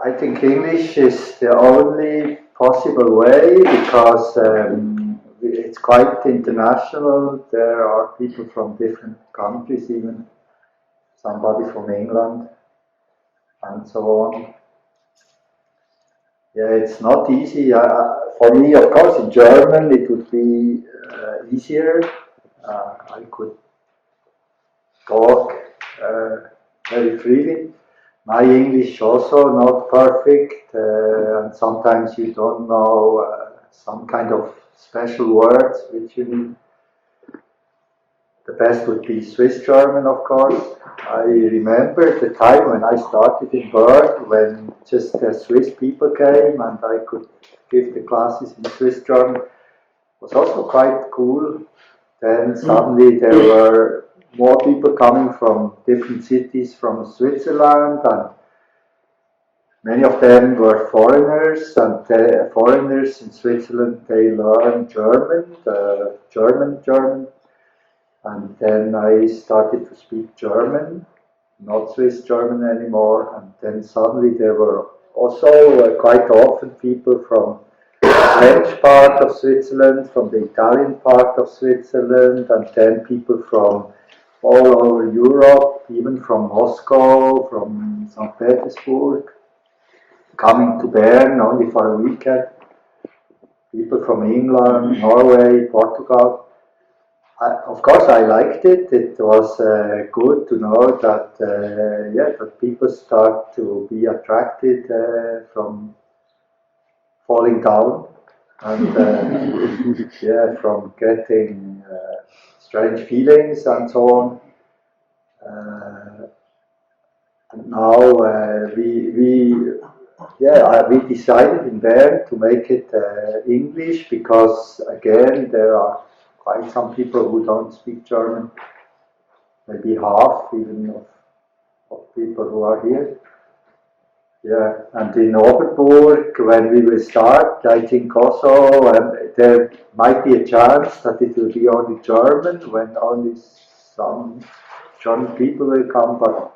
I think English is the only possible way because it's quite international. There are people from different countries, even somebody from England, and so on. Yeah, it's not easy. For me, of course, in German it would be easier. I could talk very freely. My English also not perfect, and sometimes you don't know some kind of special words which you need. The best would be Swiss German, of course. I remember the time when I started in Bern, when just Swiss people came and I could give the classes in Swiss German. It was also quite cool. Then suddenly there were more people coming from different cities from Switzerland, and many of them were foreigners, and the foreigners in Switzerland, they learn German, German, and then I started to speak German, not Swiss German anymore, and then suddenly there were also quite often people from the French part of Switzerland, from the Italian part of Switzerland, and then people from all over Europe, even from Moscow, from St. Petersburg, coming to Bern only for a weekend. People from England, Norway, Portugal. Of course, I liked it. It was good to know that that people start to be attracted from falling down and from getting strange feelings and so on. And now we decided in Bern to make it English because again there are quite some people who don't speak German, maybe half even of people who are here. Yeah, and in Oberburg, when we will start, I think also there might be a chance that it will be only German, when only some German people will come, but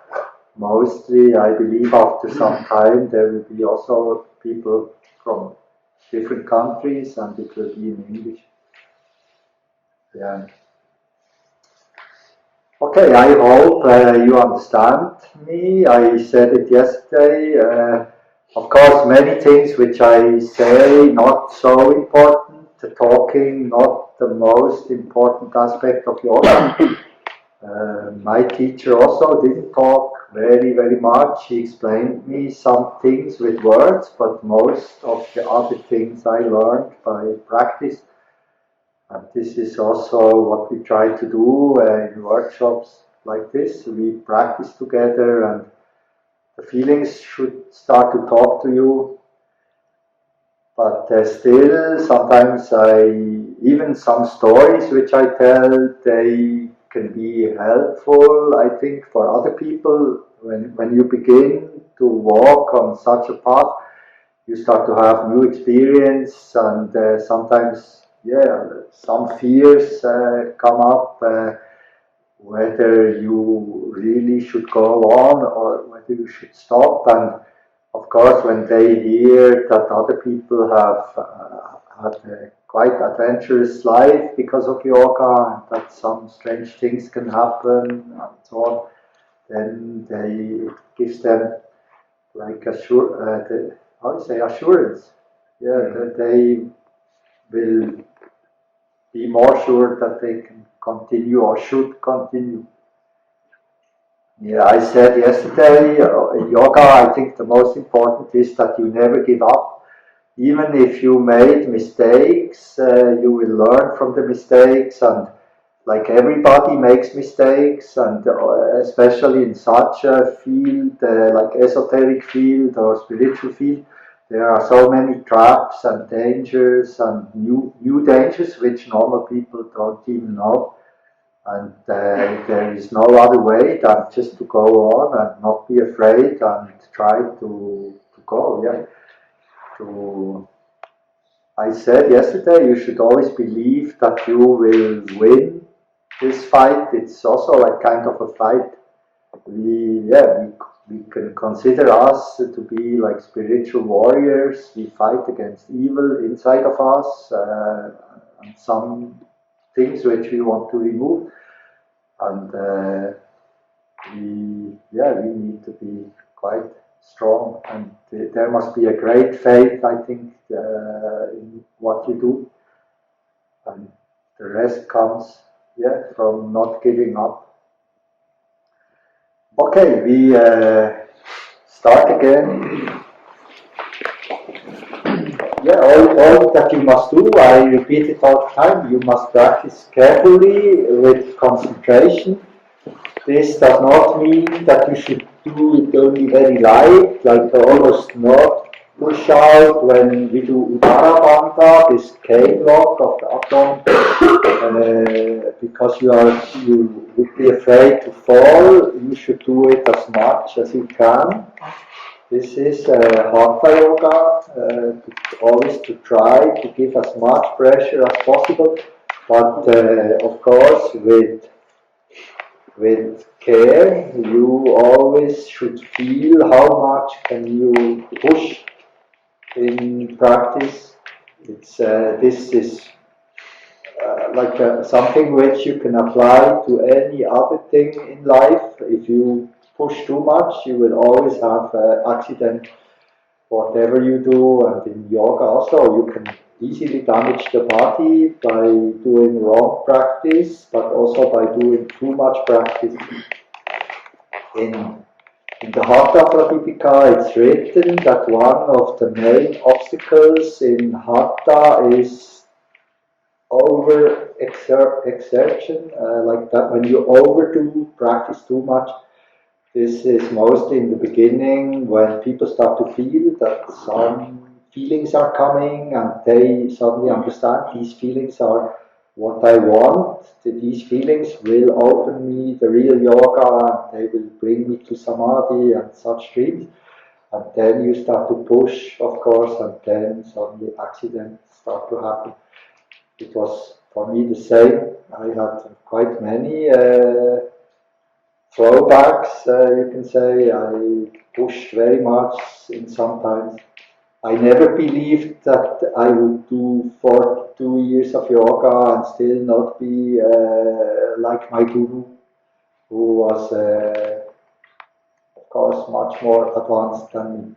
mostly I believe after some time there will be also people from different countries and it will be in English. Yeah. Okay, I hope you understand me. I said it yesterday. Of course, many things which I say not so important. The talking not the most important aspect of yoga. My teacher also didn't talk very much. He explained me some things with words, but most of the other things I learned by practice. And this is also what we try to do in workshops like this. We practice together and the feelings should start to talk to you. But still, sometimes even some stories which I tell, they can be helpful, I think, for other people. When you begin to walk on such a path, you start to have new experience and sometimes some fears come up, whether you really should go on or whether you should stop. And of course, when they hear that other people have had a quite adventurous life because of yoga, and that some strange things can happen and so on, then it gives them like assurance. Yeah, that they will be more sure that they can continue or should continue. Yeah, I said yesterday, in yoga, I think the most important is that you never give up. Even if you made mistakes, you will learn from the mistakes, and like everybody makes mistakes, and especially in such a field, like esoteric field or spiritual field, there are so many traps and dangers and new dangers which normal people don't even know. And there is no other way than just to go on and not be afraid and try to go. Yeah. I said yesterday, you should always believe that you will win this fight. It's also like kind of a fight. We we can consider us to be like spiritual warriors. We fight against evil inside of us and some things which we want to remove. And we need to be quite strong. And there must be a great faith, I think, in what you do. And the rest comes, from not giving up. Okay, we start again. All that you must do, I repeat it all the time, you must practice carefully with concentration. This does not mean that you should do it only very light, like almost not push out when we do Udarabandha, this K block of the abdomen, because you would be afraid to fall. You should do it as much as you can. This is Hatha Yoga, always to try to give as much pressure as possible, but of course with care, you always should feel how much can you push in practice. This is like something which you can apply to any other thing in life. If you push too much, you will always have accident, whatever you do. And in yoga also, you can easily damage the body by doing wrong practice, but also by doing too much practice. In the Hatha Pradipika, it's written that one of the main obstacles in Hatha is over-exertion, like that when you overdo, practice too much. This is mostly in the beginning when people start to feel that some feelings are coming and they suddenly understand these feelings are what I want. These feelings will open me the real yoga and they will bring me to samadhi and such dreams. And then you start to push, of course, and then suddenly accidents start to happen. It was for me the same. I had quite many throwbacks, you can say. I pushed very much in sometimes. I never believed that I would do 42 years of yoga and still not be like my guru, who was, of course, much more advanced than me.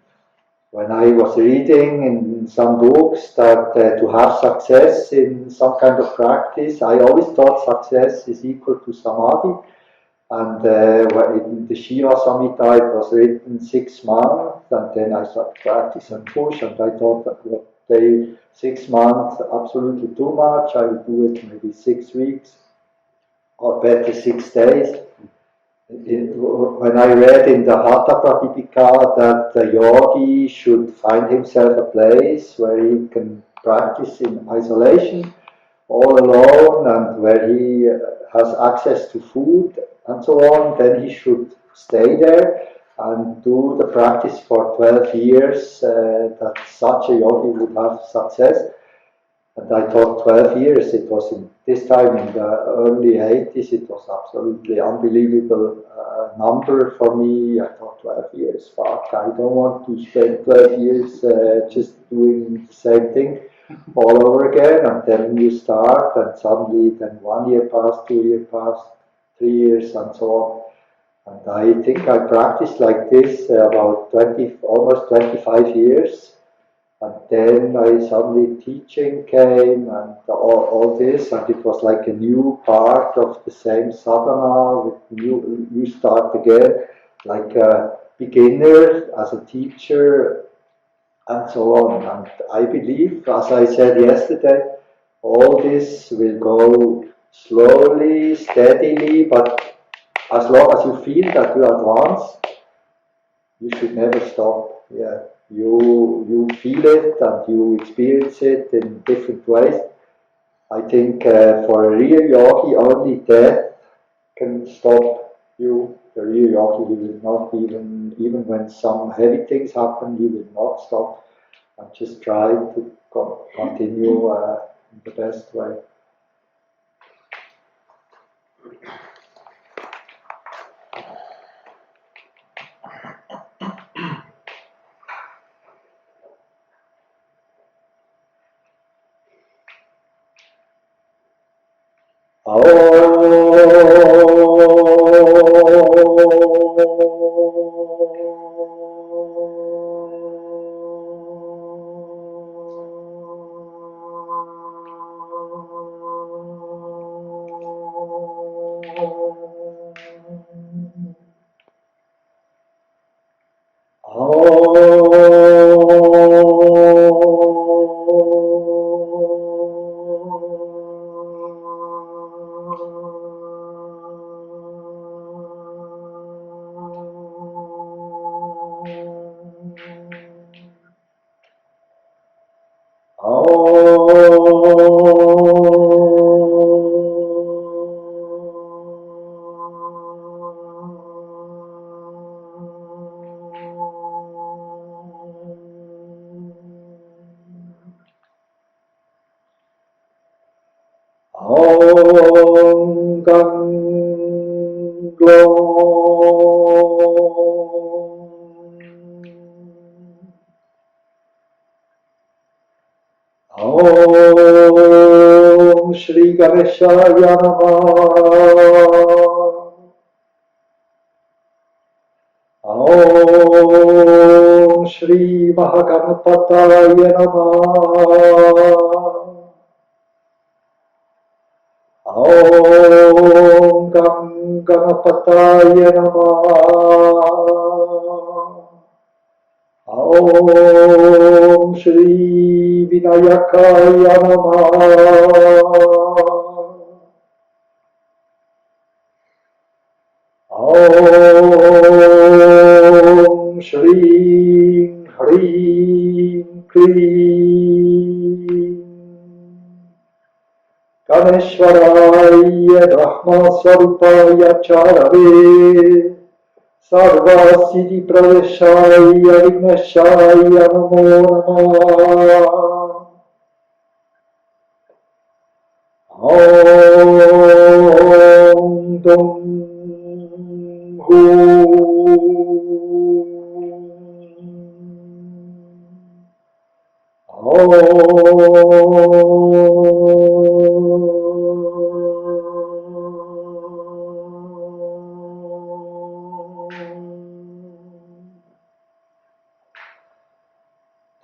When I was reading in some books that to have success in some kind of practice, I always thought success is equal to samadhi. And in the Shiva Samhita it was written 6 months, and then I started practice and push, and I thought that 6 months absolutely too much. I would do it maybe 6 weeks, or better 6 days. When I read in the Hatha Pradipika that the yogi should find himself a place where he can practice in isolation, all alone, and where he has access to food and so on, then he should stay there and do the practice for 12 years, that such a yogi would have success. And I thought 12 years, it was this time in the early 80s, it was absolutely unbelievable number for me. I thought 12 years, fuck, I don't want to spend 12 years just doing the same thing all over again. And then you start, and suddenly then 1 year passed, 2 years passed, 3 years, and so on. And I think I practiced like this about almost 25 years. And then suddenly teaching came and all this, and it was like a new part of the same sadhana. With you start again, like a beginner as a teacher, and so on. And I believe, as I said yesterday, all this will go slowly, steadily, but as long as you feel that you advance, you should never stop. Yeah. You feel it and you experience it in different ways. I think for a real yogi, only death can stop you. The real yogi, he will not even when some heavy things happen, he will not stop and just try to continue in the best way. Om Gang Glom. Om Shri Ganeshaya Namah. Om Shri Mahaganapataya Namah. Om Ganganapataya Namah. Om Shri Vinayakaya Namah. Om Shri Hrim Krim Ganeshwaraya Brahma Swarupaya Charave Sarva Siddhi Pradeshaya Vigneshaya Namo Namah. Om Dom Hu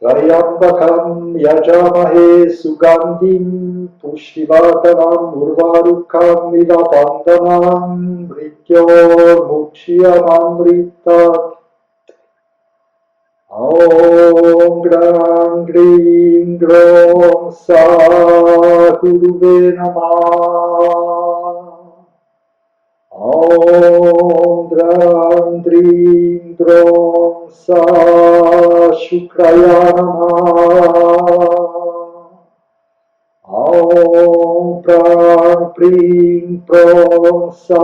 Trayambakam yajamahe sugandhim pushtivartanam urvarukam nilabandanam mrityor mukshiyamamritat. Om Gram Grim Grom Sa Guruve Namah. Om Gram Grim Grom Sa Shukraya Namah. Om Pram Prim Prom Sa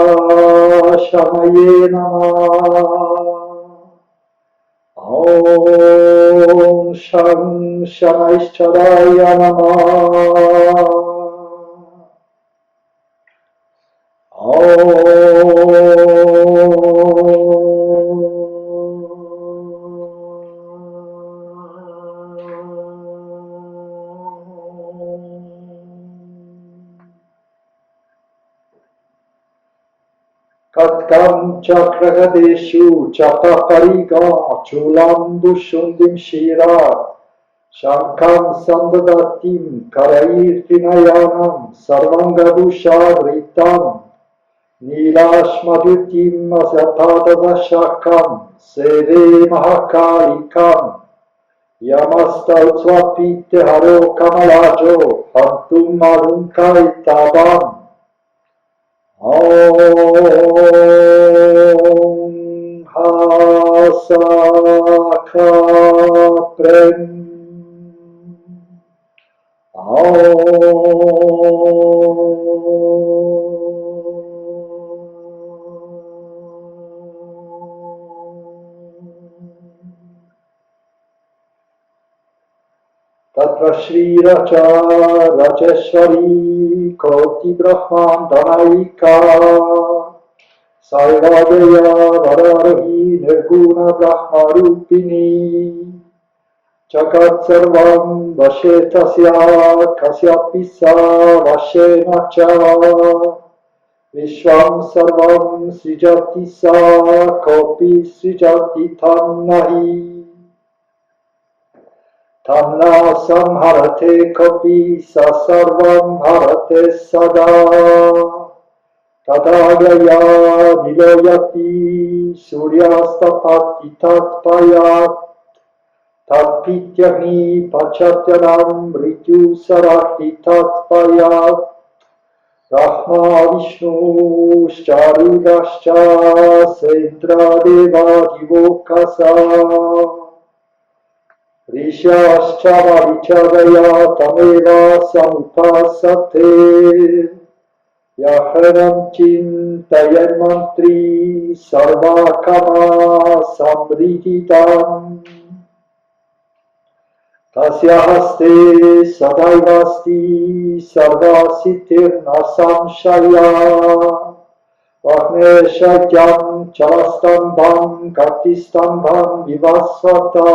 Shamaye Namah. Om Sham Shamaishcharaya Namah. Katkam Chakragadeshu Chataparigam Chulam Dushundim Shira Shankam Sandadatim Karairtinayanam Sarvangabhusharitam Nilashmadutim Azatadashakam Sede Mahakalikam Yamastautsvapite Haro Kamalajo Hantum Marunkai Om Hasaka Prem. Tatra Shri Racha Racheshwari Koti Brahman Danaika Saivadeya Varahi Nirguna Brahma Rupini Jagat Sarvam Vashetasya Kasyapisa Vashenacha Vishwam Sarvam Srijatisa Kopi Srijati Tannahi Tanna Samharate Kopi Sasarvam Harate Sada Tadagaya Niloyati Suryastapati Tatpayat Tatpityagni Pachatyanam Mrityu Sarati Tatpayat Brahma Vishnu Charudascha Sendra Deva Divokasa Rishascha Vichadaya Tameva Samupasate Yaharam Chintayan Mantri Sarvakama Samrihitam Tasya haste sadaivasti sarvasitirna samshaya Vahne shakyam chalastambham kartistambham vivasvata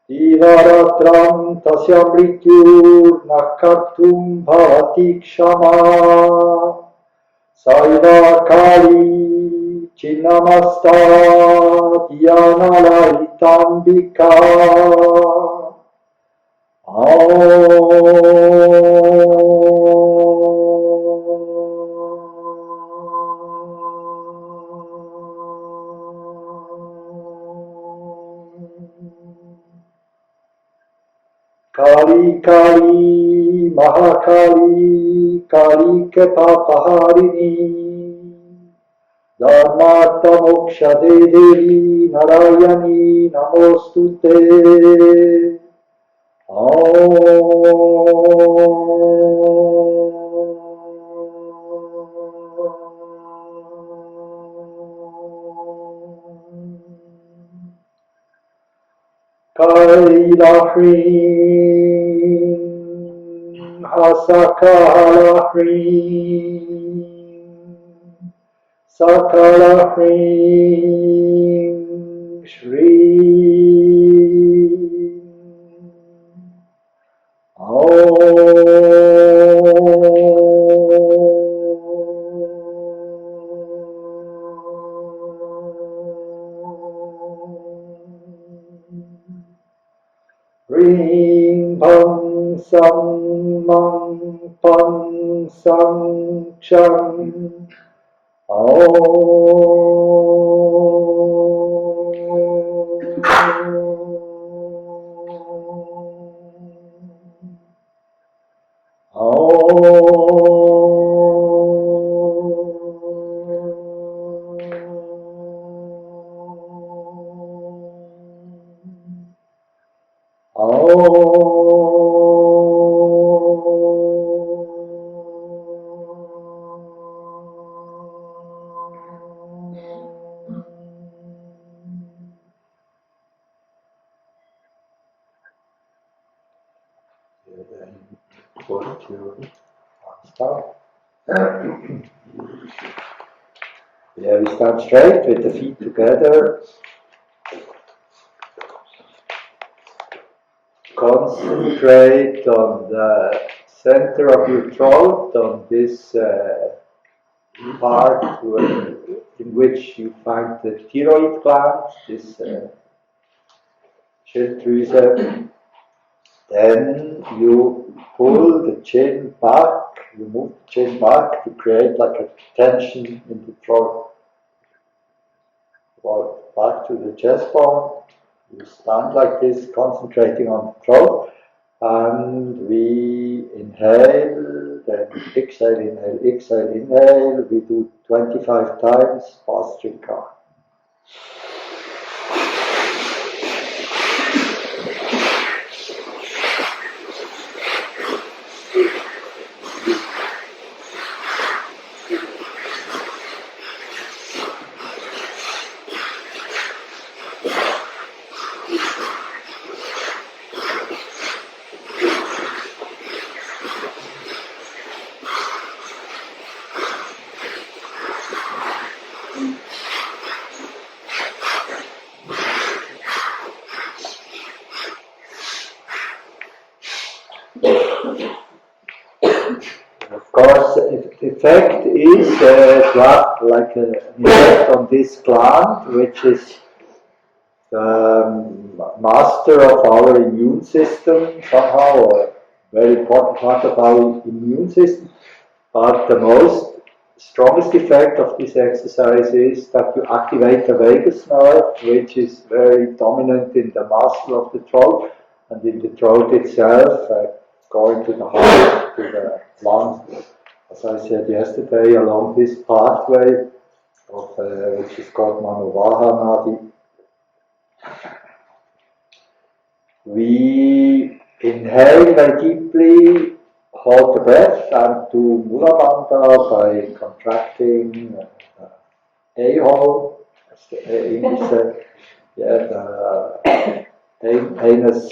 Divaratram tasya mrityur nakartum bhavati kshama Saiva kali Chinnamasta Dhyanalaritambika Kali Kali Mahakali Kali Kepapaharini Dharmartha moksha devi narayani namostute Kailahrim Hasakalahrim Sakala Hring Shri Ring Pang Sam Mang Pang Sam Chang Yeah, we stand straight with the feet together. Concentrate on the center of your throat, on this part in which you find the thyroid gland, this Schilddrüse. Then you pull the chin back, you move the chin back to create like a tension in the throat. Walk back to the chest bone. You stand like this, concentrating on the throat, and we inhale, then exhale, inhale, exhale, inhale. We do 25 times, Pastrika. Of course, the effect is to have like an effect on this gland, which is the master of our immune system somehow, or a very important part of our immune system. But the strongest effect of this exercise is that you activate the vagus nerve, which is very dominant in the muscle of the throat and in the throat itself, going to the heart, to the lungs. As I said yesterday, along this pathway, which is called Manovahana, we inhale very deeply, hold the breath, and do Mula Bandha by contracting a-hole, as the English said, the anus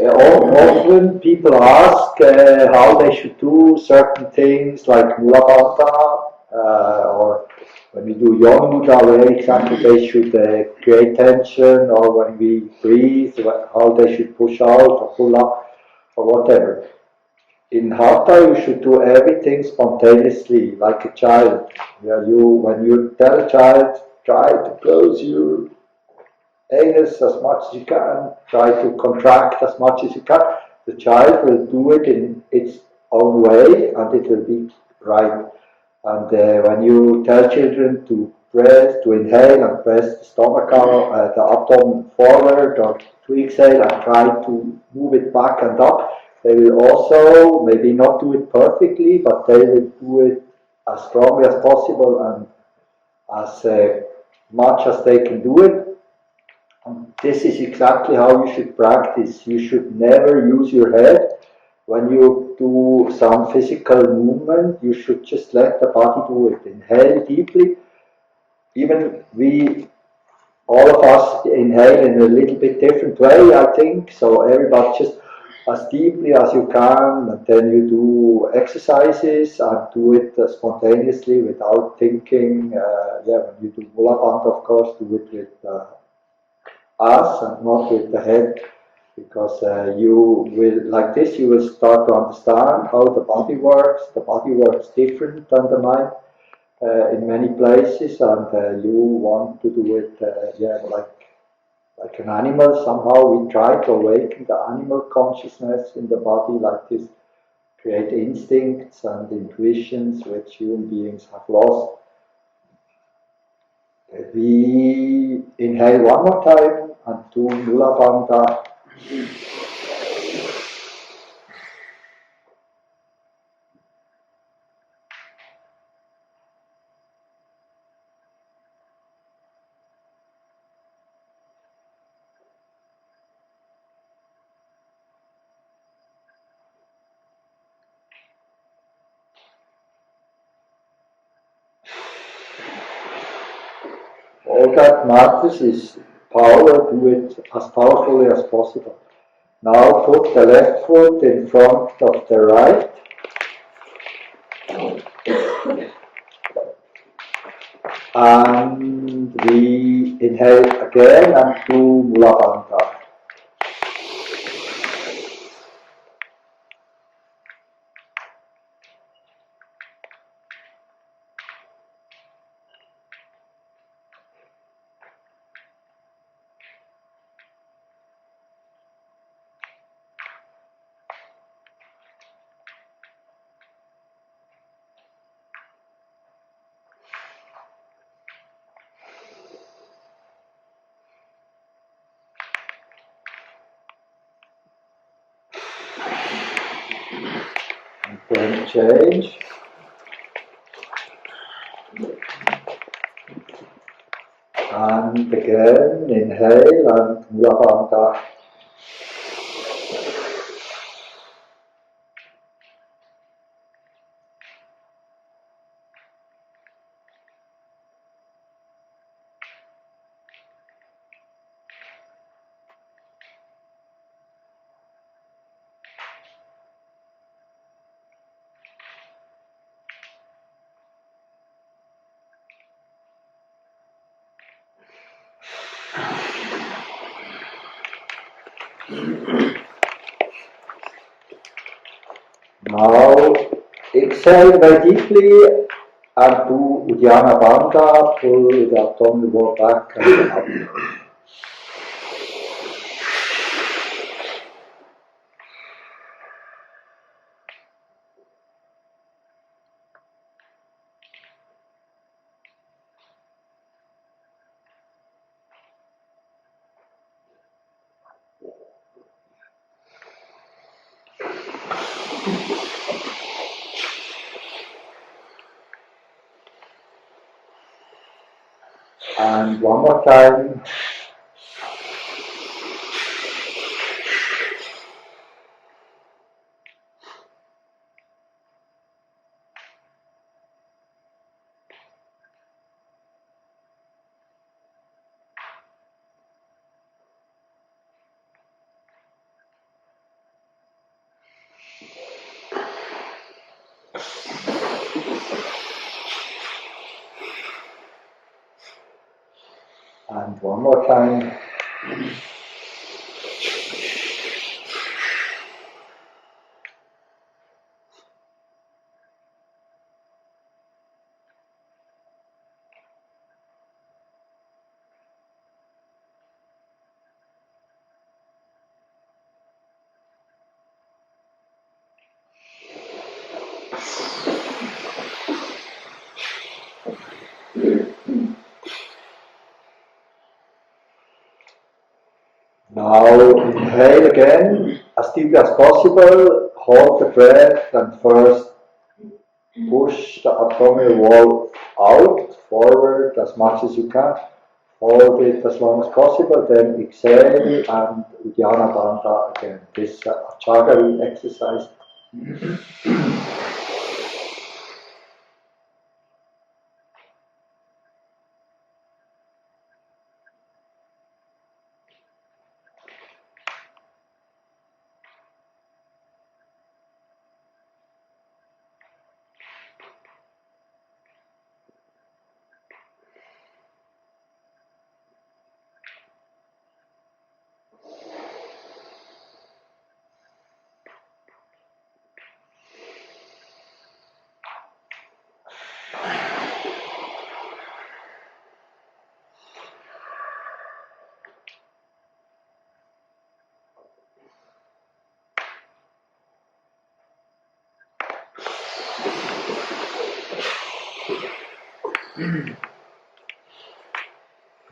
Often people ask how they should do certain things like Mula Bandha, or when we do yoga-mudra, where exactly they should create tension, or when we breathe, how they should push out or pull up, or whatever. In Hatha, you should do everything spontaneously, like a child. Yeah, when you tell a child, try to close your anus as much as you can, try to contract as much as you can, the child will do it in its own way, and it will be right. And when you tell children to inhale and press the stomach out, the abdomen forward, or to exhale and try to move it back and up, they will also maybe not do it perfectly, but they will do it as strongly as possible and as much as they can do it. And this is exactly how you should practice. You should never use your head. When you do some physical movement, you should just let the body do it. Inhale deeply. Even all of us inhale in a little bit different way, I think. So everybody just as deeply as you can, and then you do exercises and do it spontaneously without thinking. When you do Mula Bandha, of course, do it with us and not with the head, because you will, like this, you will start to understand how the body works. The body works different than the mind in many places, and you want to do it like an animal. Somehow we try to awaken the animal consciousness in the body, like this, create instincts and intuitions which human beings have lost. We inhale one more time and do Mula Bandha. All that matters is power. Do it as powerfully as possible. Now put the left foot in front of the right. And we inhale again and do Mula Bandha. Then change. And again, inhale and Mula Bandha. Now exhale very deeply and do Uddiyana Bandha, pull the abdominal wall back and up. And one more time. And one more time. Now inhale again, as deeply as possible, hold the breath and first push the abdominal wall out, forward as much as you can. Hold it as long as possible, then exhale and Uddiyana Bandha again, this Kachari exercise.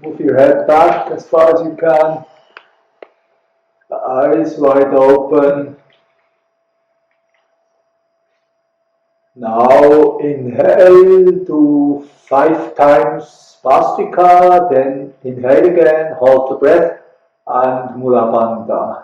Move your head back as far as you can, the eyes wide open. Now inhale, do 5 times Vastika, then inhale again, hold the breath, and Mula Bandha.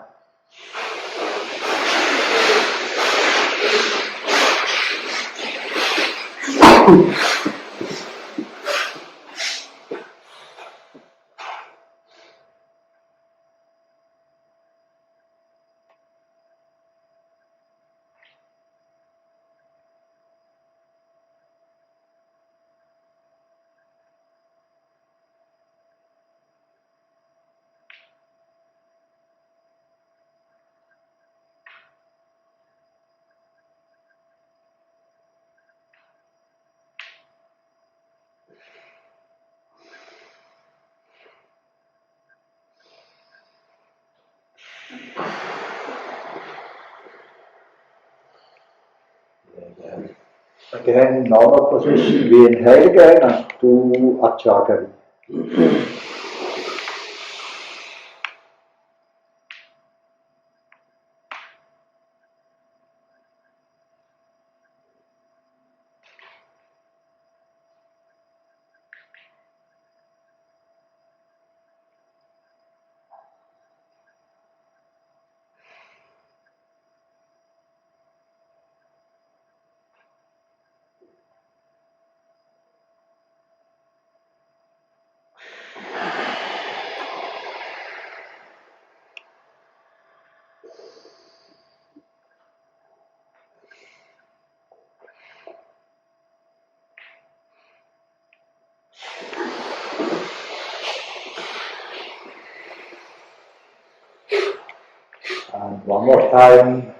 Again, normal position, we inhale again and do Achagari. And one more time.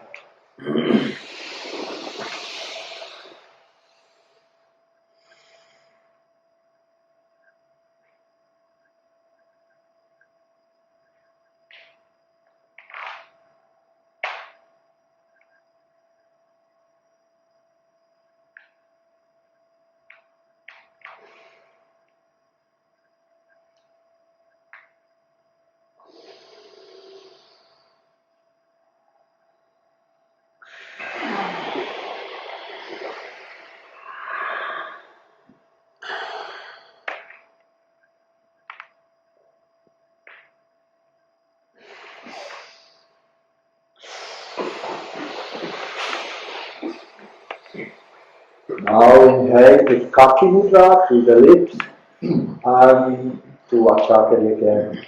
Now inhale with Kachari Mudra through the lips and do Achagari again.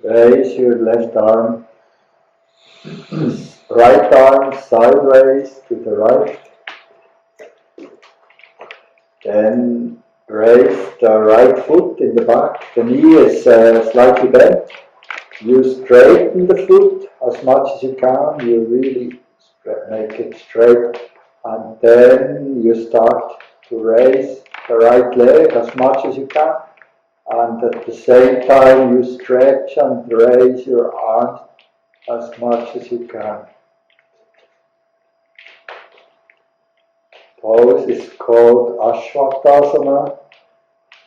raise your left arm, right arm sideways to the right. Then raise the right foot in the back. The knee is slightly bent. You straighten the foot as much as you can. You really make it straight. And then you start to raise the right leg as much as you can. And at the same time you stretch and raise your arms as much as you can. Pose is called Ashwatasana,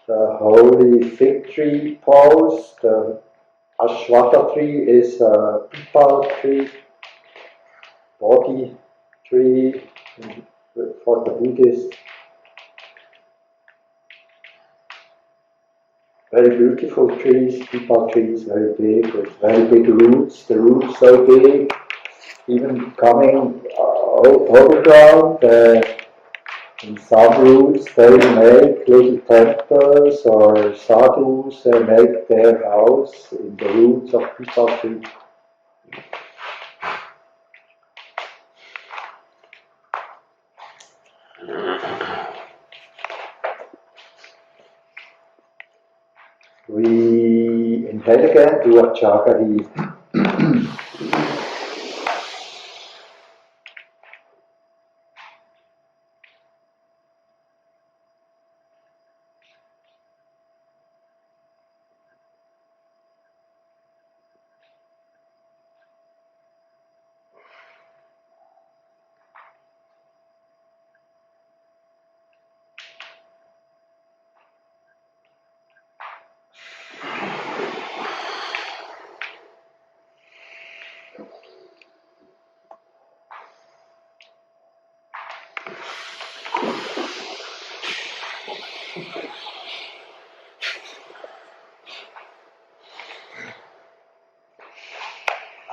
the holy fig tree pose. The Ashwata tree is a pipal tree, body tree for the Buddhists. Very beautiful trees, pipal trees, very big, with very big roots. The roots so big, even coming overground. In some roots they make little temples, or sadhus make their house in the roots of pipal tree. We inhale again, do a Kachari.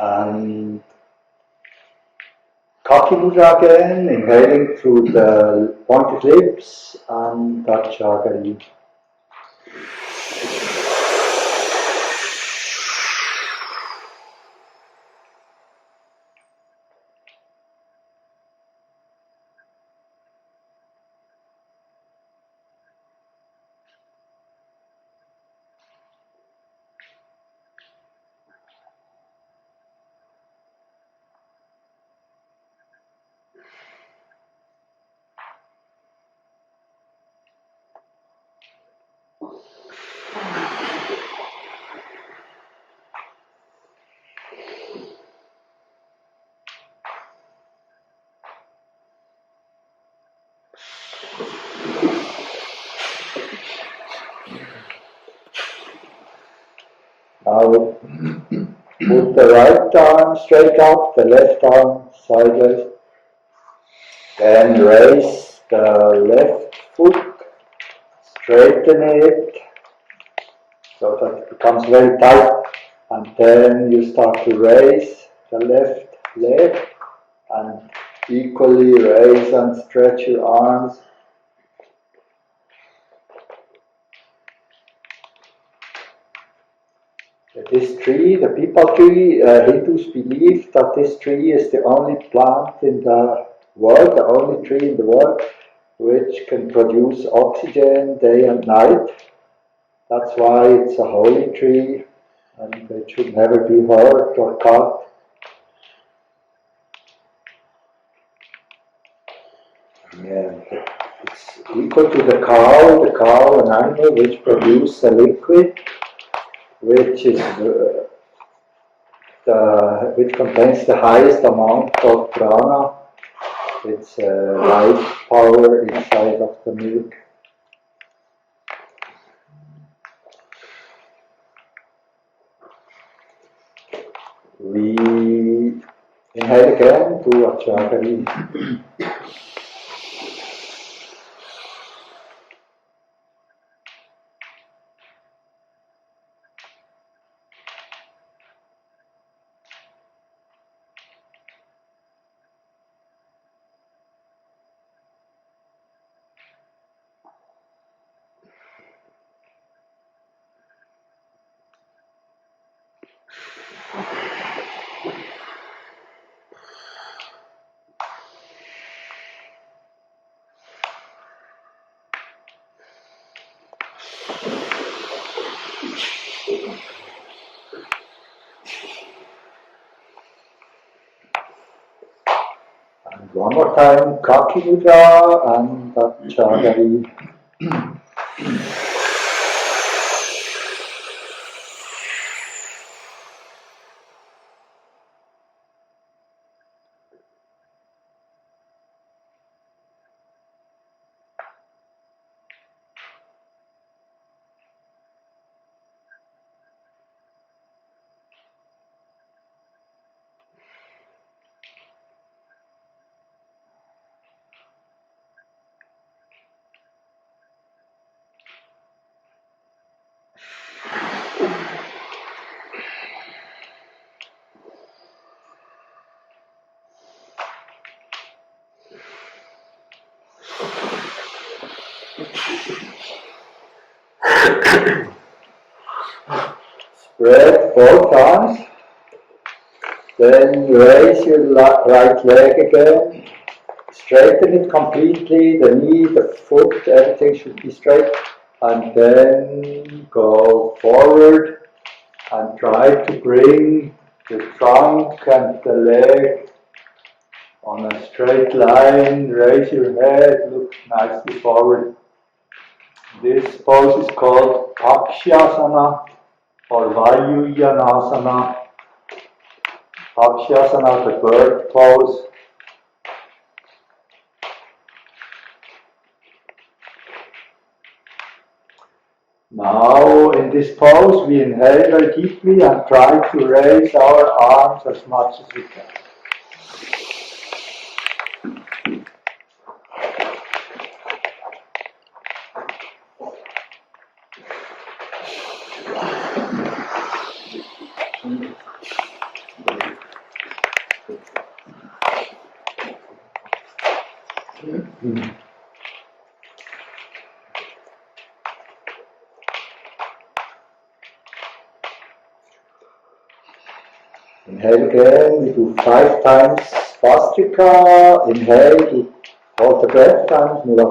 And Kachari Mudra again, inhaling through the pointed lips and Kachari. Now put the right arm straight up, the left arm sideways. Then raise the left foot, straighten it so that it becomes very tight. And then you start to raise the left leg and equally raise and stretch your arms. This tree, the pipal tree, Hindus believe that this tree is the only plant in the world, the only tree in the world which can produce oxygen day and night. That's why it's a holy tree and it should never be hurt or cut. Yeah. It's equal to the cow, an animal which produces a liquid which is which contains the highest amount of prana. It's life power inside of the milk. We inhale again to Kachari. And one more time, Kachari Mudra and Kachari. Spread both arms, then raise your right leg again, straighten it completely, the knee, the foot, everything should be straight, and then go forward and try to bring the trunk and the leg on a straight line, raise your head, look nicely forward. This pose is called Pakshasana or Vayuyanasana. Pakshasana, the bird pose. Now, in this pose, we inhale very deeply and try to raise our arms as much as we can. Inhale again, we do 5 times Vastrika. Inhale, we hold the breath times Mula.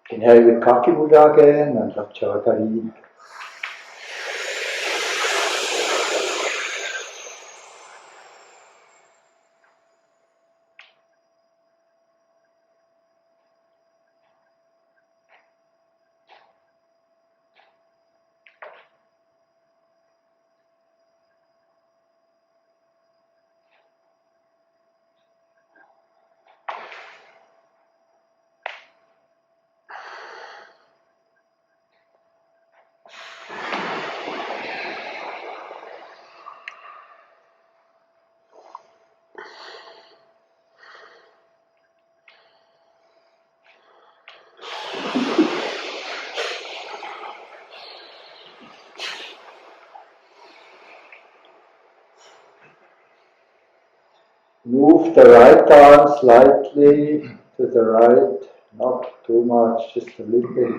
Inhale with Kachari Mudra again and Kachari. Move the right arm slightly to the right, not too much, just a little bit.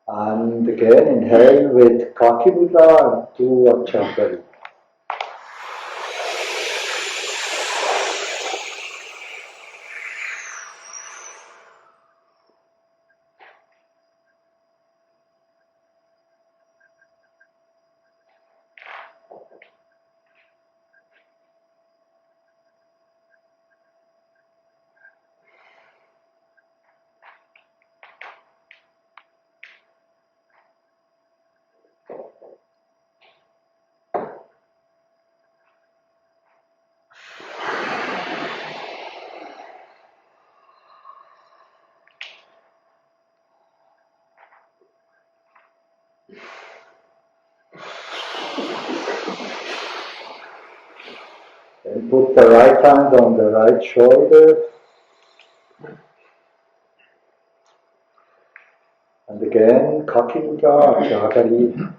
And again, inhale with Kachari Mudra and do a Kachari. Then put the right hand on the right shoulder. And again, Kachari Mudra, Kachari.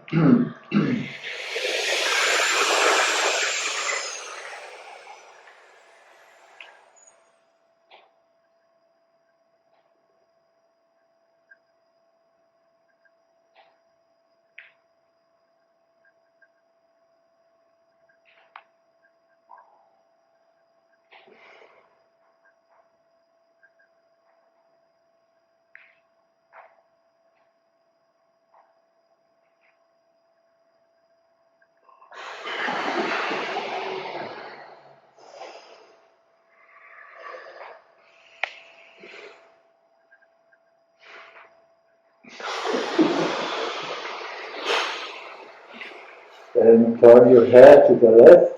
Then turn your head to the left.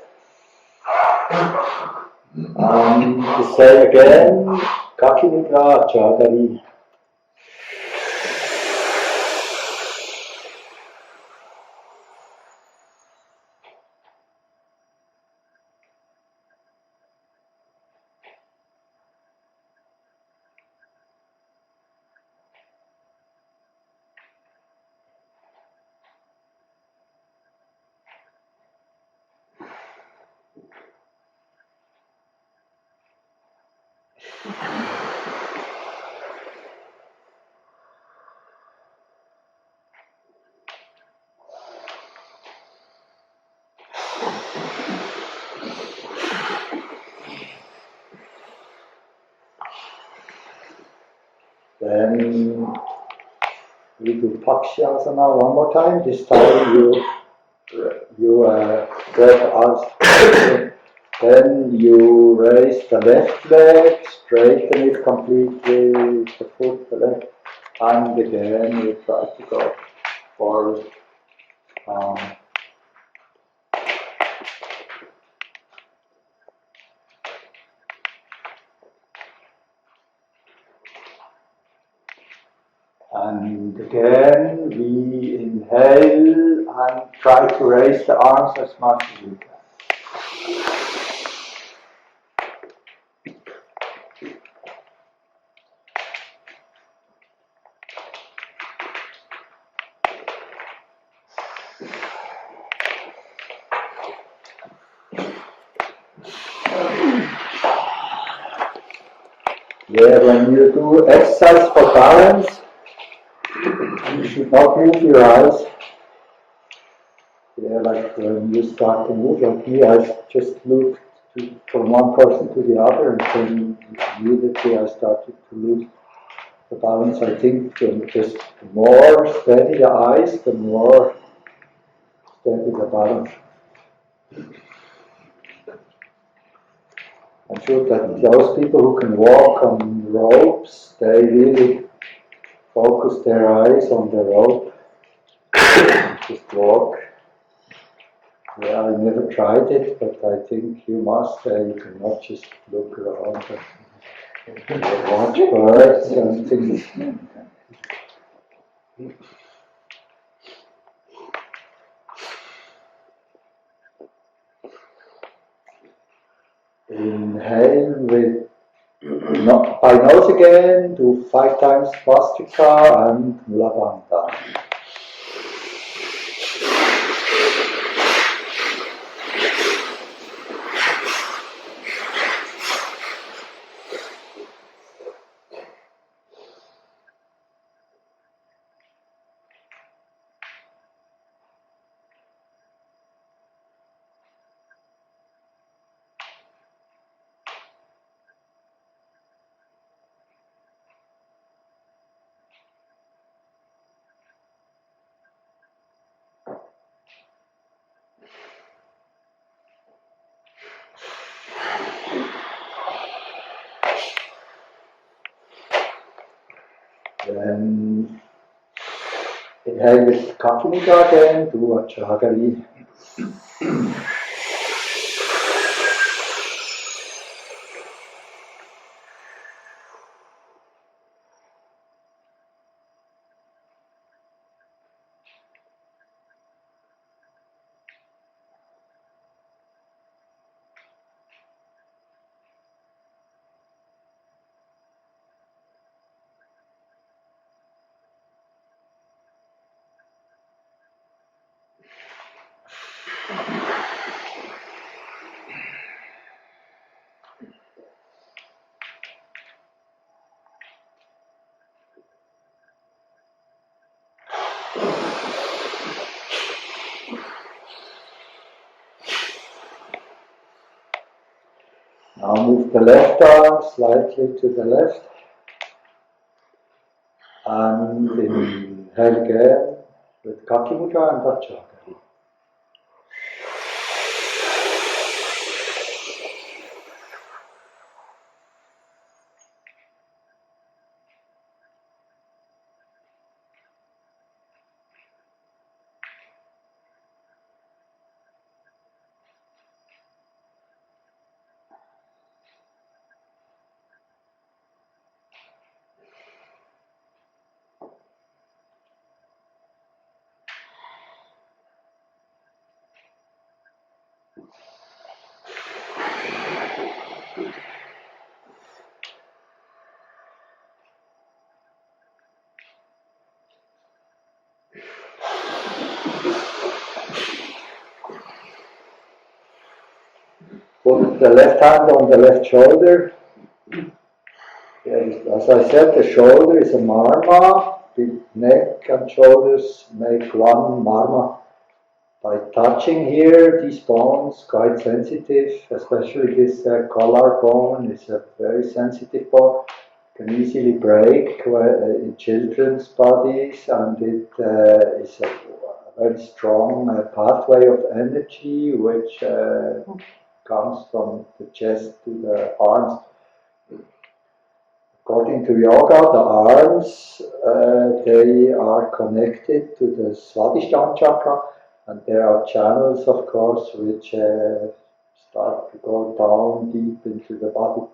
And the same again, Kachari Mudra, Kachari. Then we do Shashasana one more time. This time you grab us. Then you raise the left leg, straighten it completely, the foot, the left, and again you try to go forward. And again, we inhale and try to raise the arms as much as we can. Yeah, when you do exercise for balance, you should not move your eyes. Yeah, like when you start to move like me, I just looked from one person to the other, and then immediately I started to lose the balance. I think just the more steady the eyes, the more steady the balance. I'm sure that those people who can walk on ropes, they really focus their eyes on the rope, just walk. Yeah, I never tried it, but I think you must. You cannot just look around and watch birds and things. Inhale with by nose again. Do 5 times Swastika and Mula Bandha. Then inhale with Kachari Mudra again, do a Kachari. Now move the left arm slightly to the left and inhale again with Kachari Mudra and Kachari. Put the left hand on the left shoulder. As I said, the shoulder is a marma. The neck and shoulders make one marma. By touching here, these bones quite sensitive, especially this collar bone is a very sensitive bone. Can easily break in children's bodies, and it is a very strong pathway of energy which comes from the chest to the arms. According to yoga, the arms they are connected to the Swadhisthana chakra, and there are channels, of course, which start to go down deep into the body.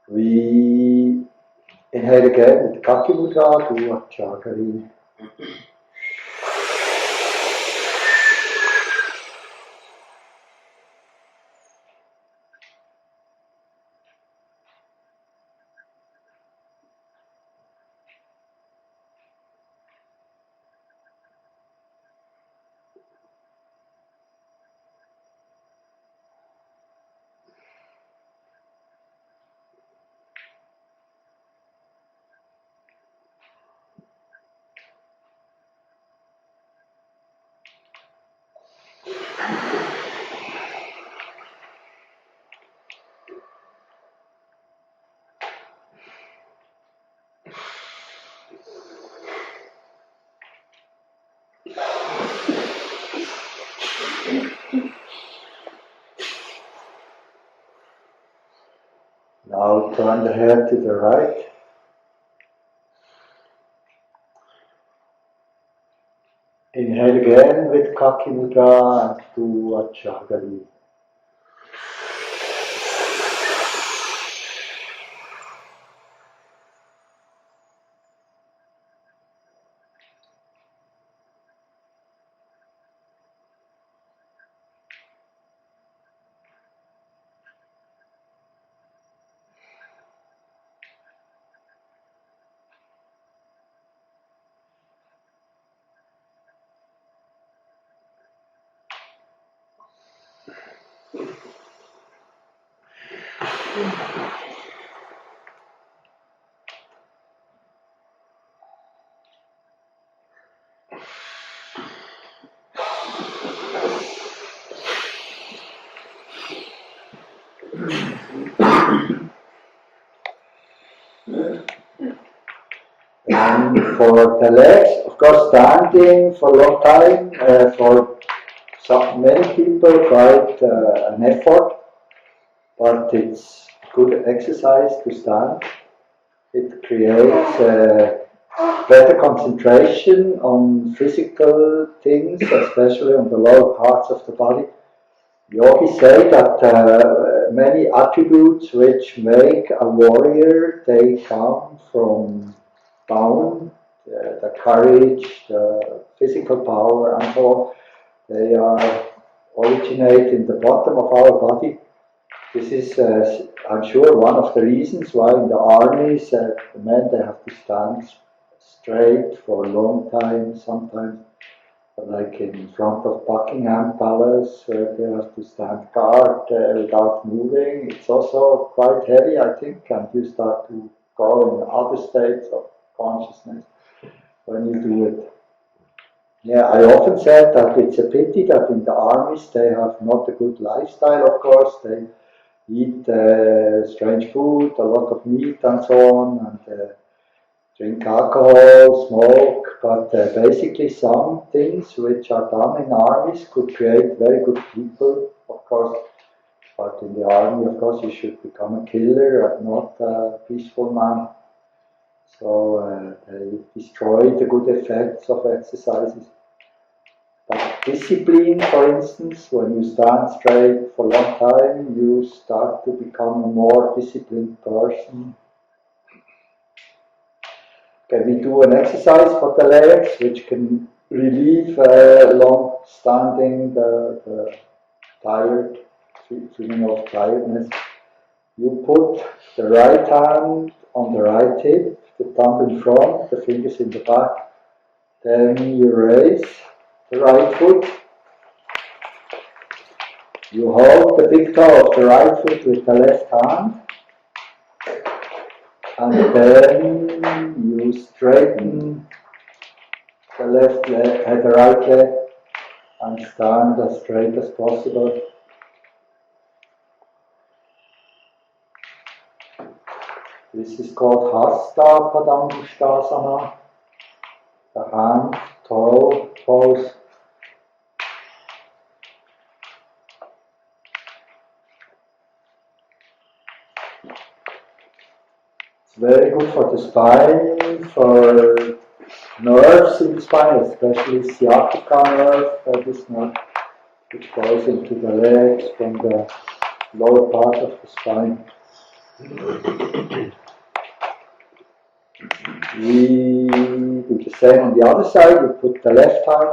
We inhale again with Kachari Mudra to Kachari. Now turn the head to the right. Inhale again with Kachari Mudra and do Kachari. And for the legs, of course, standing for a long time, for many people quite an effort, but it's good exercise to stand. It creates better concentration on physical things, especially on the lower parts of the body. Yogis say that many attributes which make a warrior, they come from down, the courage, the physical power and so on. They originate in the bottom of our body. This is, I'm sure, one of the reasons why in the armies the men they have to stand straight for a long time, sometimes like in front of Buckingham Palace, where they have to stand guard without moving. It's also quite heavy, I think, and you start to go in other states of consciousness when you do it. Yeah, I often said that it's a pity that in the armies they have not a good lifestyle, of course. They eat strange food, a lot of meat and so on, and drink alcohol, smoke, but basically some things which are done in armies could create very good people, of course. But in the army, of course, you should become a killer and not a peaceful man. So they destroy the good effects of exercises. But discipline, for instance, when you stand straight for a long time, you start to become a more disciplined person. Okay, we do an exercise for the legs, which can relieve long standing, the tired, feeling of tiredness. You put the right hand on the right hip, the thumb in front, the fingers in the back. Then you raise the right foot. You hold the big toe of the right foot with the left hand. And then you straighten the left leg, the right leg, and stand as straight as possible. This is called Hasta Padangusthasana, the hand toe pose. It's very good for the spine, for nerves in the spine, especially sciatica nerve, this nerve which goes into the legs from the lower part of the spine. We do the same on the other side. You put the left hand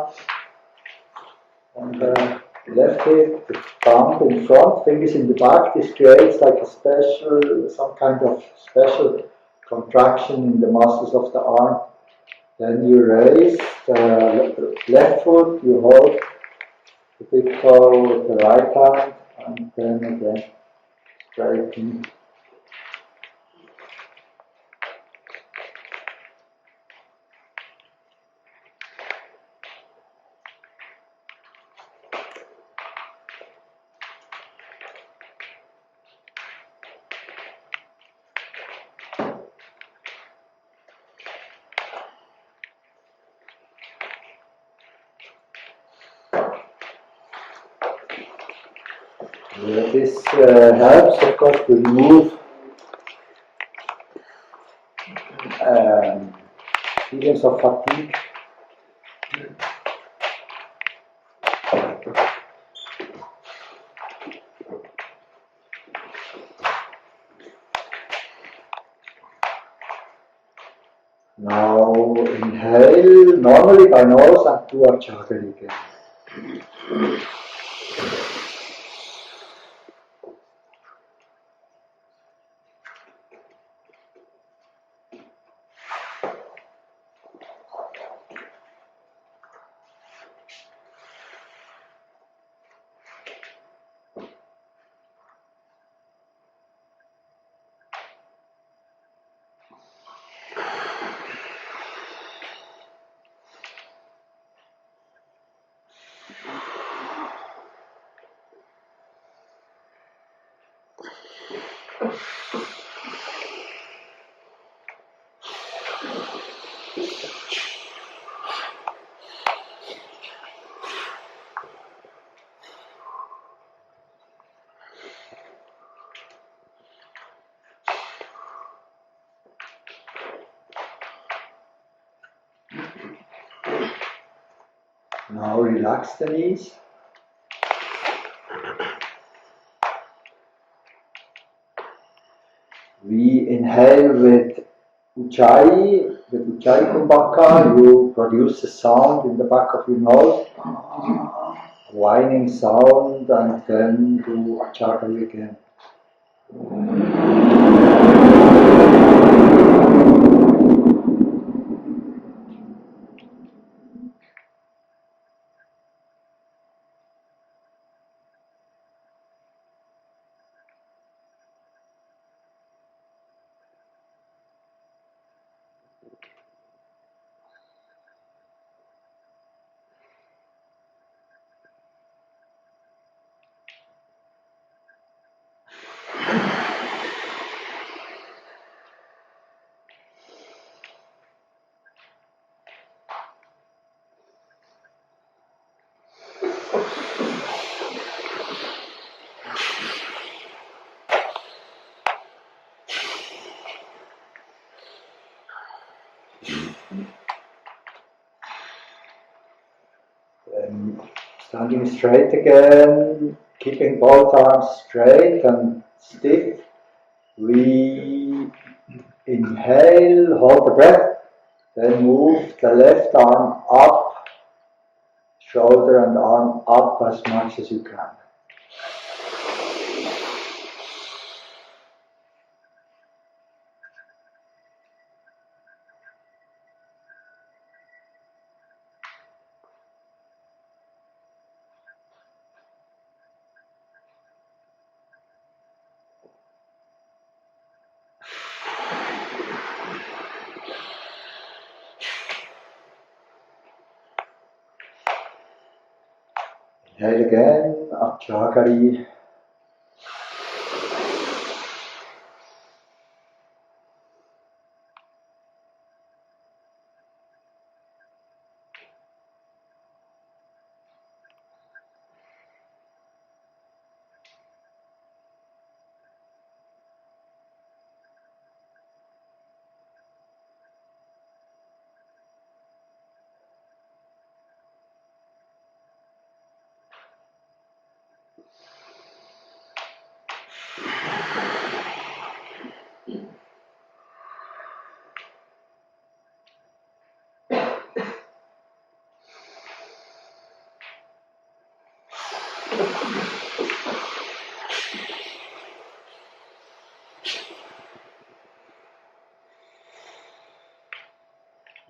on the left hip, the thumb in front, fingers in the back. This creates like a special, some kind of special contraction in the muscles of the arm. Then you raise the left foot, you hold the big toe with the right hand, and then again straighten. This helps, of course, to remove feelings of fatigue. Now inhale normally by nose and do a Kachari again. Now relax the knees. We inhale with Ujjayi, Kumbhaka. You produce a sound in the back of your nose, whining sound, and then do Kachari again. Standing straight again, keeping both arms straight and stiff. We inhale, hold the breath, then move the left arm up, shoulder and arm up as much as you can. Inhale again, Kachari.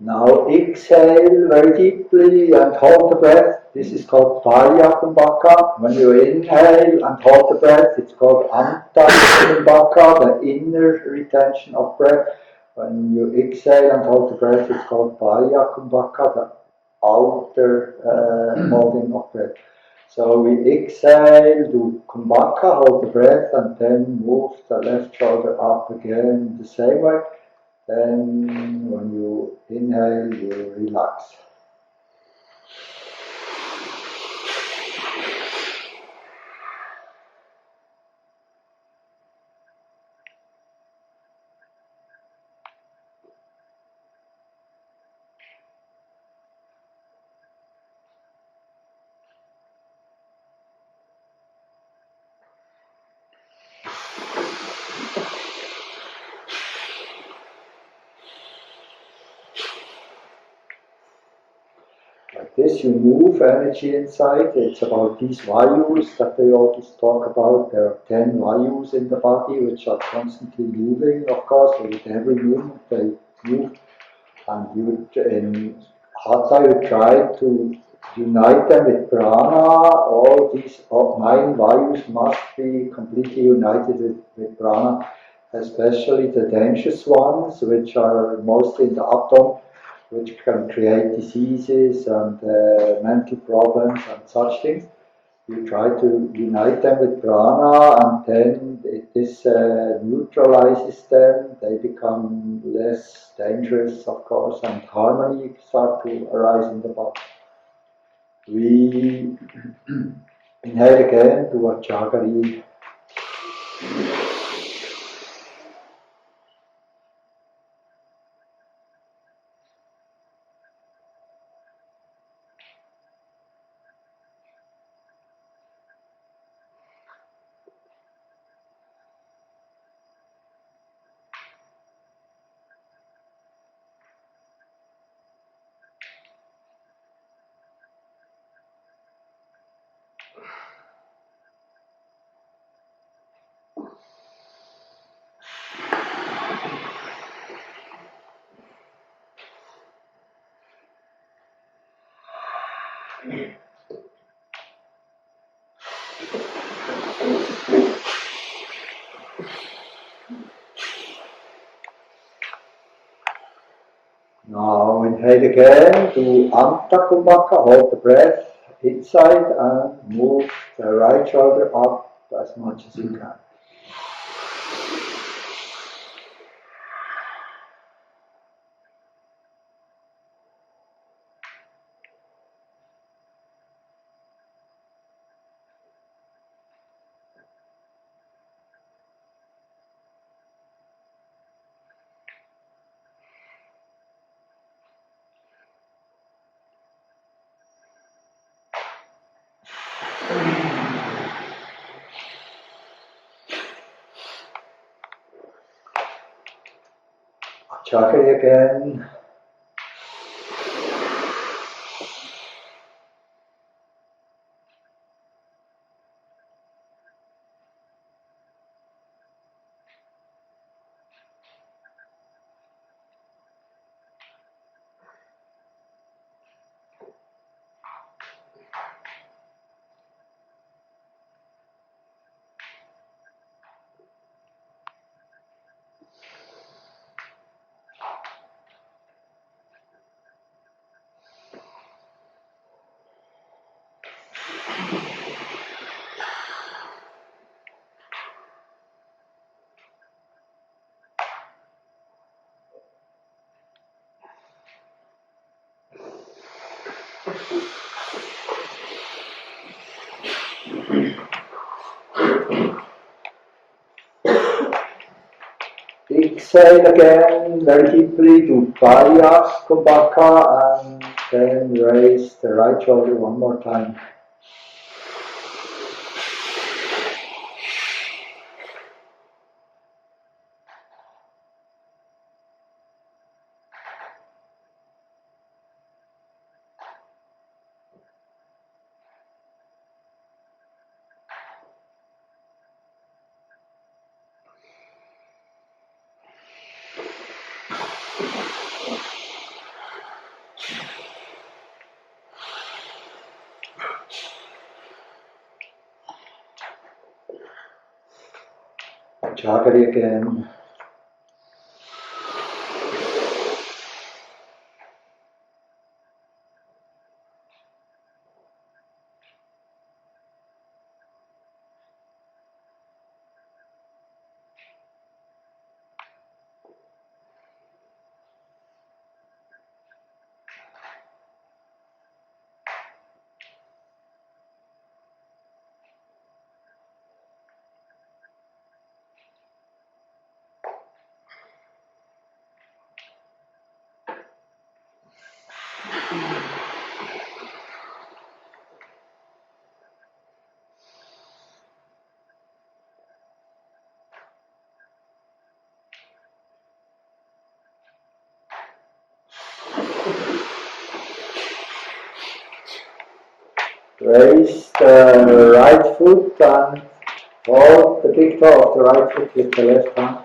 Now exhale very deeply and hold the breath. This is called Paryakumbhaka. When you inhale and hold the breath, it's called Untitled, the inner retention of breath. When you exhale and hold the breath, it's called Paryakumbhaka, the outer holding of breath. So we exhale, do Kumbhaka, hold the breath, and then move the left shoulder up again the same way. Then when you inhale, you relax. Like this, you move energy inside. It's about these vayus that they always talk about. There are 10 vayus in the body which are constantly moving, of course. So with every movement they move. And you, in Hatha, you try to unite them with prana. All these 9 vayus must be completely united with prana, especially the dangerous ones, which are mostly in the abdomen, which can create diseases and mental problems and such things. You try to unite them with prana, and then this neutralizes them. They become less dangerous, of course, and harmony starts to arise in the body. We inhale again to a Kachari. Now inhale again to Antakumbhaka, hold the breath inside and move the right shoulder up as much as you can. Kachari again. Exhale again very deeply to Paryasthobhaka and then raise the right shoulder one more time. Kachari again. Raise the right foot and hold the big toe of the right foot with the left hand.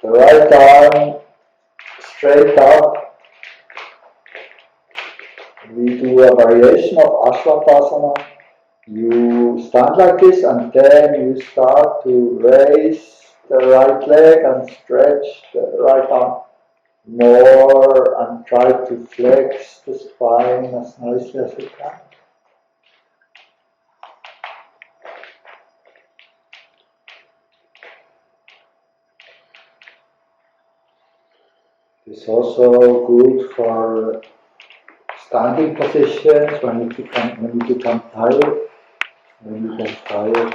The right arm straight up. We do a variation of Ashwatasana. You stand like this and then you start to raise the right leg and stretch the right arm more and try to flex the spine as nicely as you can. It's also good for standing positions when you become tired. When you get tired.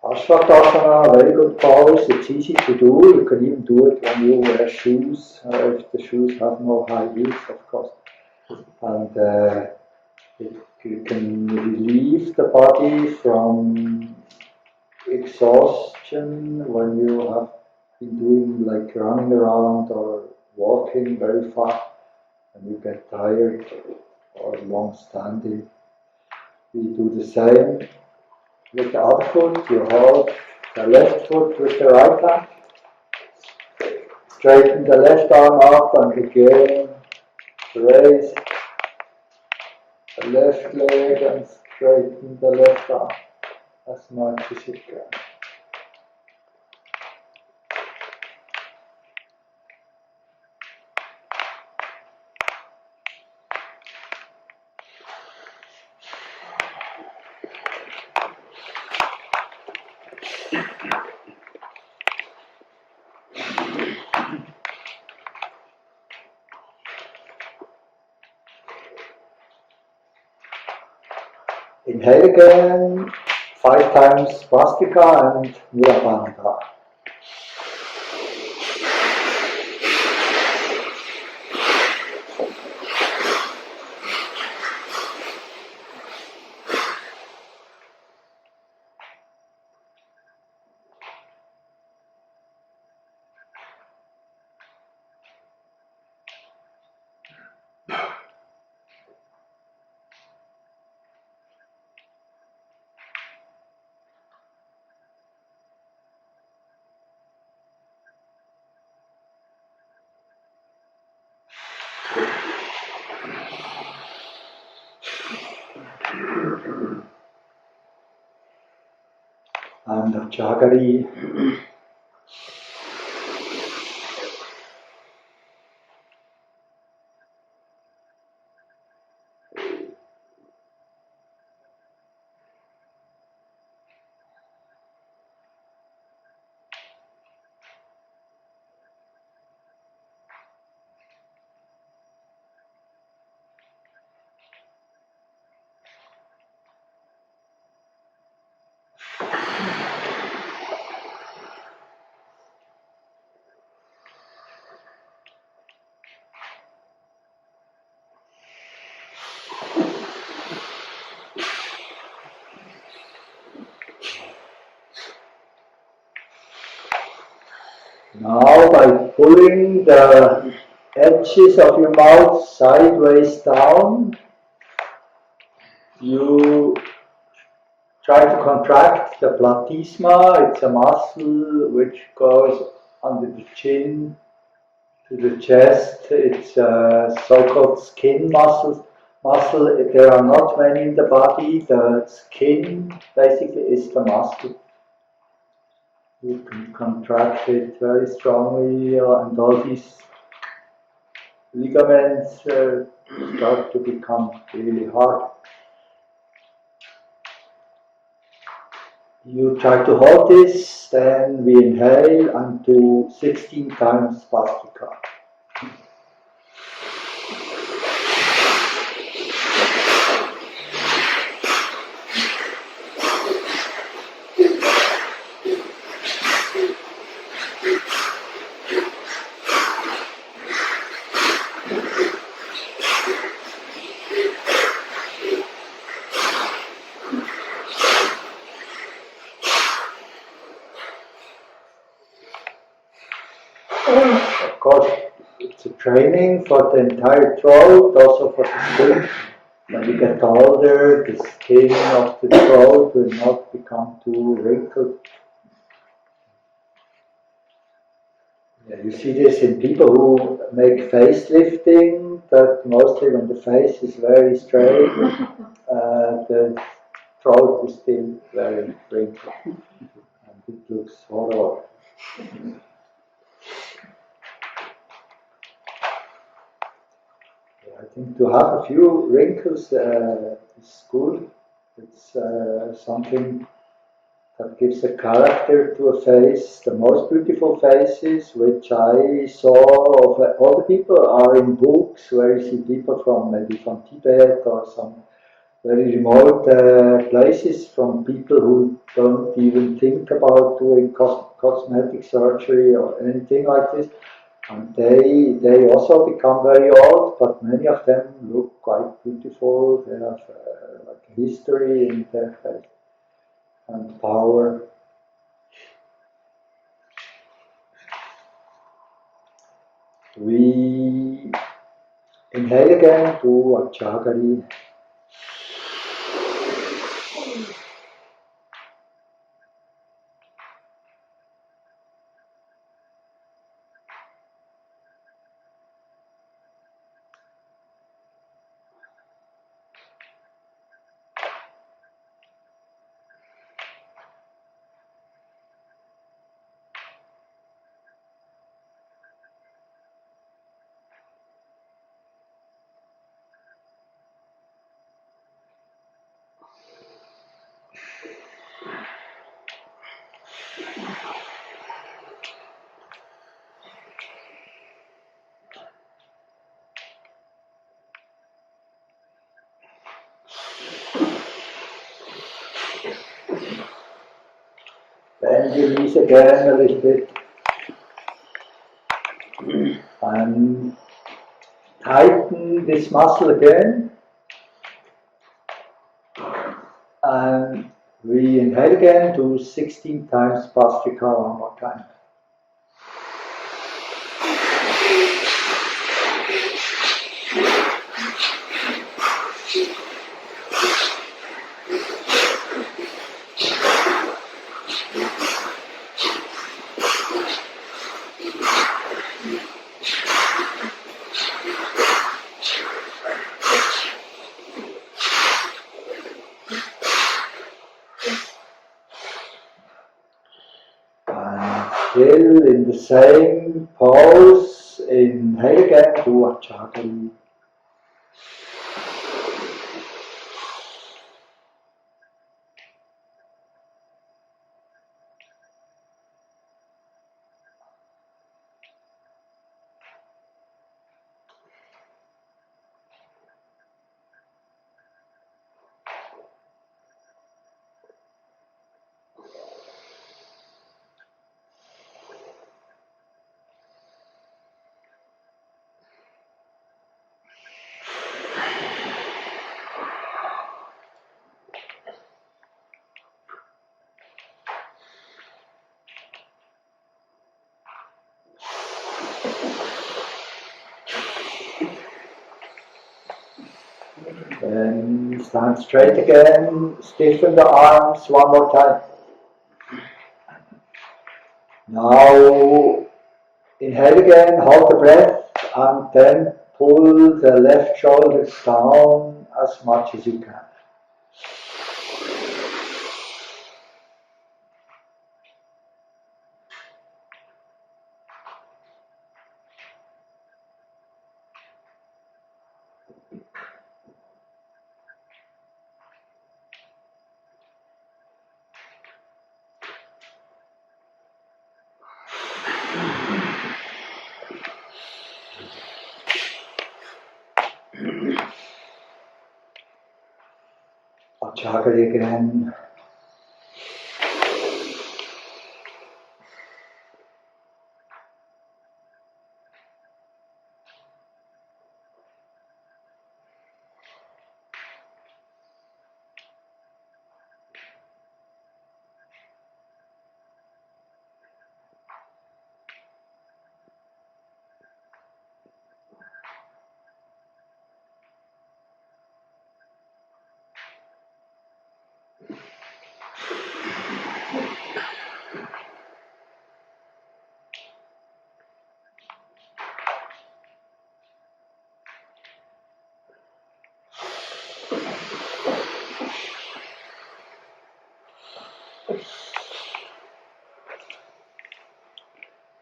Ashwatasana, very good pose. It's easy to do. You can even do it when you wear shoes, if the shoes have no high heels, of course. And you can relieve the body from exhaustion when you have been doing like running around or walking very fast and you get tired or long standing. We do the same with the other foot. You hold the left foot with the right hand, straighten the left arm up and again raise the left leg and straighten the left arm as much as you can. Inhale again, 5 times Svastika and Mudra. and Kachari. Now, by pulling the edges of your mouth sideways down, you try to contract the platysma. It's a muscle which goes under the chin to the chest. It's a so-called skin muscle. There are not many in the body. The skin basically is the muscle. You can contract it very strongly, and all these ligaments start to become really hard. You try to hold this, then we inhale and do 16 times Bhastrika. Of course, it's a training for the entire throat, also for the skin. When you get older, the skin of the throat will not become too wrinkled. Yeah, you see this in people who make facelifting, that mostly when the face is very straight, the throat is still very wrinkled, and it looks horrible. I think to have a few wrinkles is good. It's something that gives a character to a face. The most beautiful faces which I saw of all the people are in books, where you see people from maybe from Tibet or some very remote places, from people who don't even think about doing cosmetic surgery or anything like this. And they also become very old, but many of them look quite beautiful. They have like history in their face and power. We inhale again to Kachari. Then release again a little bit and tighten this muscle again, and we inhale again, do 16 times Bhastrika one more time. Still in the same pose, inhale again, do Kachari. Then stand straight again, stiffen the arms one more time. Now inhale again, hold the breath, and then pull the left shoulders down as much as you can. Kachari again.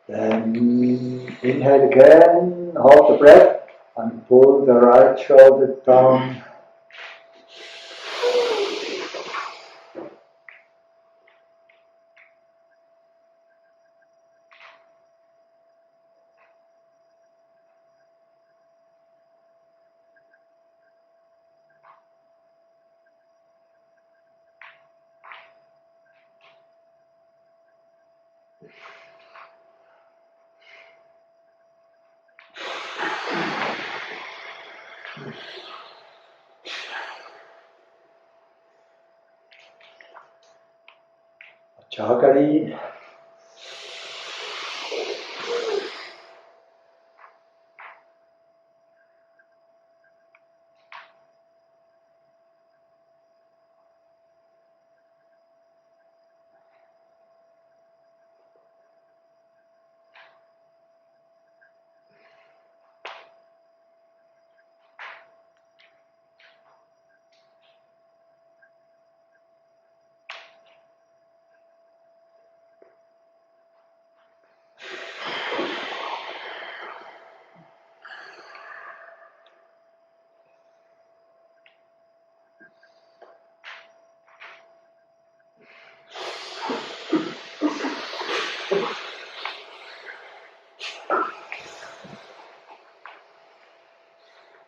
Then inhale again, hold the breath and pull the right shoulder down. Kachari.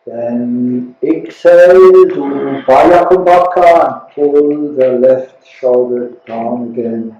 Then exhale to Bayakumbhaka and pull the left shoulder down again.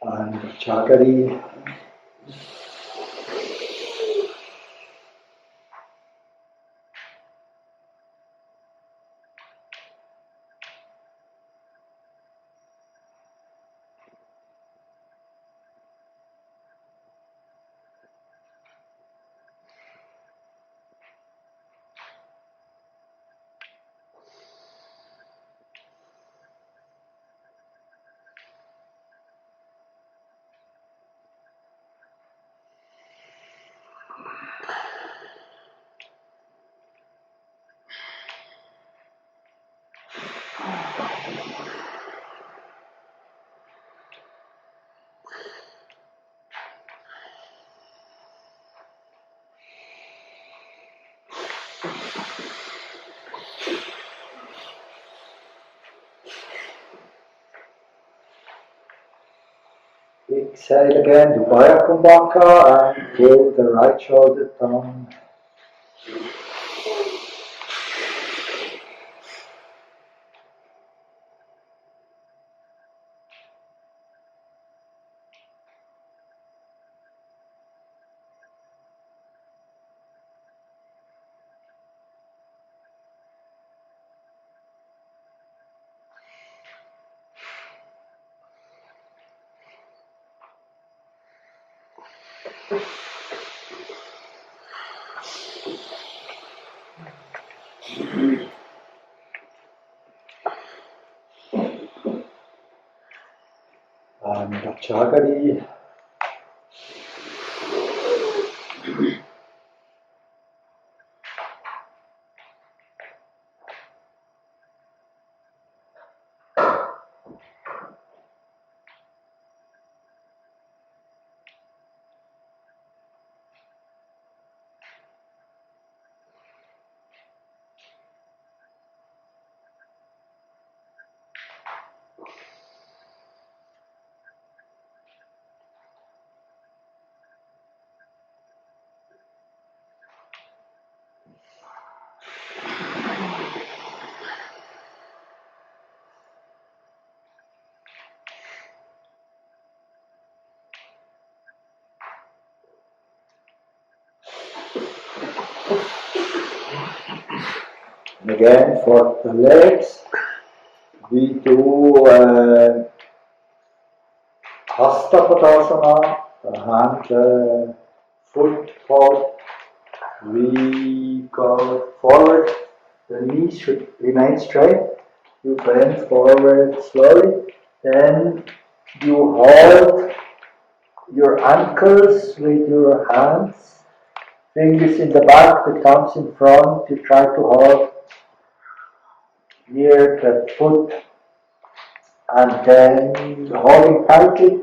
And Kachari. Exhale again, do Kumbhaka and pull the right shoulder down. And Kachari. And again, for the legs, we do Hasta Padasana, the hand, foot hold. We go forward, the knees should remain straight. You bend forward slowly, then you hold your ankles with your hands, fingers in the back, the thumbs in front. You try to hold near the foot, and then holding tightly,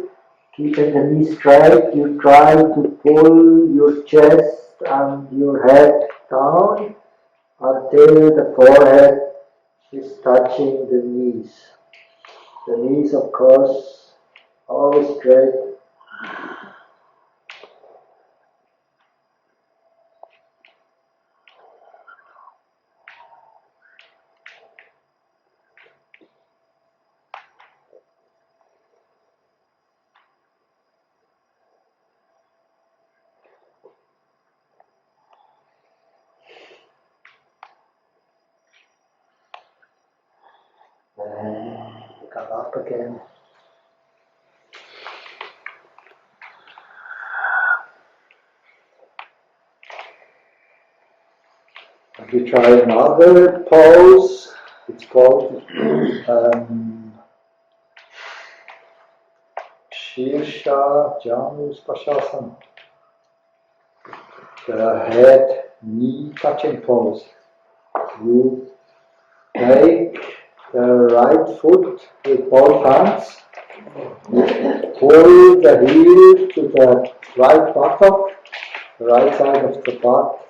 keeping the knees straight. You try to pull your chest and your head down until the forehead is touching the knees. The knees, of course, always straight. Come up again. And we try another pose. It's called Shirsha Januspashasana. The head knee touching pose. You take the right foot with both hands, pull the heel to the right buttock, the right side of the butt,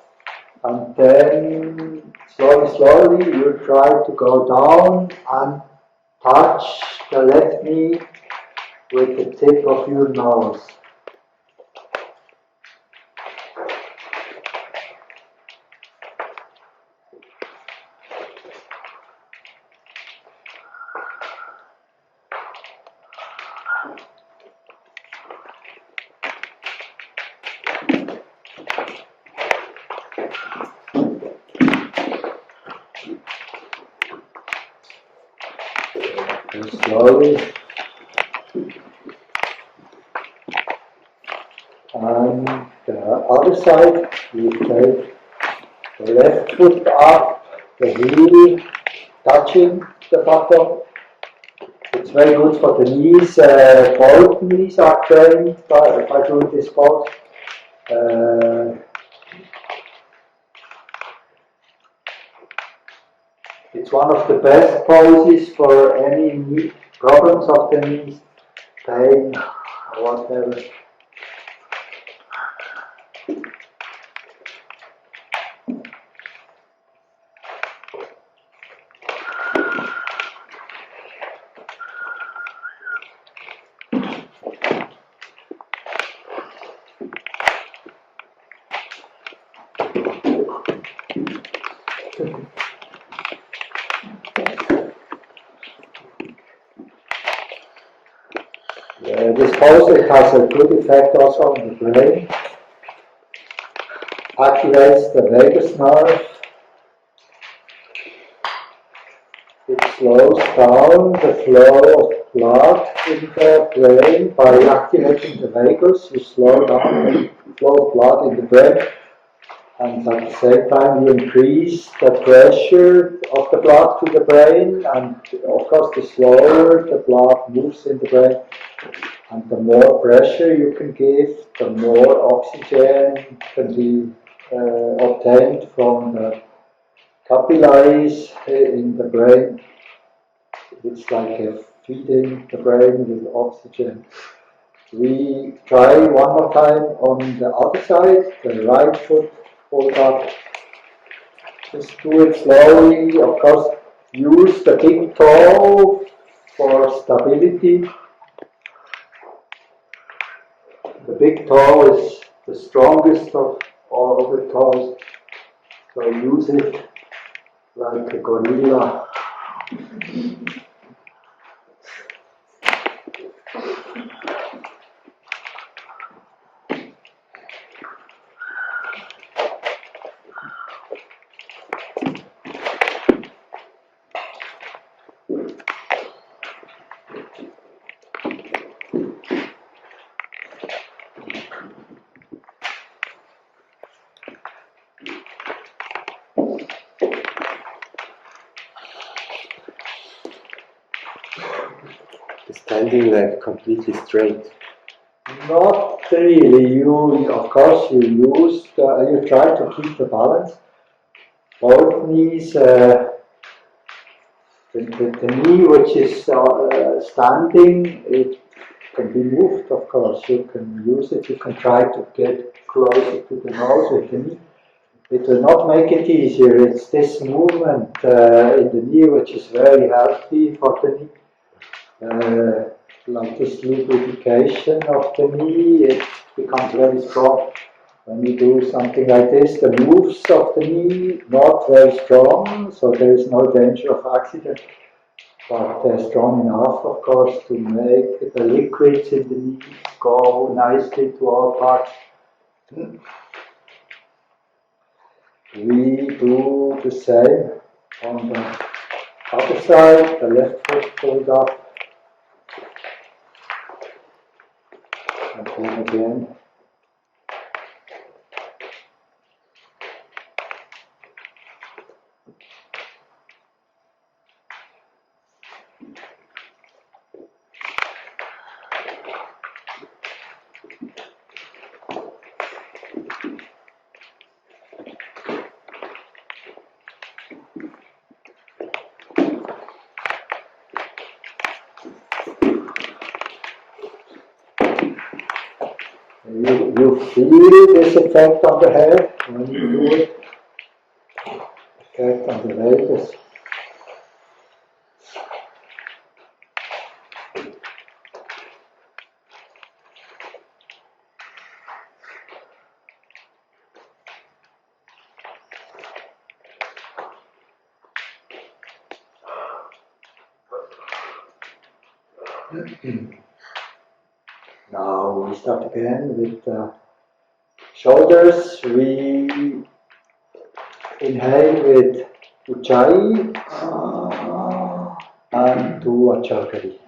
and then slowly you try to go down and touch the left knee with the tip of your nose. Slowly, and the other side, you take the left foot up, the heel touching the bottom. It's very good for the knees. Both knees are trained by doing this pose. It's one of the best poses for any knee problems of the knees, pain or whatever. This pose has a good effect also on the brain. Activates the vagus nerve. It slows down the flow of blood in the brain by activating the vagus. You slow down the flow of blood in the brain, and at the same time you increase the pressure of the blood to the brain, and of course the slower the blood moves in the brain, and the more pressure you can give, the more oxygen can be obtained from the capillaries in the brain. It's like feeding the brain with oxygen. We try one more time on the other side, the right foot hold up. Just do it slowly. Of course, use the big toe for stability. The big toe is the strongest of all the toes, so use it like a gorilla. Standing like completely straight. Not really. You, of course, you try to keep the balance. Both knees, the knee which is standing, it can be moved, of course. You can use it. You can try to get closer to the nose with the knee. It will not make it easier. It's this movement in the knee which is very healthy for the knee. Like this lubrication of the knee, it becomes very strong. When you do something like this, the moves of the knee not very strong, so there is no danger of accident, but they're strong enough, of course, to make the liquids in the knee go nicely to all parts. We do the same on the other side, the left foot pulled up. And then again. You feel this effect on the head when you do it, effect on the vagus. Now we start again with the shoulders. We inhale with Ujjayi and do Achakari.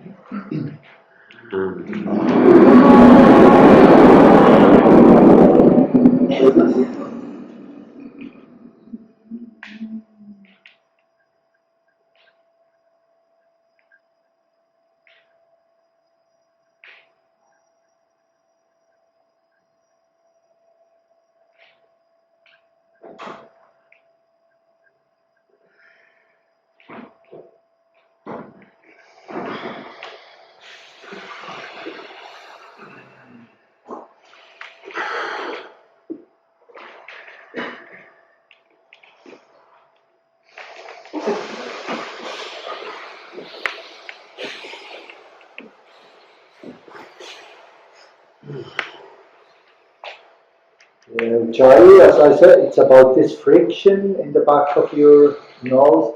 Ujjayi, as I said, it's about this friction in the back of your nose.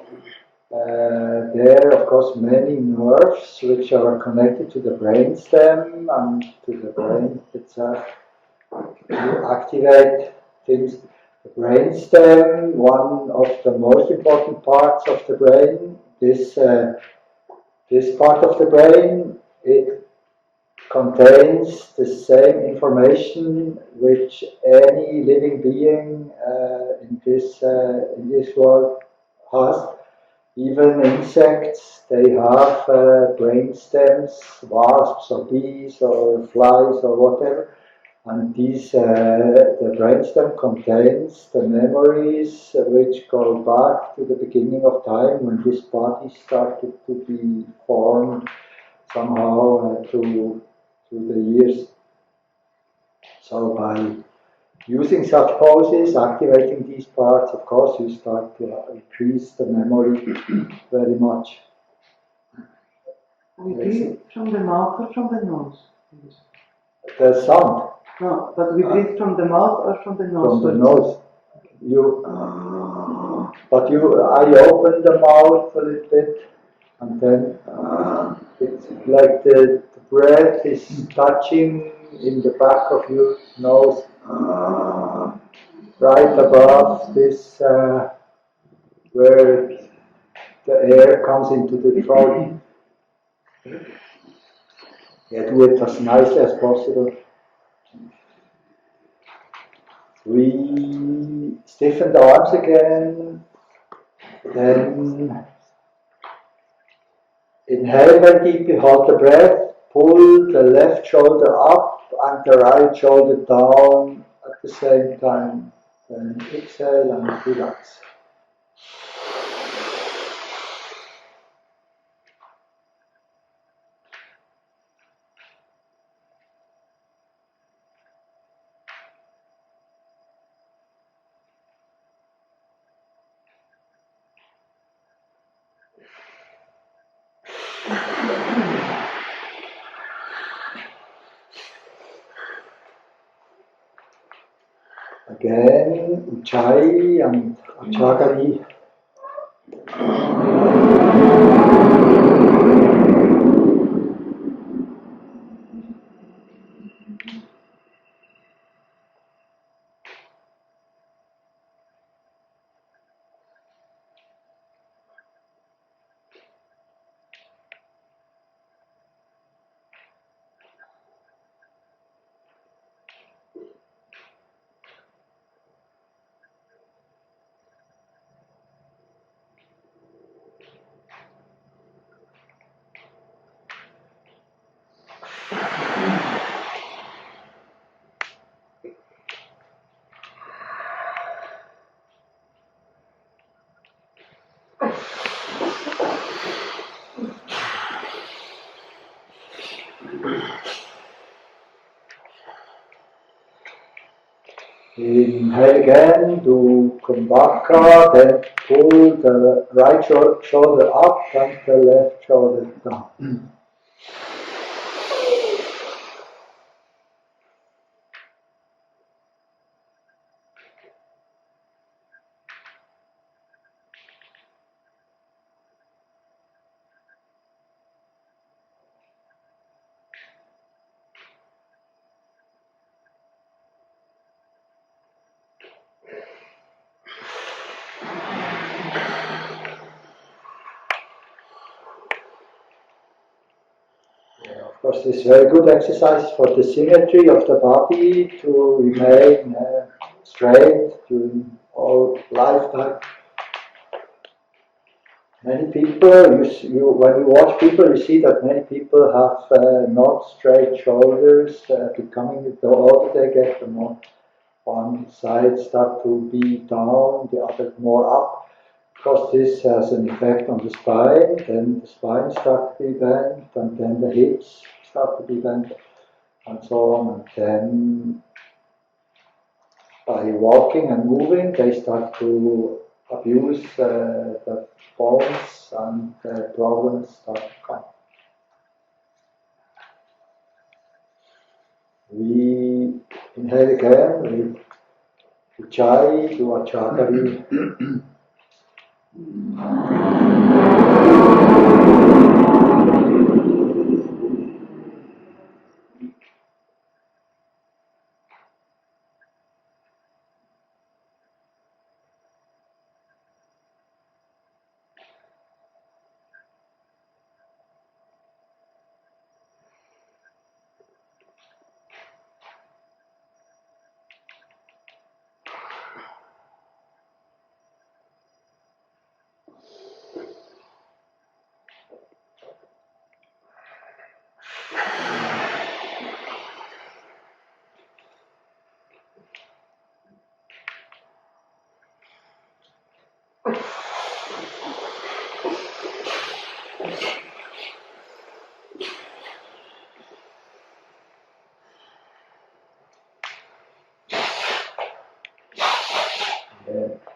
There, of course, many nerves which are connected to the brainstem and to the brain itself. You activate things. The brainstem, one of the most important parts of the brain. This part of the brain, it contains the same information which any living being in this world has. Even insects, they have brain stems, wasps or bees or flies or whatever. And the brainstem contains the memories which go back to the beginning of time when this body started to be formed somehow through the years. So by using such poses, activating these parts, of course, you start to increase the memory very much. We breathe from the mouth or from the nose? The sound. No, but we breathe from the mouth or from the nose? From the nose. I open the mouth a little bit, and then it's like the breath is touching in the back of your nose, right above this, where the air comes into the throat. Yeah, do it as nicely as possible. We stiffen the arms again, then inhale very deeply, hold the breath, pull the left shoulder up and the right shoulder down at the same time. Then exhale and relax. Again, Ujjayi and Achagari. Inhale again, do Kumbhaka, then pull the right shoulder up and the left shoulder down. Of course, this is very good exercise for the symmetry of the body to remain straight during all lifetime. Many people, when you watch people, you see that many people have not straight shoulders, becoming, the older they get, the more one side start to be down, the other more up. Because this has an effect on the spine, then the spine starts to be bent, and then the hips start to be bent, and so on. And then by walking and moving, they start to abuse the bones, and problems start to come. We inhale again, we Ujjayi to Achakari.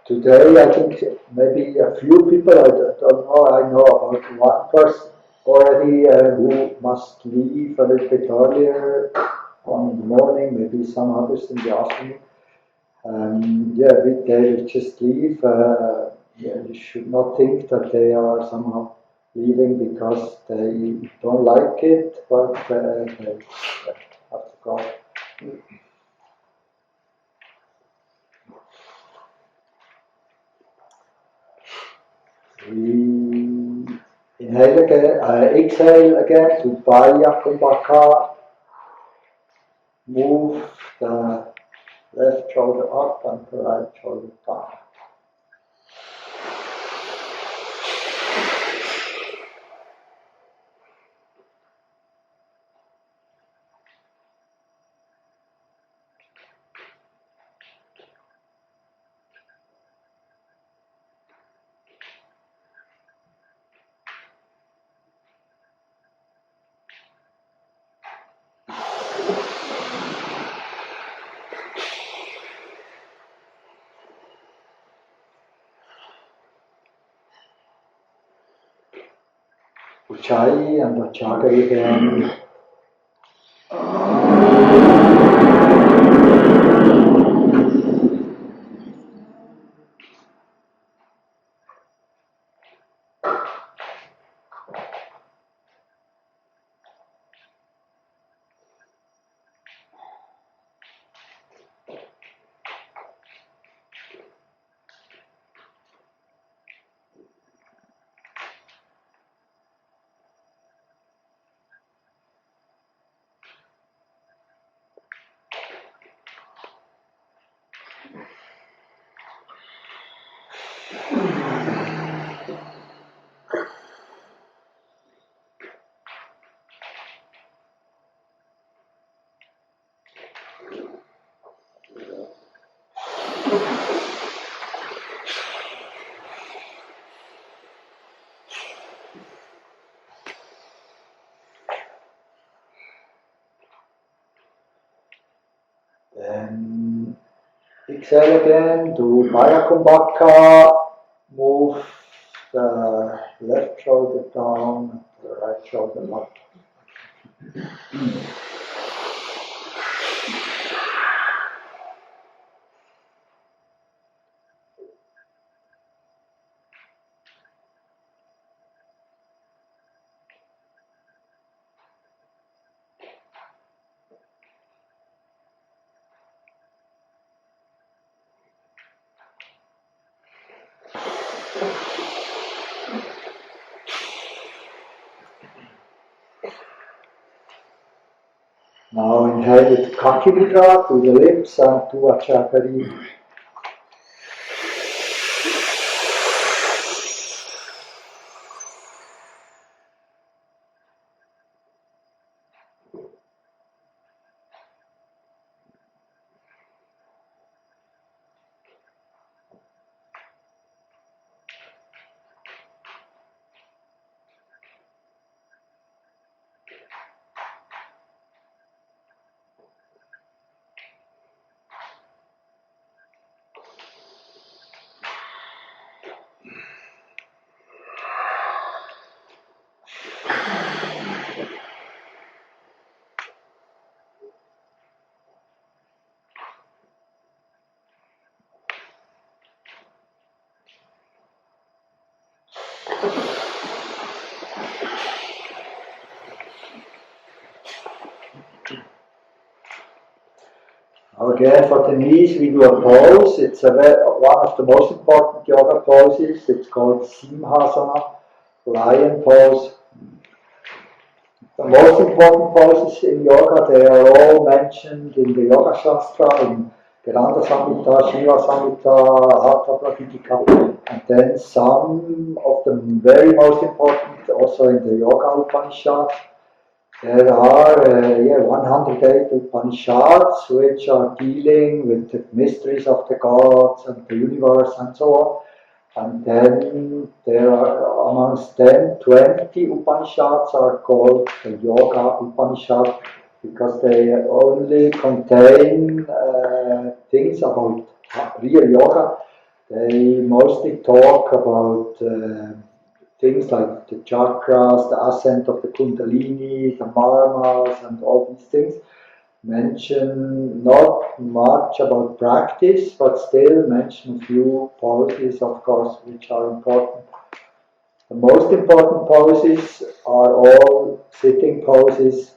Today, I think maybe a few people, I don't know, I know about one person already who must leave a little bit earlier on in the morning, maybe some others in the afternoon. They will just leave. You should not think that they are somehow leaving because they don't like it, but they have to go. We inhale again, exhale again to Baya Kumbhaka. Move the left shoulder up and the right shoulder down. Ujjayi and Achakari again. Then exhale again, do Baya Kumbhaka. Move the left shoulder down, the right shoulder up. Now inhale with Kachari Mudra to the lips and to Achakari. again, for the knees, we do a pose. It's one of the most important yoga poses. It's called Simhasana, lion pose. The most important poses in yoga, they are all mentioned in the Yoga Shastra, in Vedanta Samhita, Shiva Samhita, Hatha Prakritika, and then some of the very most important also in the Yoga Upanishad. There are 108 Upanishads which are dealing with the mysteries of the gods and the universe and so on. And then there are amongst them 20 Upanishads are called the Yoga Upanishad because they only contain things about real yoga. They mostly talk about things like the chakras, the ascent of the Kundalini, the marmas, and all these things. Mention not much about practice, but still mention a few poses, of course, which are important. The most important poses are all sitting poses.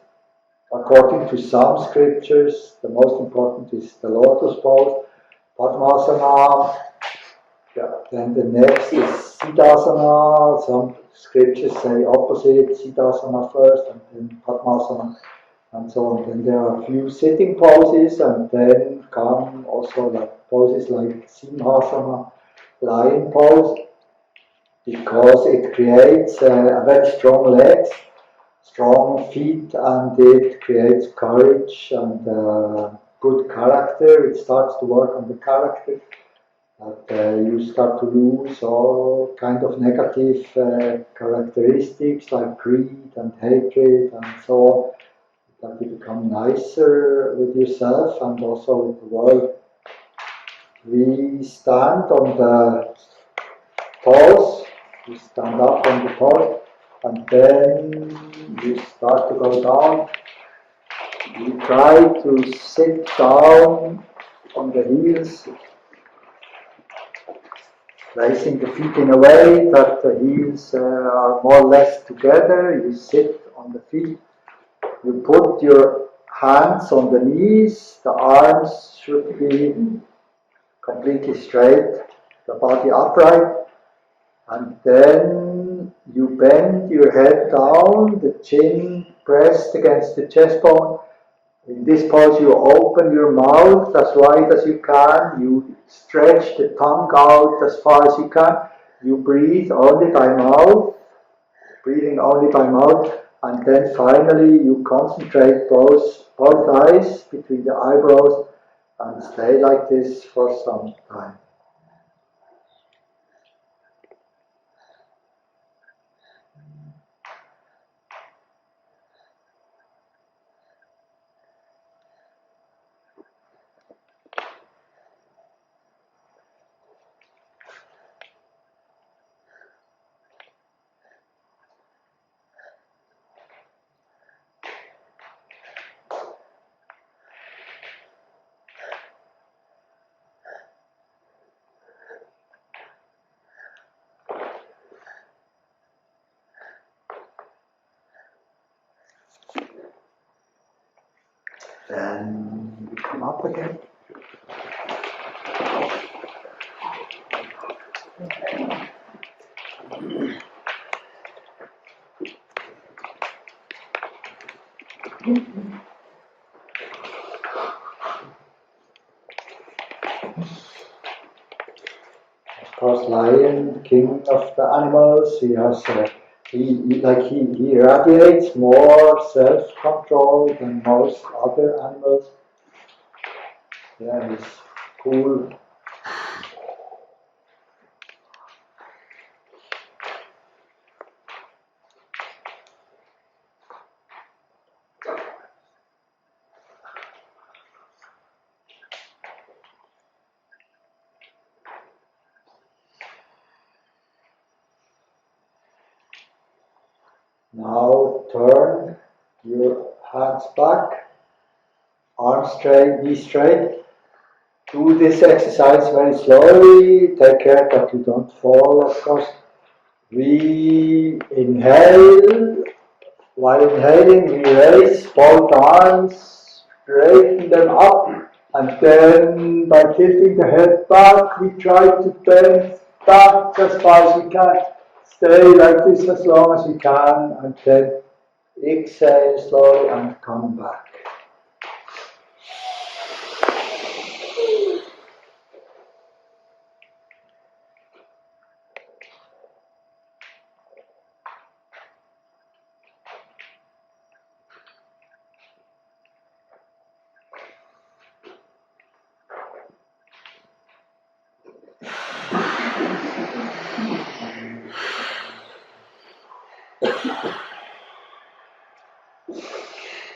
According to some scriptures, the most important is the lotus pose, Padmasana. Then the next is Siddhasana. Some scriptures say opposite, Siddhasana first, and then Padmasana, and so on. Then there are a few sitting poses, and then come also like poses like Simhasana, lion pose, because it creates a very strong legs, strong feet, and it creates courage and good character. It starts to work on the character. That you start to lose all kind of negative characteristics like greed and hatred and so on. That you become nicer with yourself and also with the world. We stand on the toes, you stand up on the toes, and then you start to go down. You try to sit down on the heels, placing the feet in a way that the heels are more or less together. You sit on the feet. You put your hands on the knees. The arms should be completely straight, the body upright. And then you bend your head down, the chin pressed against the chest bone. In this pose you open your mouth as wide as you can, you stretch the tongue out as far as you can, you breathe only by mouth, breathing only by mouth, and then finally you concentrate both eyes between the eyebrows and stay like this for some time. Then you come up again. Of course, lion, king of the animals, he has he radiates more self-control than most other animals. Yeah, he's cool. Now turn your hands back, arms straight, knees straight. Do this exercise very slowly. Take care that you don't fall, of course. We inhale. While inhaling, we raise both arms, straighten them up, And then by tilting the head back, we try to bend back as far as we can. Stay like this as long as we can, and then exhale slowly and come back.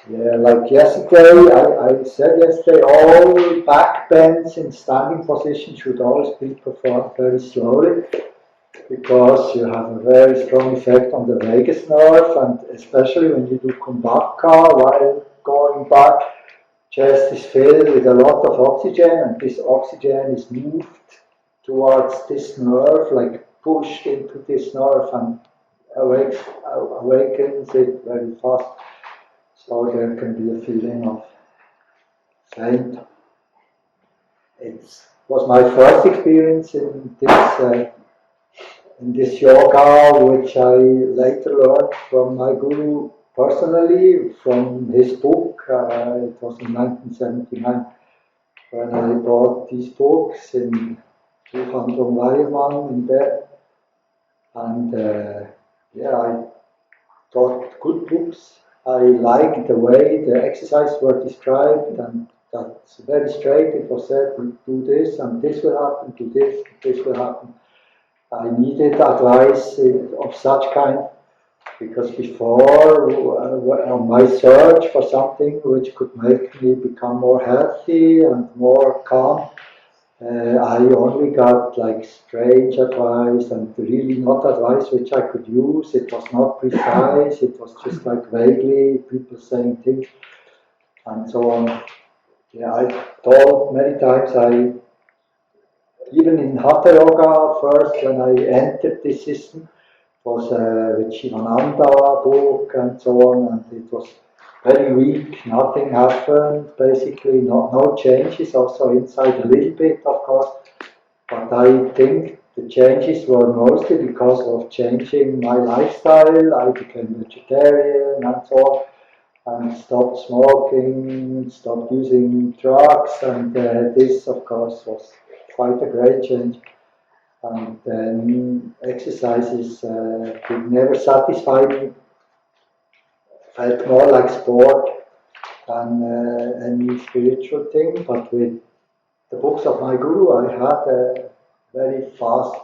Yeah, like yesterday, I said yesterday, all back bends in standing position should always be performed very slowly, because you have a very strong effect on the vagus nerve, and especially when you do kumbhaka while going back, chest is filled with a lot of oxygen, and this oxygen is moved towards this nerve, like pushed into this nerve, and awakens it very fast. So there can be a feeling of faint. It was my first experience in this yoga, which I later learned from my guru personally, from his book. It was in 1979 when I bought these books in Buchhandlung Weiermann in Bern. And I got good books. I liked the way the exercises were described, and that's very straight. It was said, do this and this will happen, do this, this will happen. I needed advice of such kind, because before, on my search for something which could make me become more healthy and more calm, I only got like strange advice, and really not advice which I could use. It was not precise, it was just like vaguely people saying things and so on. Yeah, I told many times, even in Hatha Yoga first, when I entered this system, it was with Shivananda book and so on, and it was very weak, nothing happened, basically no changes, also inside a little bit of course, but I think the changes were mostly because of changing my lifestyle. I became vegetarian and so on, and stopped smoking, stopped using drugs, and this of course was quite a great change. And then exercises did never satisfy me. Felt more like sport than any spiritual thing, but with the books of my guru I had a very fast,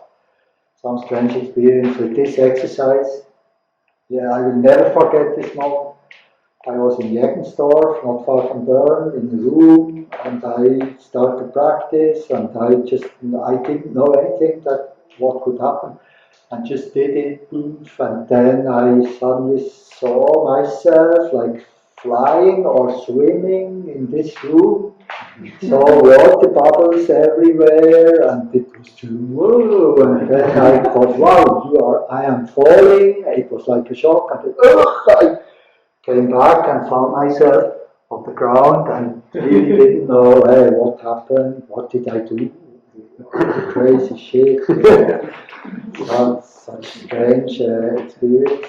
some strange experience with this exercise. Yeah, I will never forget this moment. I was in Jägensdorf, not far from Bern, in a room, and I started to practice, and I didn't know anything that what could happen, and just did it, and then I suddenly saw myself like flying or swimming in this room. So water bubbles everywhere, and it was too whoa, and then I thought, wow, I am falling. It was like a shock, and I came back and found myself on the ground and really didn't know, hey, what happened, what did I do, crazy shit. Such strange experience.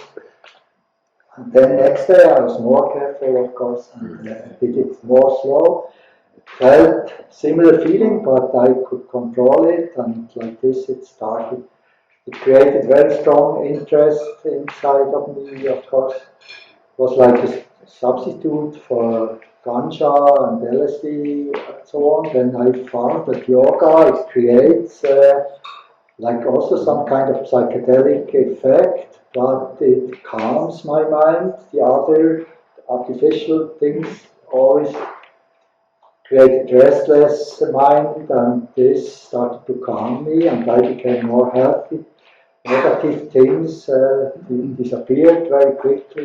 And then next day I was more careful, of course, and did it more slow. Felt similar feeling, but I could control it, and like this it started. It created very strong interest inside of me, of course. It was like a substitute for ganja and LSD and so on. Then I found that yoga, it creates like also some kind of psychedelic effect, but it calms my mind. The other artificial things always created restless mind, and this started to calm me, and I became more healthy. Negative things disappeared very quickly.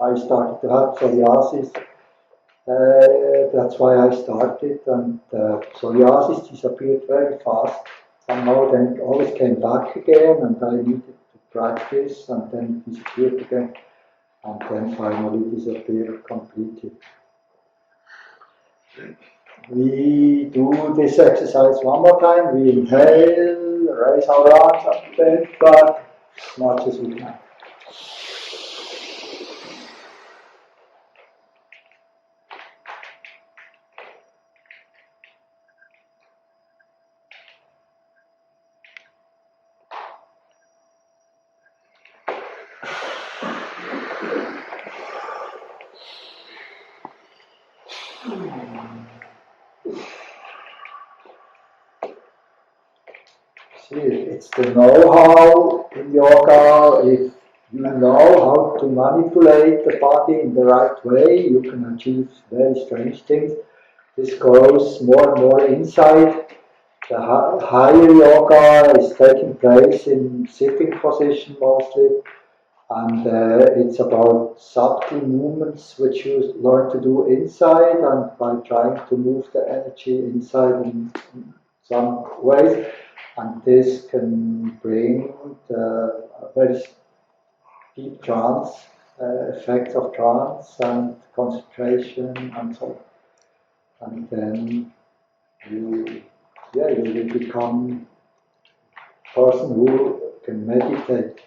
I started to have psoriasis. That's why I started, and psoriasis disappeared very fast. Somehow then it always came back again, and I needed to practice, and then it disappeared again, and then finally disappeared completely. We do this exercise one more time. We inhale, raise our arms up, bend back as much as we can. It's the know-how in yoga. If you know how to manipulate the body in the right way, you can achieve very strange things. This goes more and more inside. The higher yoga is taking place in sitting position mostly, and it's about subtle movements which you learn to do inside, and by trying to move the energy inside in some ways. And this can bring the very deep trance, effects of trance and concentration and so on. And then you will become a person who can meditate.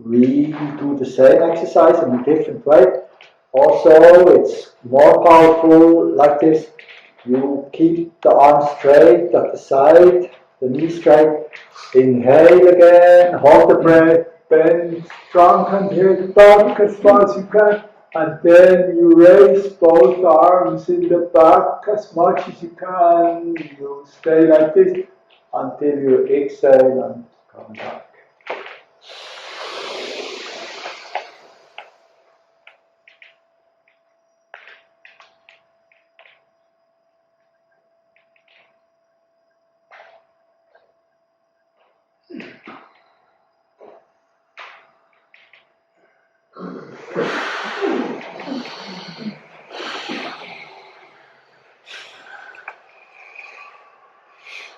We do the same exercise in a different way. Also, it's more powerful like this. You keep the arms straight at the side, the knees straight. Inhale again, hold the breath, bend trunk and head back as far as you can. And then you raise both arms in the back as much as you can. You stay like this until you exhale and come back.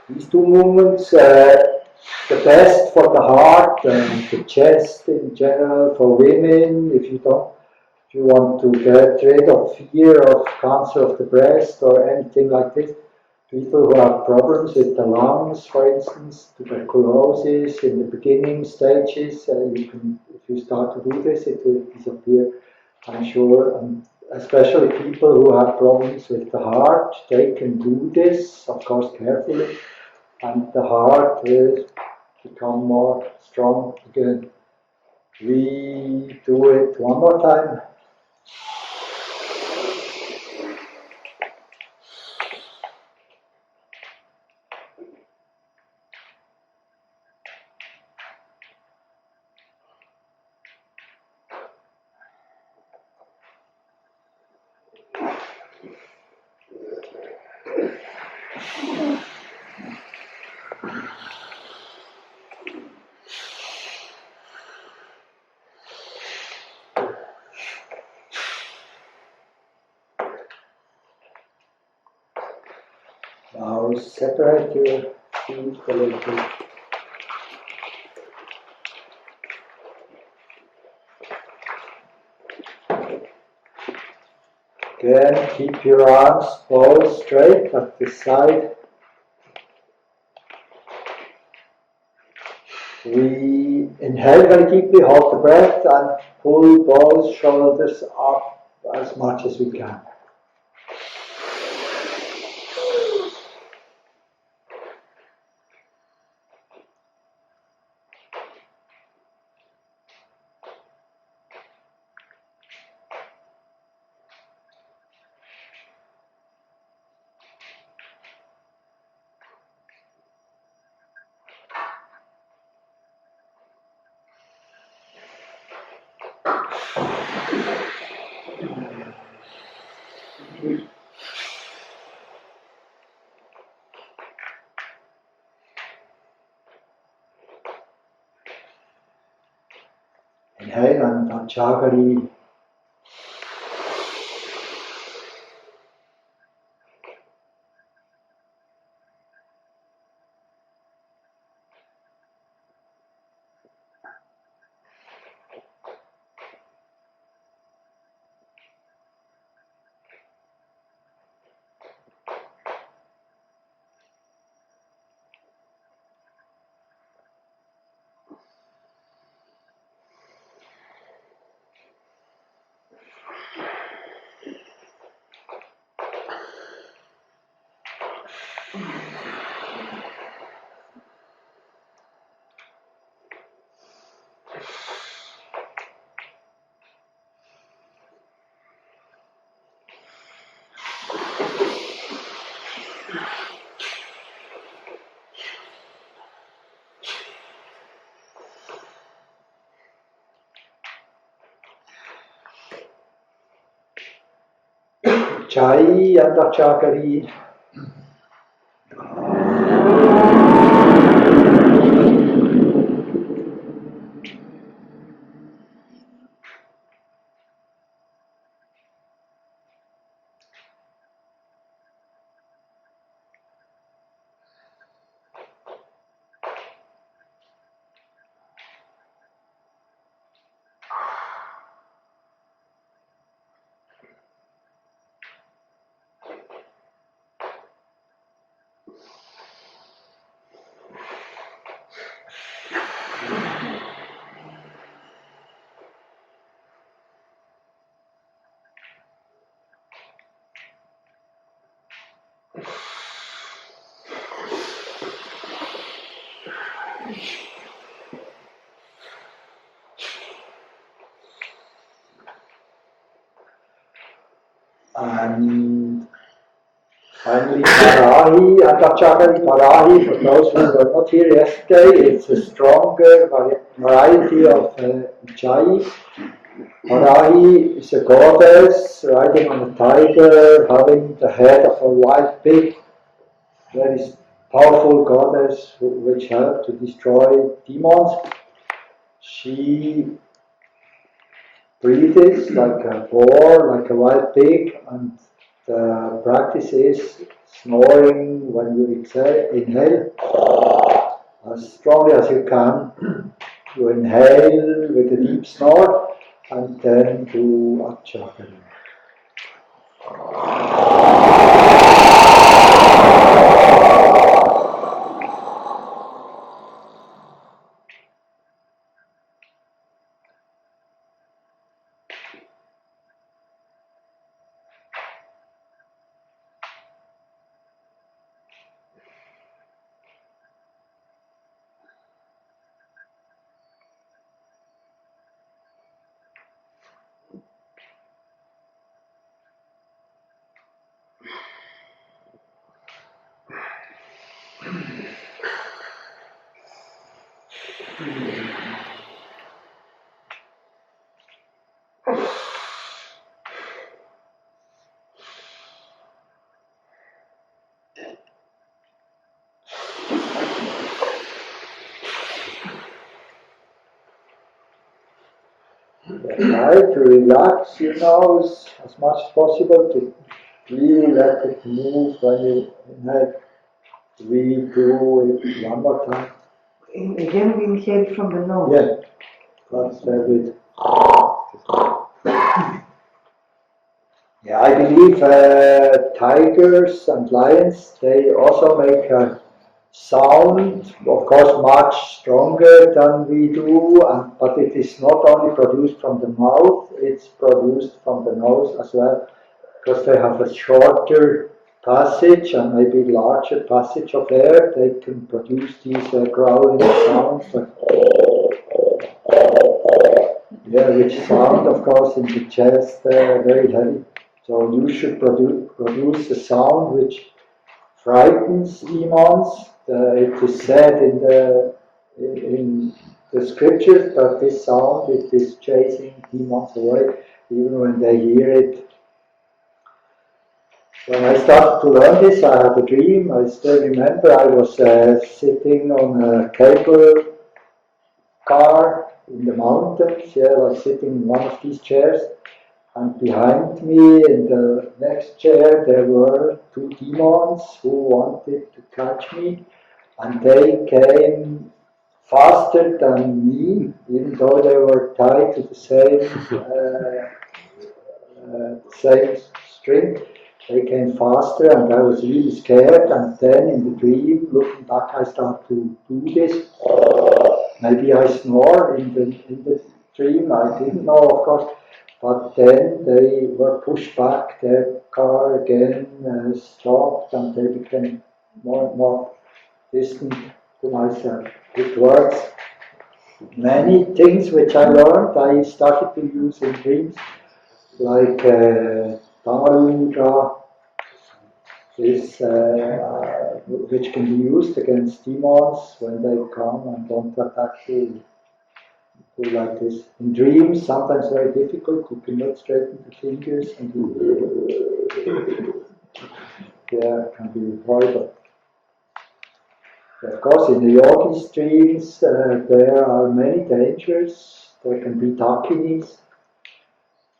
These two movements, the best for the heart and the chest in general, for women, if you want to get rid of fear of cancer of the breast or anything like this. People who have problems with the lungs, for instance, tuberculosis in the beginning stages, if you start to do this, it will disappear, I'm sure. And especially people who have problems with the heart, they can do this, of course, carefully, and the heart will become more strong again. We do it one more time. Now separate your feet a little bit. Again, keep your arms both straight at the side. We inhale very deeply, hold the breath, and pull both shoulders up as much as we can. Inhale and Kachari. Chai and Kachari. And finally, Parahi and Kachari. Parahi, for those who were not here yesterday, it's a stronger variety of chai. Parahi is a goddess riding on a tiger, having the head of a wild pig. Very powerful goddess which helped to destroy demons. She breathes like a boar, like a wild pig, and the practice is snoring when you inhale as strongly as you can. You inhale with a deep snort and then do Achakari. Try to relax your nose as much as possible, to really let it move when you inhale. We do it one more time. Again, we inhale from the nose. Yeah, that's very good. Yeah, I believe tigers and lions, they also make a sound, of course much stronger than we do, but it is not only produced from the mouth, it's produced from the nose as well, because they have a shorter passage and maybe larger passage of air. They can produce these growling sounds, like yeah, which sound, of course, in the chest very heavy. So you should produce a sound which frightens demons. It is said in the scriptures that this sound it is chasing demons away, even when they hear it. When I started to learn this, I had a dream. I still remember I was sitting on a cable car in the mountains. Yeah, I was sitting in one of these chairs, and behind me in the next chair there were two demons who wanted to catch me, and they came faster than me, even though they were tied to the same string. They came faster, and I was really scared. And then in the dream, looking back, I started to do this. Maybe I snore in the dream. I didn't know, of course. But then they were pushed back. Their car again stopped, and they became more and more distant to myself. It works many things which I learned, I started to use in dreams, like Kachari Mudra, which can be used against demons when they come and want to attack you. Do like this. In dreams, sometimes very difficult, you cannot straighten the fingers and yeah, it can be horrible. Of course, in the yogi dreams, there are many dangers. There can be dakinis.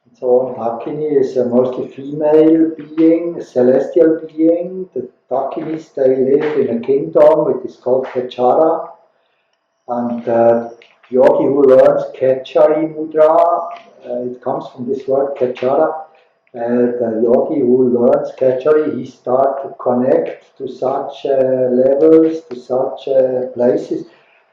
And so on. Dakini is a mostly female being, a celestial being. The dakinis, they live in a kingdom, it is called Kachara. And yogi who learns Kachari Mudra, it comes from this word Kachara. The yogi who learns Kachari, he starts to connect to such levels, to such places,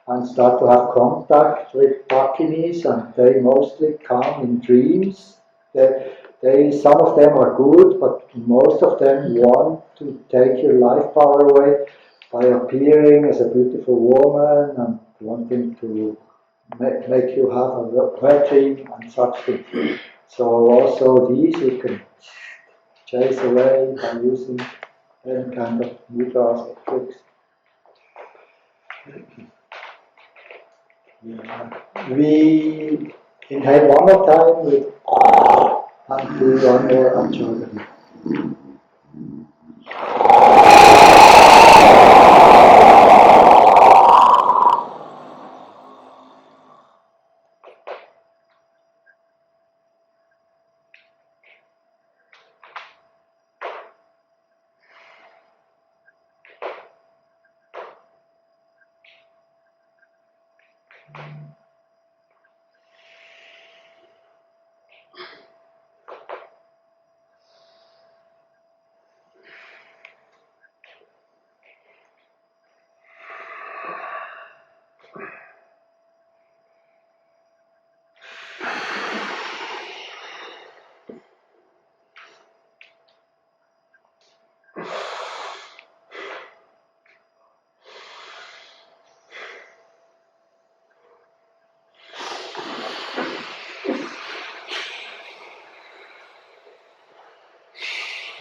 and start to have contact with dakinis, and they mostly come in dreams. Some of them are good, but most of them want to take your life power away by appearing as a beautiful woman and wanting to make you have a wet dream and such things. So also these you can chase away by using any kind of mudras or tricks. We inhale one more time with and do one more Ajahn.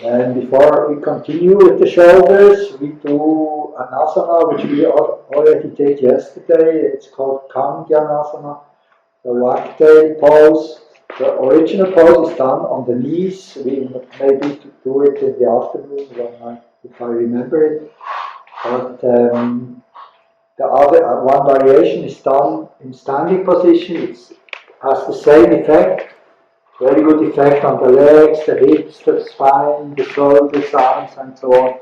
And before we continue with the shoulders, we do an asana which we already did yesterday. It's called Kandyanasana, the wagtail pose. The original pose is done on the knees. We maybe do it in the afternoon if I remember it. But the other one variation is done in standing position. It has the same effect. Very good effect on the legs, the hips, the spine, the shoulders, arms, and so on.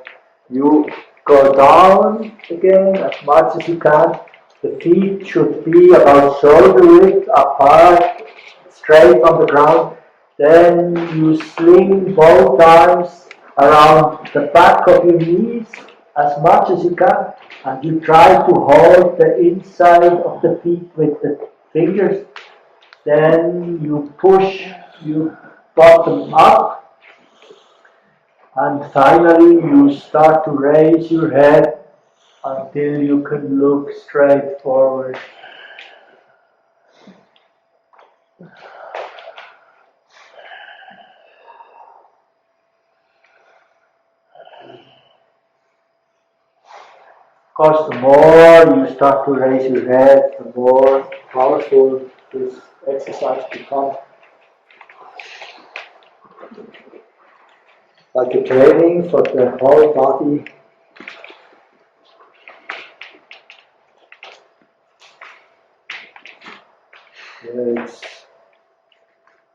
You go down again as much as you can. The feet should be about shoulder width apart, straight on the ground. Then you sling both arms around the back of your knees as much as you can, and you try to hold the inside of the feet with the fingers. Then you push your bottom up, and finally you start to raise your head until you can look straight forward. Of course, the more you start to raise your head, the more powerful this exercise becomes. Like a training for the whole body.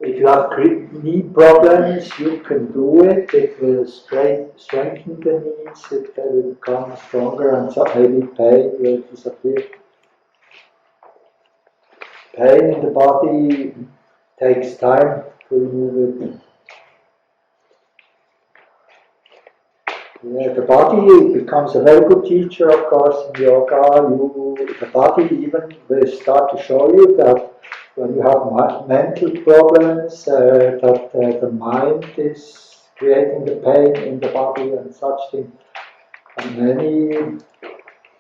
If you have knee problems, you can do it. It will strengthen the knees, it will become stronger, and so maybe pain will disappear. Pain in the body takes time to remove it. Yeah, the body becomes a very good teacher, of course, in yoga. The body even will start to show you that when you have mental problems, that the mind is creating the pain in the body and such things. And many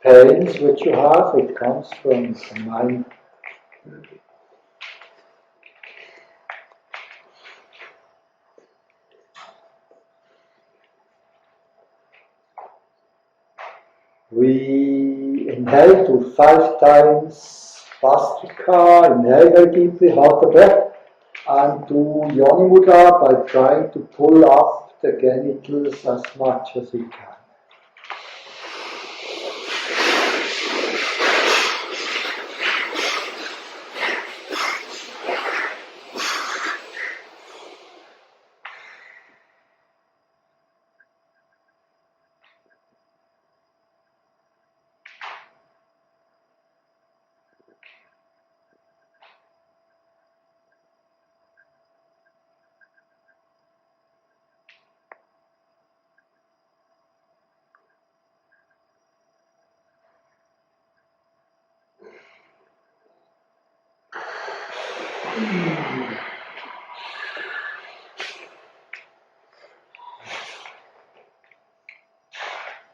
pains which you have, it comes from the mind. We inhale to 5 times Vastrika, inhale very deeply, hold the breath, and do Yoni Mudra by trying to pull up the genitals as much as we can.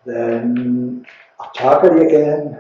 Then Kachari again.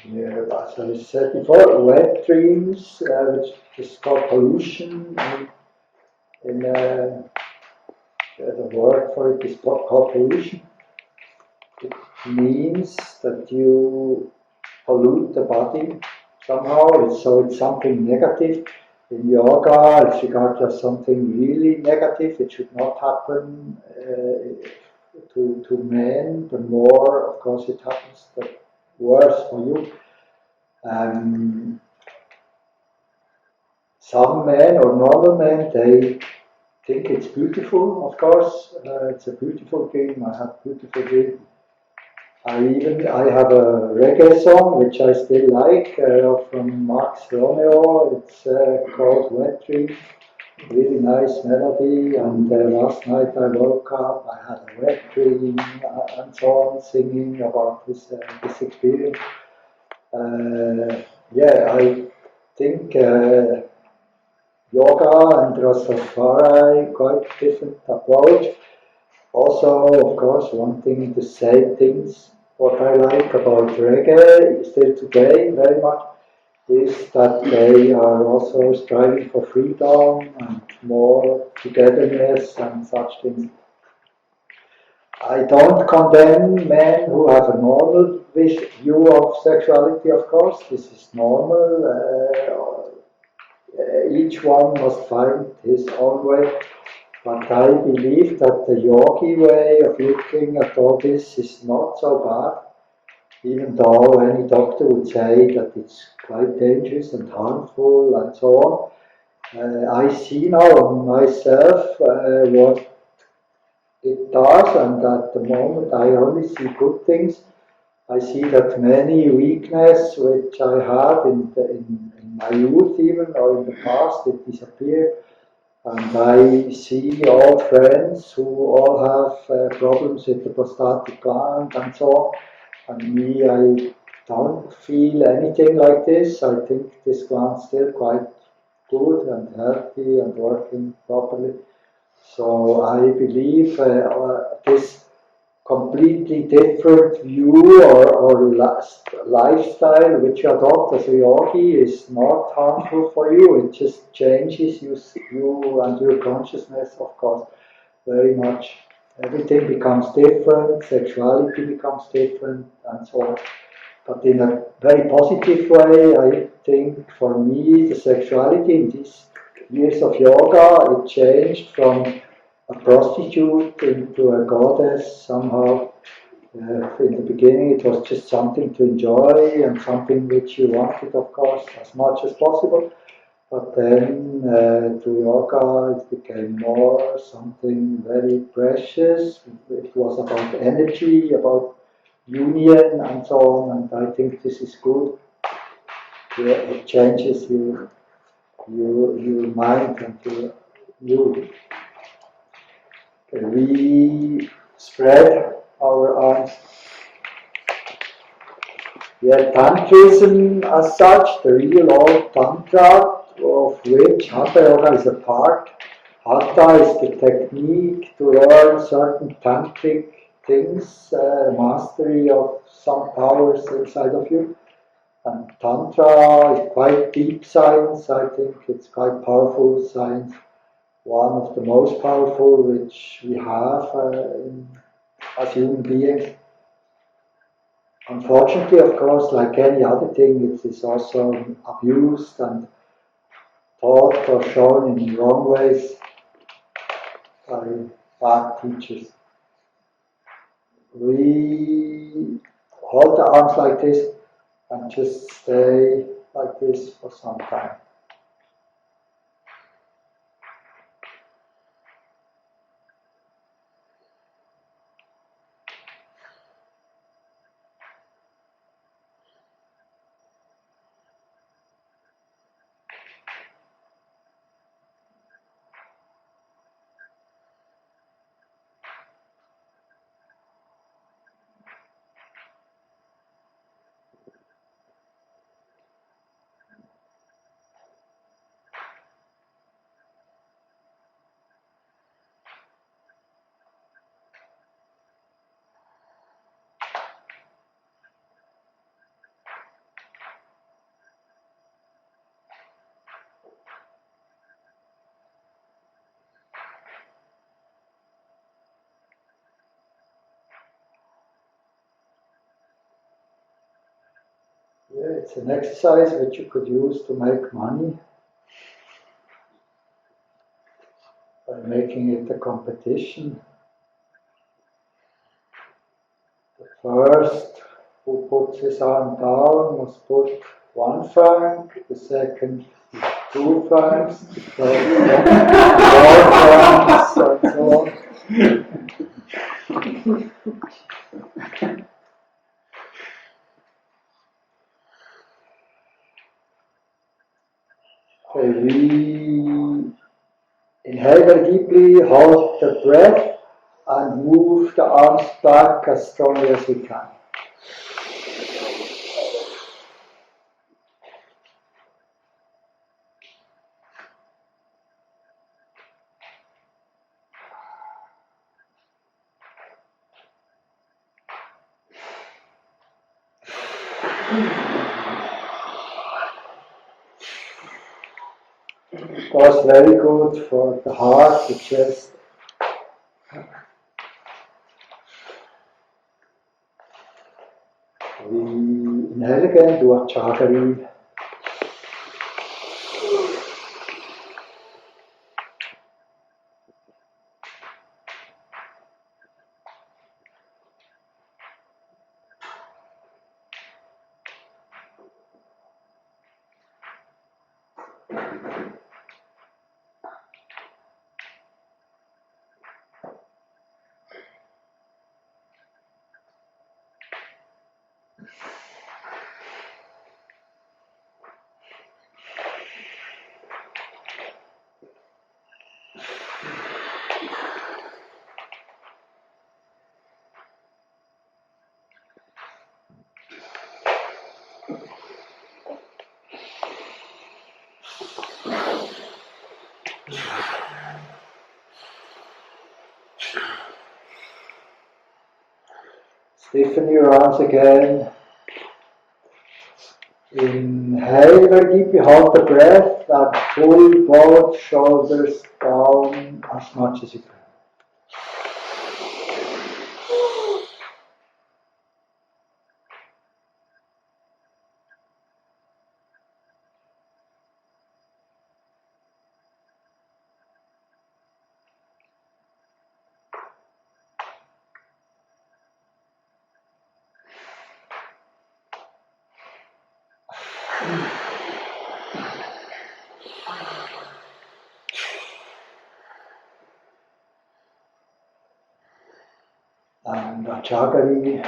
Yeah, as I said before, wet dreams, which is called pollution, in the word for it is called pollution. It means that you pollute the body somehow, so it's something negative. In yoga, it's regarded as something really negative. It should not happen to men. The more, of course, it happens, the worse for you. Some men or normal men, they think it's beautiful, of course. It's a beautiful dream. I have beautiful dreams. I have a reggae song which I still like from Max Romeo. It's called Wet Dream. Really nice melody. And last night I woke up. I had a wet dream and so on, singing about this experience. I think yoga and Rastafari quite different approach. Also, of course, wanting to say things. What I like about reggae still today very much is that they are also striving for freedom and more togetherness and such things. I don't condemn men who have a normal view of sexuality, of course. This is normal. Each one must find his own way. But I believe that the yogi way of looking at all this is not so bad, even though any doctor would say that it's quite dangerous and harmful and so on. I see now myself what it does, and at the moment I only see good things. I see that many weaknesses which I had in my youth even, or in the past, it disappeared. And I see old friends who all have problems with the prostatic gland and so on. And me, I don't feel anything like this. I think this gland's still quite good and healthy and working properly. So I believe this completely different view or lifestyle which you adopt as a yogi is not harmful for you. It just changes you and your consciousness, of course, very much. Everything becomes different, sexuality becomes different, and so on. But in a very positive way, I think for me the sexuality in this years of yoga, it changed from a prostitute into a goddess somehow. In the beginning it was just something to enjoy and something which you wanted, of course, as much as possible. But then through yoga it became more something very precious. It was about energy, about union and so on, and I think this is good. It changes your mind and you. We spread our arms. Yeah, Tantrism as such, the real old Tantra, of which Hatha Yoga is a part. Hatha is the technique to learn certain tantric things, mastery of some powers inside of you. And Tantra is quite deep science, I think it's quite powerful science. One of the most powerful which we have as human beings. Unfortunately, of course, like any other thing, it is also abused and taught or shown in wrong ways by bad teachers. We hold the arms like this and just stay like this for some time. Yeah, it's an exercise which you could use to make money by making it a competition. The first who puts his arm down must put 1 franc, the second 2 francs, the third 4 francs, and so on. Okay, we inhale very deeply, hold the breath, and move the arms back as strongly as we can. Of course, very good for the heart, the chest. We inhale again, do a Kachari. Stiffen your arms again. Inhale very deeply, hold the breath, and pull both shoulders down as much as you can. and Kachari.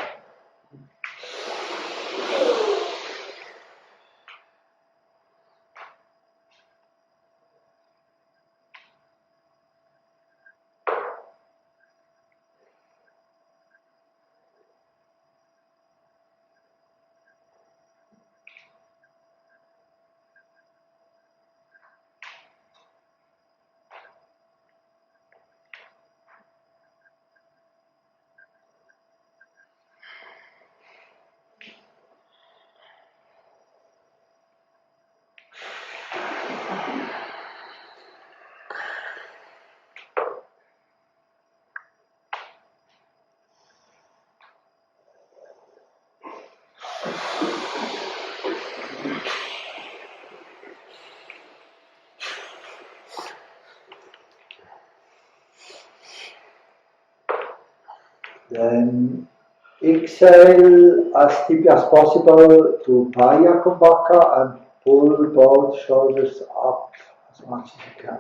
Then exhale as deep as possible to Payakumbhaka and pull both shoulders up as much as you can.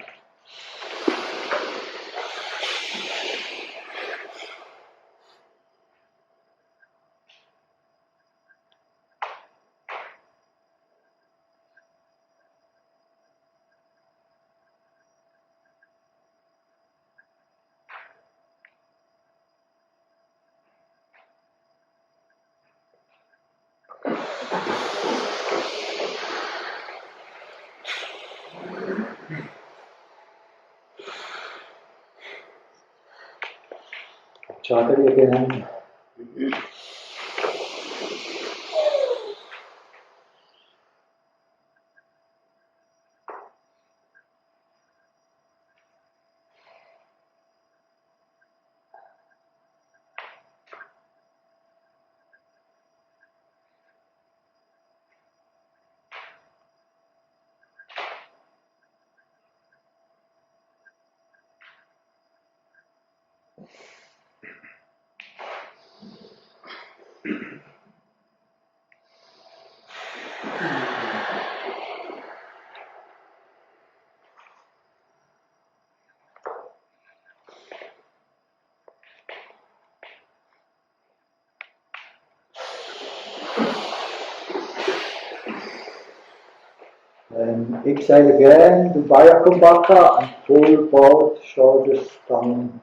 Kachari again. Then exhale again to Payakumbhaka and pull both shoulders down.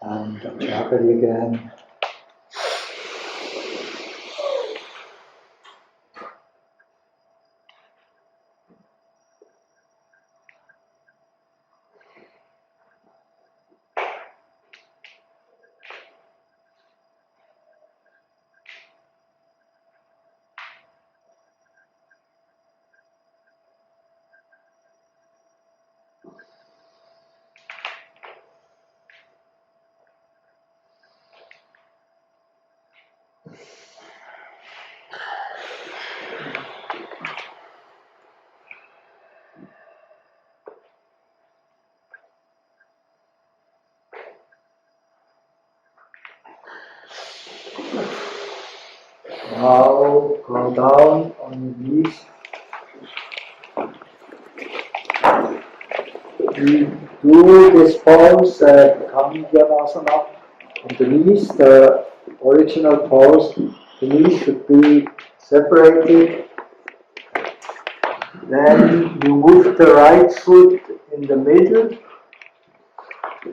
And Kachari again. Now go down on your knees. We do this pose, Gammenthaler, on the knees, the original pose. The knees should be separated. Then you move the right foot in the middle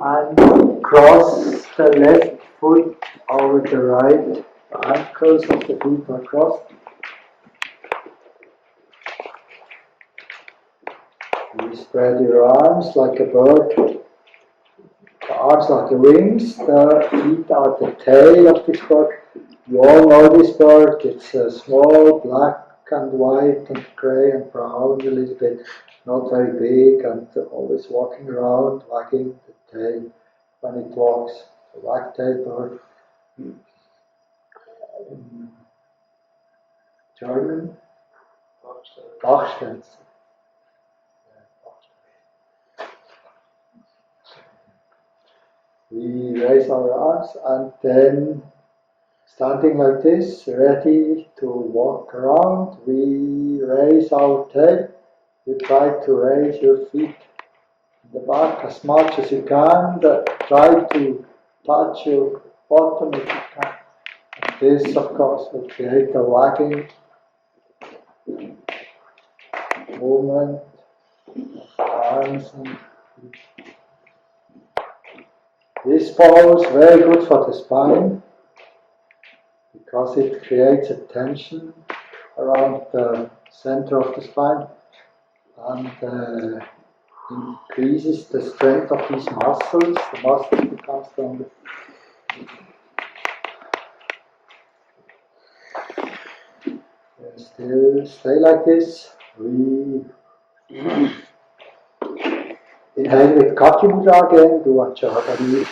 and cross the left foot over the right. The ankles of the feet are crossed. You spread your arms like a bird. The arms like the wings. The feet are the tail of this bird. You all know this bird. It's a small, black and white and grey and brown a little bit. Not very big and always walking around, wagging the tail. when it walks. The Wagtail in German, Bachstelz. We raise our arms and then standing like this, ready to walk around, we raise our tail. You try to raise your feet in the back as much as you can. Try to touch your bottom if you can. And this, of course, will create a wagging movement of arms and feet. This pose is very good for the spine because it creates a tension around the center of the spine and increases the strength of these muscles. The muscles become stronger. Still stay like this. We inhale with Kachari Mudra again, do a Kachari.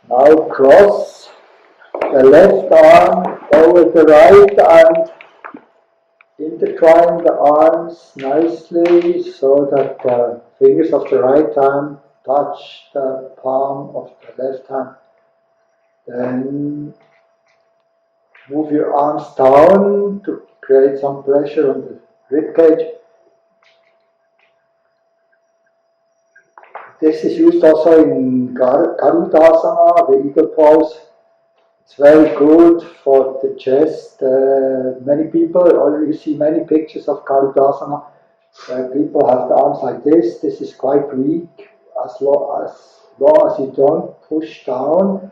Now cross the left arm over the right and intertwine the arms nicely so that the fingers of the right hand touch the palm of the left hand. Then move your arms down to create some pressure on the rib cage. This is used also in Garudasana, the eagle pose. It's very good for the chest. Many people, or you see many pictures of Garudasana where people have the arms like this. This is quite weak. As long as you don't push down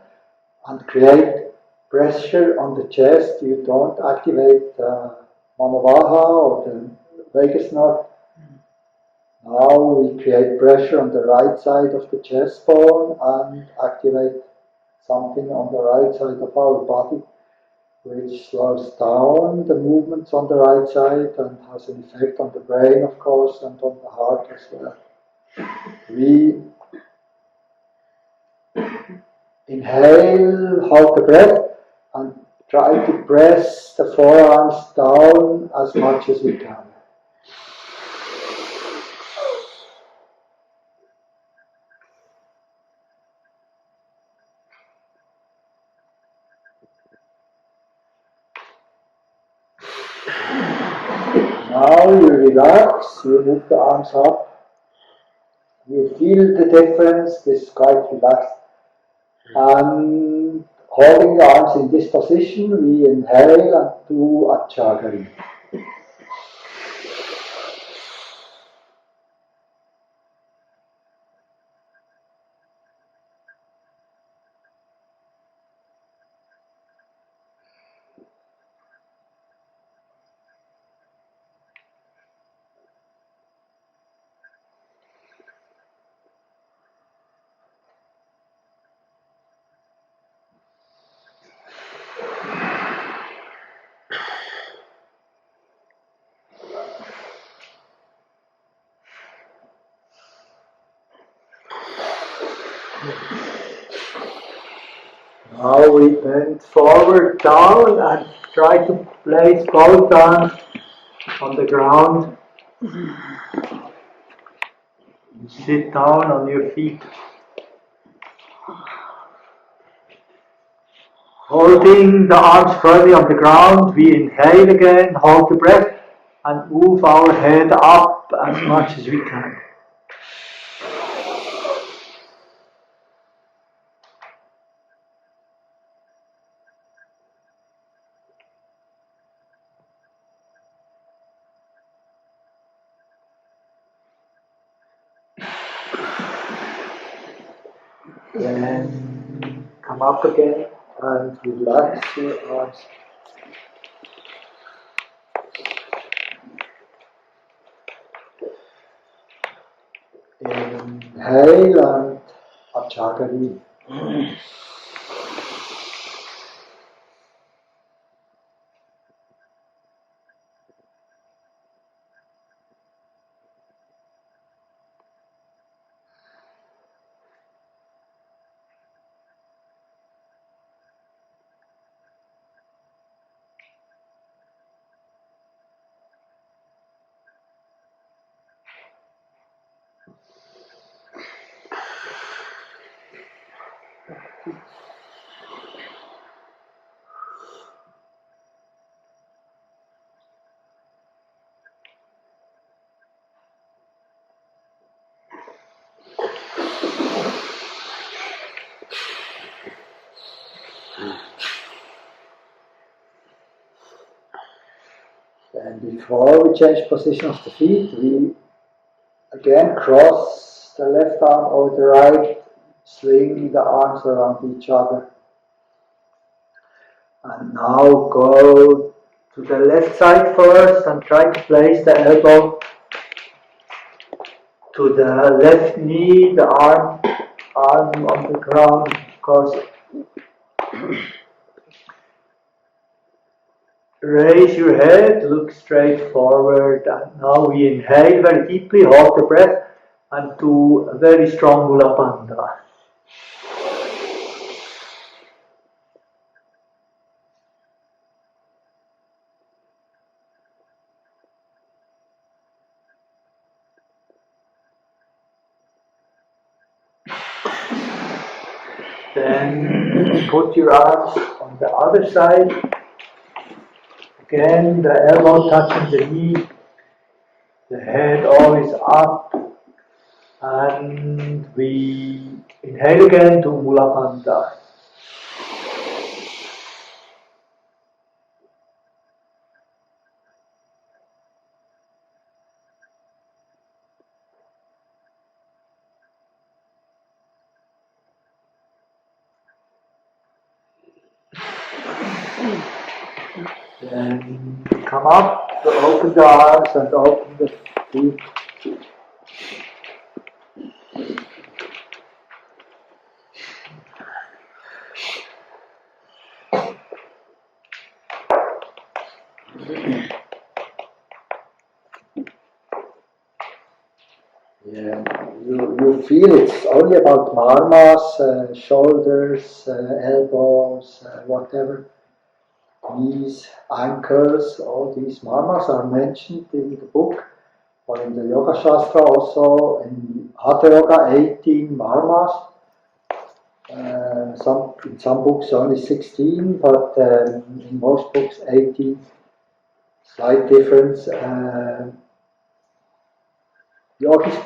and create pressure on the chest, you don't activate the Manavaha or the vagus nerve. Now we create pressure on the right side of the chest bone and activate something on the right side of our body, which slows down the movements on the right side and has an effect on the brain, of course, and on the heart as well. We inhale, hold the breath, and try to press the forearms down as much as we can. Now you relax, you move the arms up, you feel the difference, this is quite relaxed. And holding the arms in this position, we inhale and do a Kachari. Now we bend forward down and try to place both arms on the ground. Sit down on your feet. Holding the arms firmly on the ground, we inhale again, hold the breath, and move our head up as much as we can. Then come up again and relax your arms. Inhale and Kachari. And before we change position of the feet, we again cross the left arm over the right, swing the arms around each other. And now go to the left side first and try to place the elbow to the left knee, the arm on the ground, of course. Raise your head, look straight forward, and now we inhale very deeply, hold the breath, and do a very strong Mula Bandha. Then put your arms on the other side. Again, the elbow touching the knee, the head always up, and we inhale again to Mula Bandha. Then come up to open the arms and open the feet. Yeah, you feel it's only about marmas, shoulders, elbows, whatever. Knees, ankles, all these marmas are mentioned in the book, or in the Yoga Shastra also. In Hatha Yoga, 18 marmas. In some books only 16, but in most books 18. Slight difference. Yogis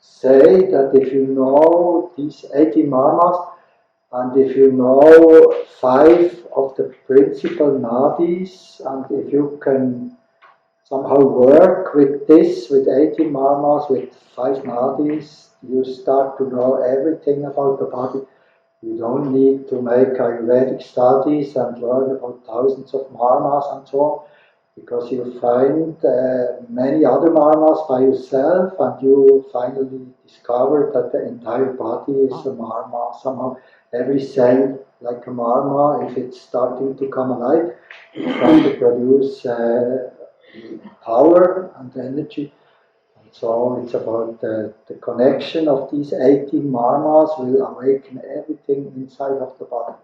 say that if you know these 18 marmas, and if you know 5 of the principal nadis, and if you can somehow work with this, with 18 marmas, with 5 nadis, you start to know everything about the body. You don't need to make Ayurvedic studies and learn about thousands of marmas and so on, because you find many other marmas by yourself, and you finally discover that the entire body is a marma. Somehow every cell, like a marma, if it's starting to come alive, it starts to produce power and energy. And so it's about the connection of these 18 marmas will awaken everything inside of the body.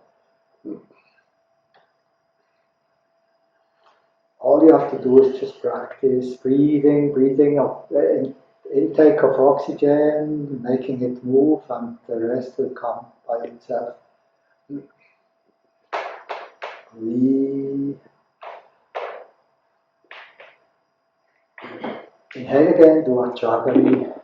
All you have to do is just practice breathing intake of oxygen, making it move, and the rest will come by itself. We inhale again, do a Kachari.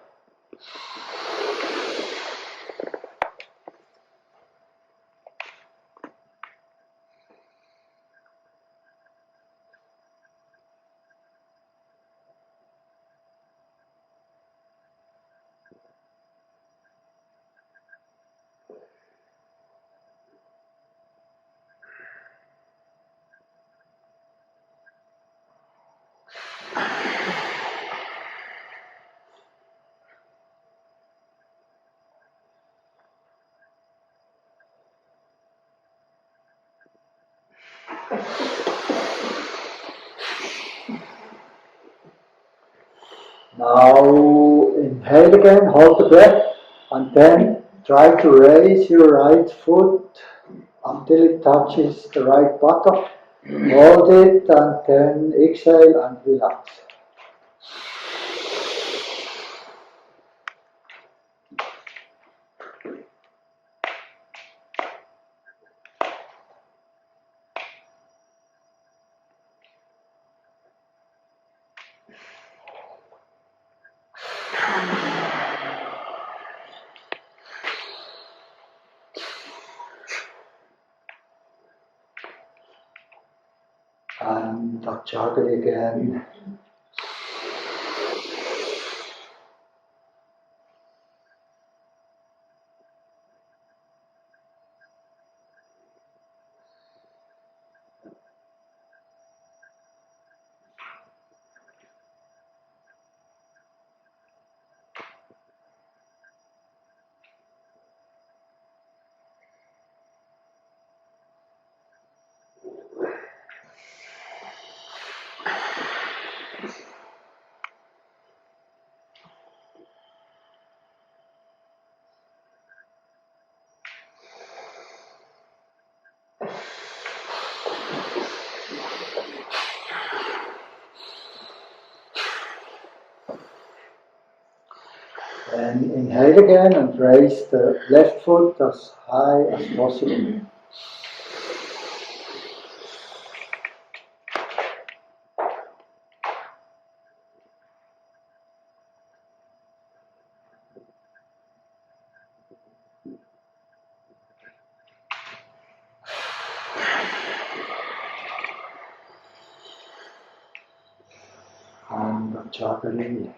Now inhale again, hold the breath, and then try to raise your right foot until it touches the right buttock. Hold it and then exhale and relax. And Kachari again. And inhale again and raise the left foot as high as possible. And Kachari.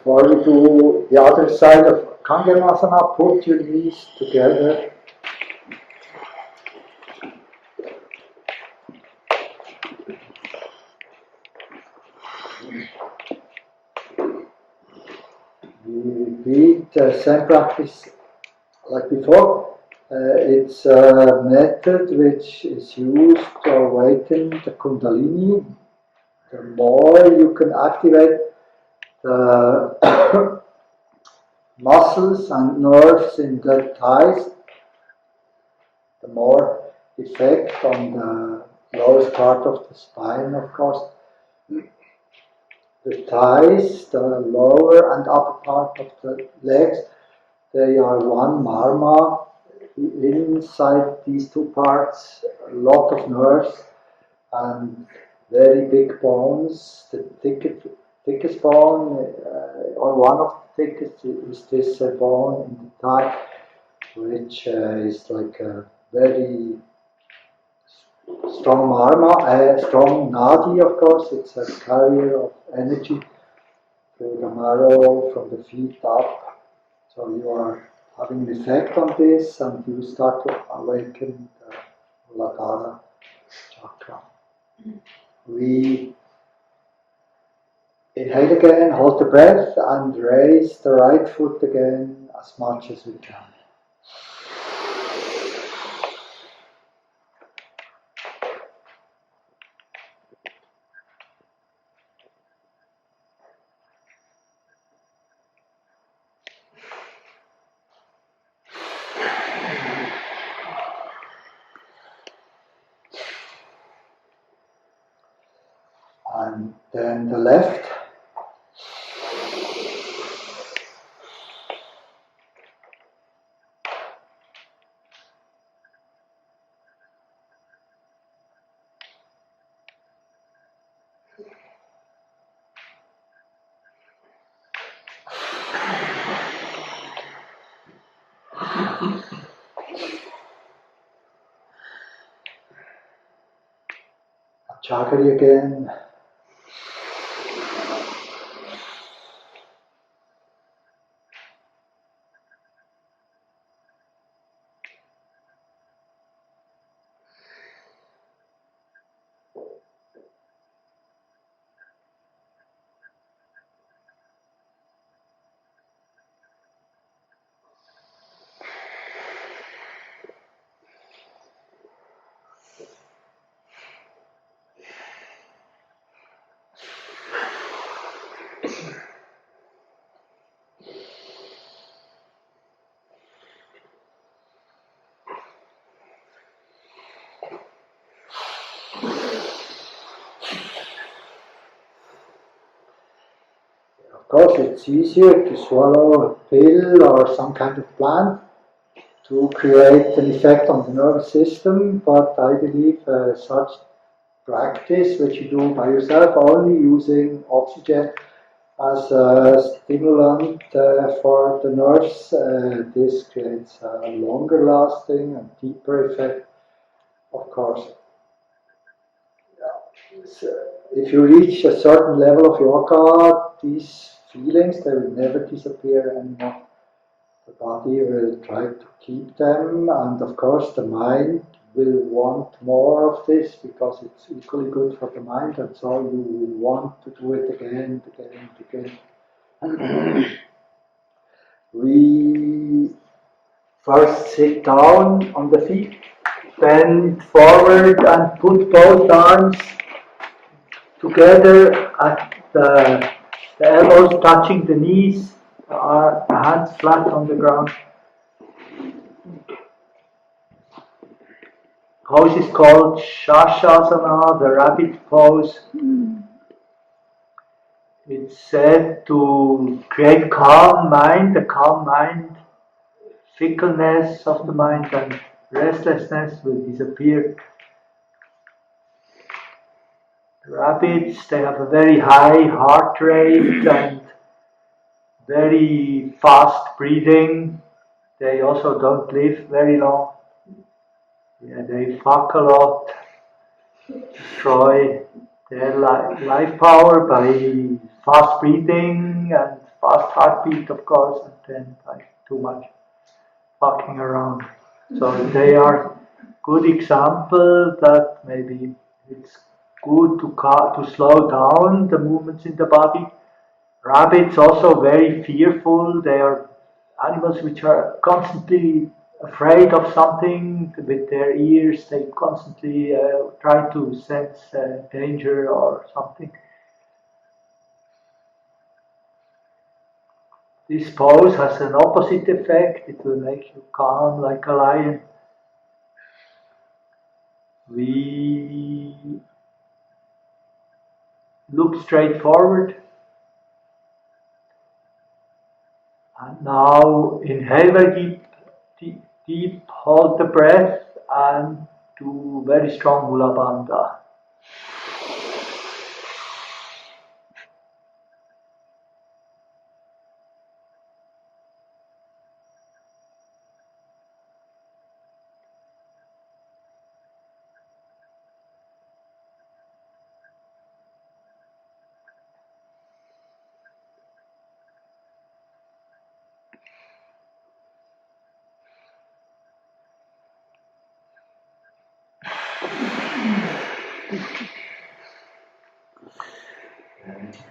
Before you do the other side of Kangamasana, put your knees together. We repeat the same practice like before. It's a method which is used to awaken the Kundalini. The more you can activate the muscles and nerves in the thighs, the more effect on the lowest part of the spine, of course. The thighs, the lower and upper part of the legs, they are one marma. Inside these two parts, a lot of nerves and very big bones. The thickest bone, or one of the thickest, is this bone in the thigh, which is like a very strong marma, a strong nadi, of course. It's a carrier of energy through the marrow from the feet up. So you are having an effect on this, and you start to awaken the Muladhara chakra. We inhale again, hold the breath, and raise the right foot again as much as we can. And then the left. Kachari again. Of course, it's easier to swallow a pill or some kind of plant to create an effect on the nervous system, but I believe such practice, which you do by yourself, only using oxygen as a stimulant for the nerves, this creates a longer lasting and deeper effect, of course. If you reach a certain level of yoga, these feelings, they will never disappear anymore. The body will try to keep them, and of course the mind will want more of this because it's equally good for the mind, and so you will want to do it again and again and again. We first sit down on the feet, bend forward and put both arms together at the elbows touching the knees, the hands flat on the ground. Pose is called Shashasana the Rabbit pose. It's said to create calm mind, fickleness of the mind and restlessness will disappear. Rabbits, they have a very high heart rate and very fast breathing. They also don't live very long. Yeah, they fuck a lot, destroy their life power by fast breathing and fast heartbeat, of course, and then by too much fucking around. So they are good example that maybe it's good to slow down the movements in the body. Rabbits also very fearful. They are animals which are constantly afraid of something. With their ears, they constantly try to sense danger or something. This pose has an opposite effect. It will make you calm like a lion. We look straight forward. And now inhale very deep, hold the breath and do very strong Mula Bandha.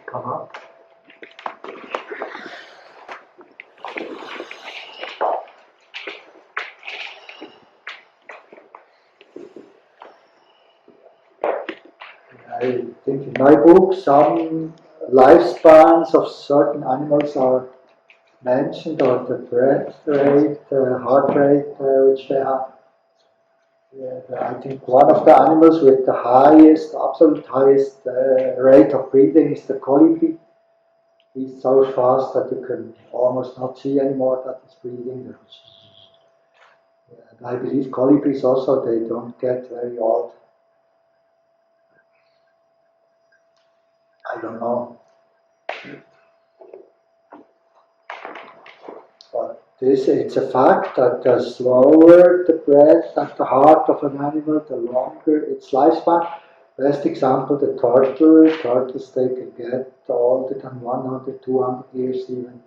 Come up. I think in my book some lifespans of certain animals are mentioned, or the breath rate, heart rate which they have. I think one of the animals with the highest, absolute highest rate of breathing is the colibri. He's so fast that you can almost not see anymore that he's breathing. And I believe colibris also, they don't get very old. I don't know. But it's a fact that the slower the breath and the heart of an animal, the longer its lifespan. Best example, the turtle. Turtles, they can get older than 100, 200 years even.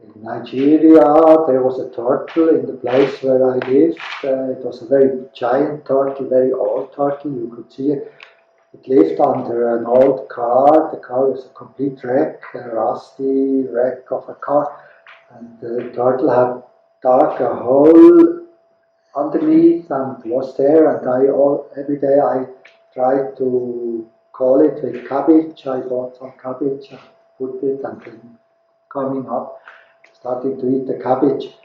In Nigeria, there was a turtle in the place where I lived. It was a very giant turtle, very old turtle. You could see it. It lived under an old car. The car was a complete wreck, a rusty wreck of a car. And the turtle had dug a hole underneath and was there. And every day I tried to call it with cabbage. I bought some cabbage and put it, and then coming up, starting to eat the cabbage.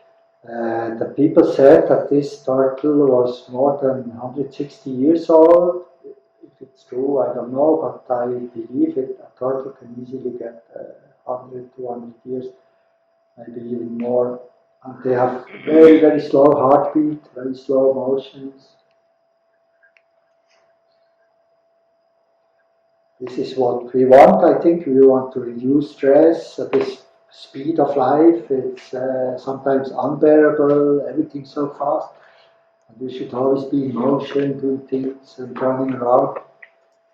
The people said that this turtle was more than 160 years old. If it's true, I don't know, but I believe it. A turtle can easily get 100, 200 years, maybe even more. And they have very, very slow heartbeat, very slow motions. This is what we want, I think. We want to reduce stress at this speed of life. It's sometimes unbearable, everything's so fast. And we should always be in motion, doing things and running around.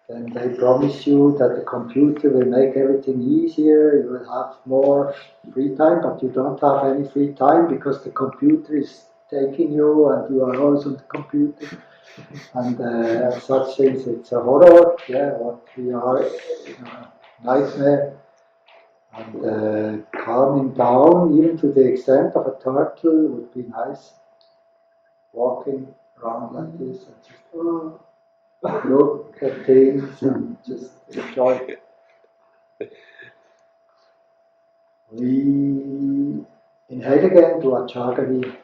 Then they promise you that the computer will make everything easier, you will have more free time, but you don't have any free time because the computer is taking you and you are always on the computer. And such things, it's a horror, what we are in a nightmare. And calming down, even to the extent of a turtle, would be nice. Walking around like this and just look at things and just enjoy. We inhale again to Kachari.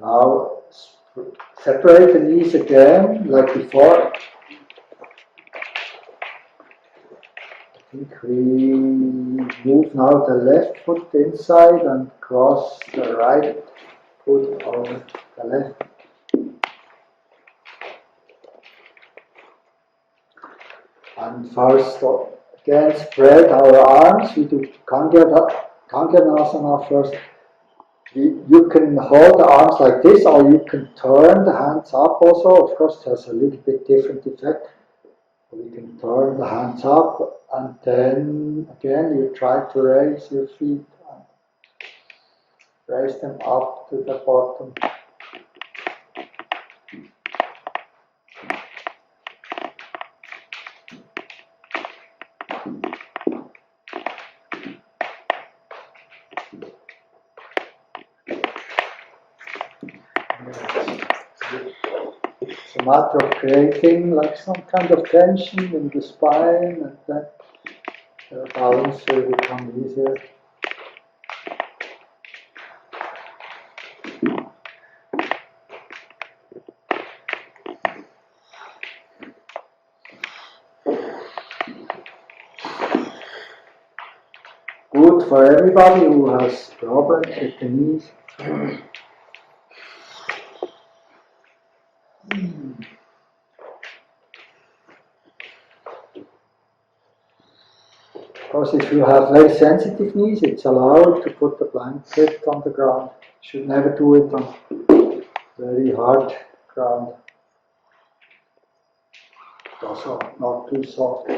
Now separate the knees again, like before. I think we move now the left foot inside and cross the right foot over the left. And first, again, spread our arms. We do Kanganasana first. You can hold the arms like this, or you can turn the hands up also. Of course, there's a little bit different effect. We can turn the hands up, and then again you try to raise your feet and raise them up to the bottom. It's a matter of creating like some kind of tension in the spine, and then the balance will become easier. Good for everybody who has problems with the knees. Of course, if you have very sensitive knees, it's allowed to put the blanket on the ground. You should never do it on very hard ground. Also, not too soft.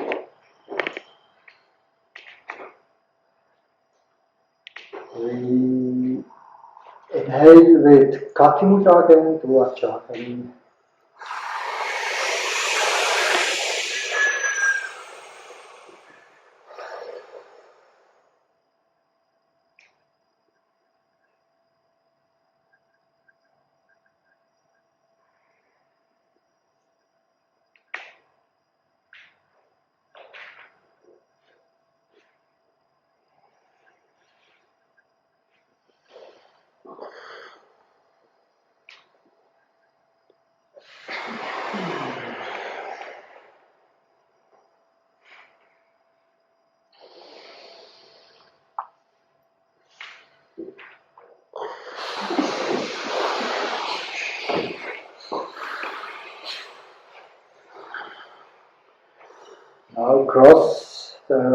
We inhale with Kachari Mudra again to Kachari.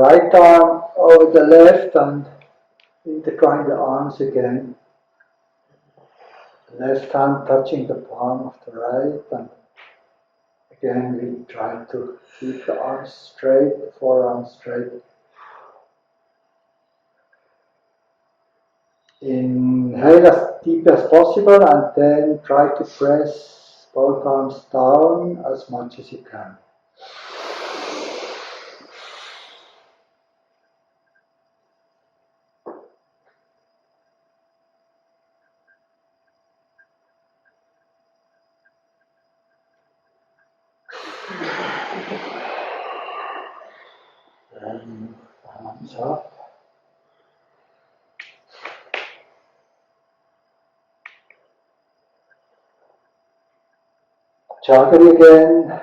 right arm over the left and intertwine the arms again. Left hand touching the palm of the right, and again we try to keep the arms straight, the forearms straight. Inhale as deep as possible and then try to press both arms down as much as you can. Then hands up. Kachari again.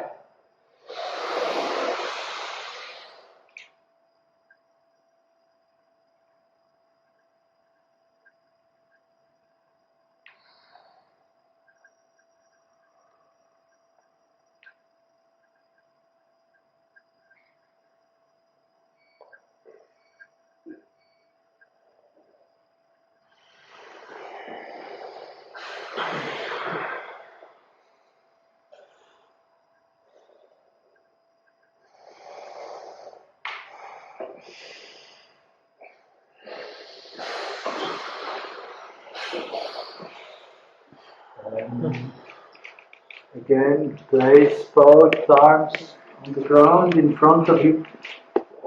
Again, place both arms on the ground in front of you,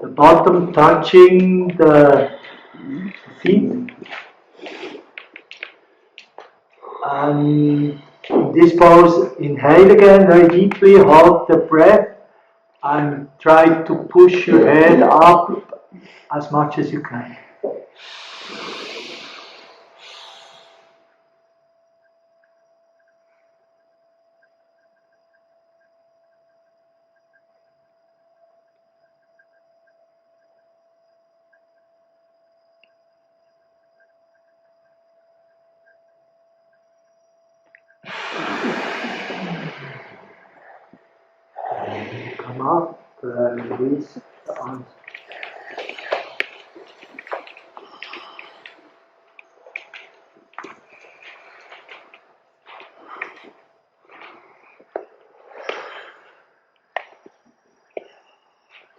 the bottom touching the feet. And in this pose, inhale again very deeply, hold the breath, and try to push your head up as much as you can. Come up, release the arms.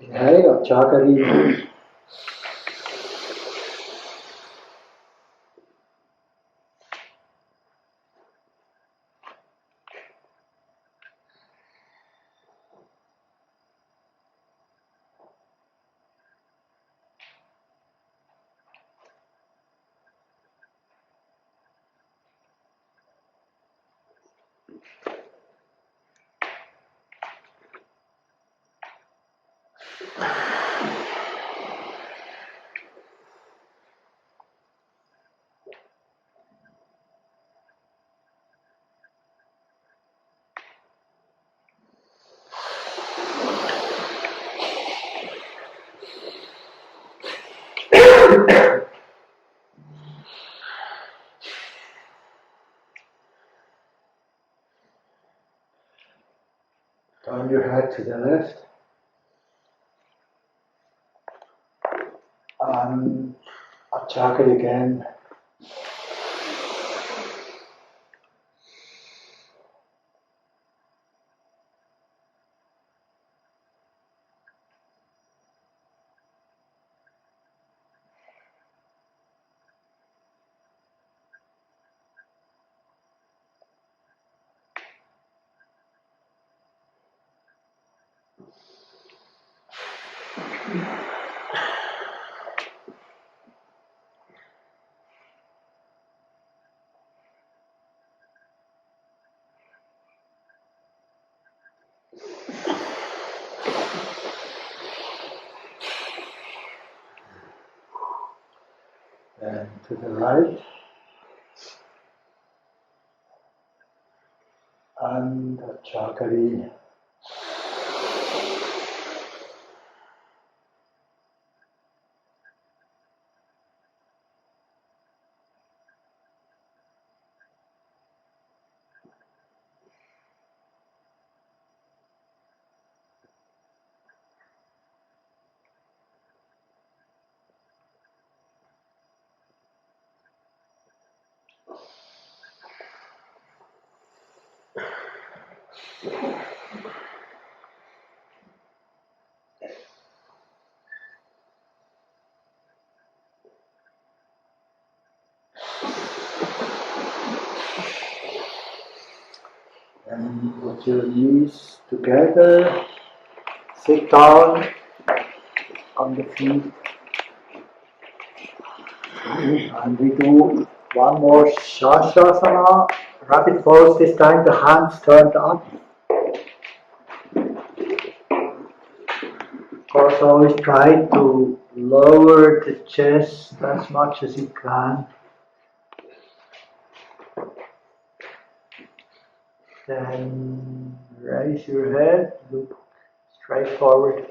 Inhale, Kachari. Turn your head to the left. And Kachari again. And to the right. And Kachari. And put your knees together, sit down on the feet, and we do one more Shashasana, rabbit pose. This time the hands turned up. Of course, always try to lower the chest as much as you can. Then raise your head, look straight forward.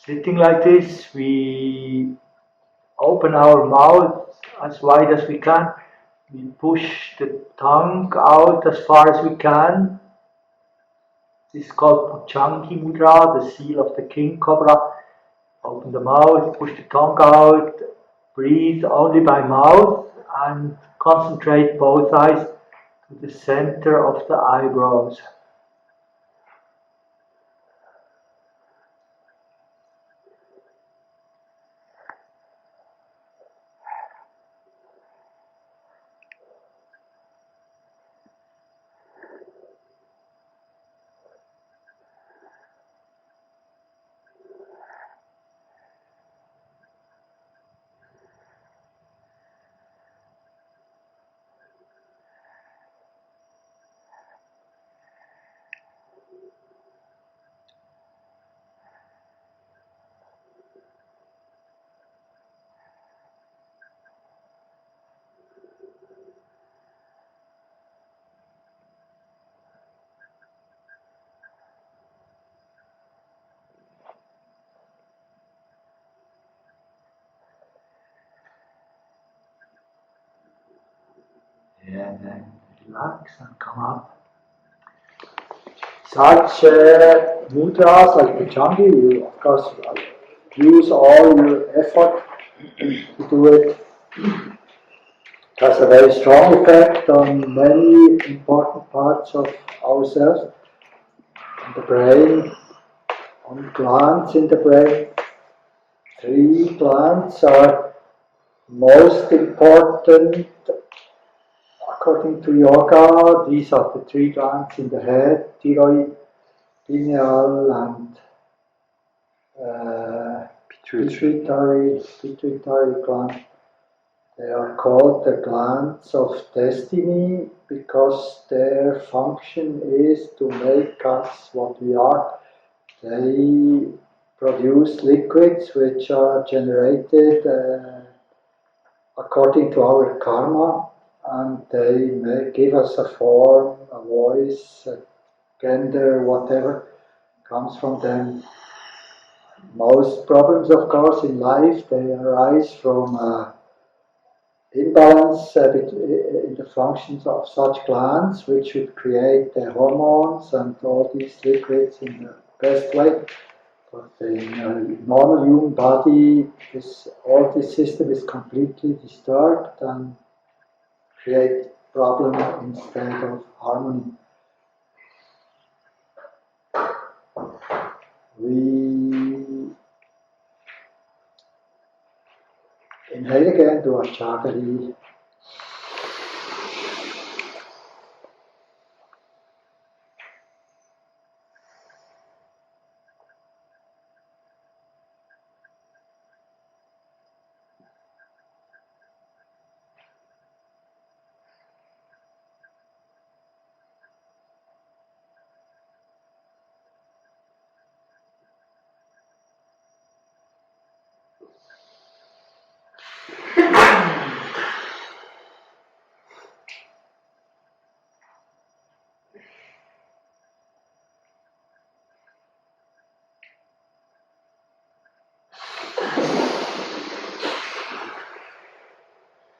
Sitting like this, we open our mouth as wide as we can. We push the tongue out as far as we can. This is called Kachari Mudra, the seal of the king Cobra. Open the mouth, push the tongue out, breathe only by mouth, and concentrate both eyes to the center of the eyebrows. And then relax and come up. Such mudras like Kachari, you of course use all your effort to do it. It has a very strong effect on many important parts of ourselves, on the brain, on glands in the brain. 3 glands are most important according to yoga. These are the 3 glands in the head: thyroid, pineal, and pituitary gland. They are called the glands of destiny because their function is to make us what we are. They produce liquids which are generated according to our karma, and they may give us a form, a voice, a gender, whatever comes from them. Most problems, of course, in life, they arise from imbalance in the functions of such glands, which should create the hormones and all these liquids in the best way. But in a normal human body, all this system is completely disturbed and create problem instead of harmony. We inhale again, do a Kachari.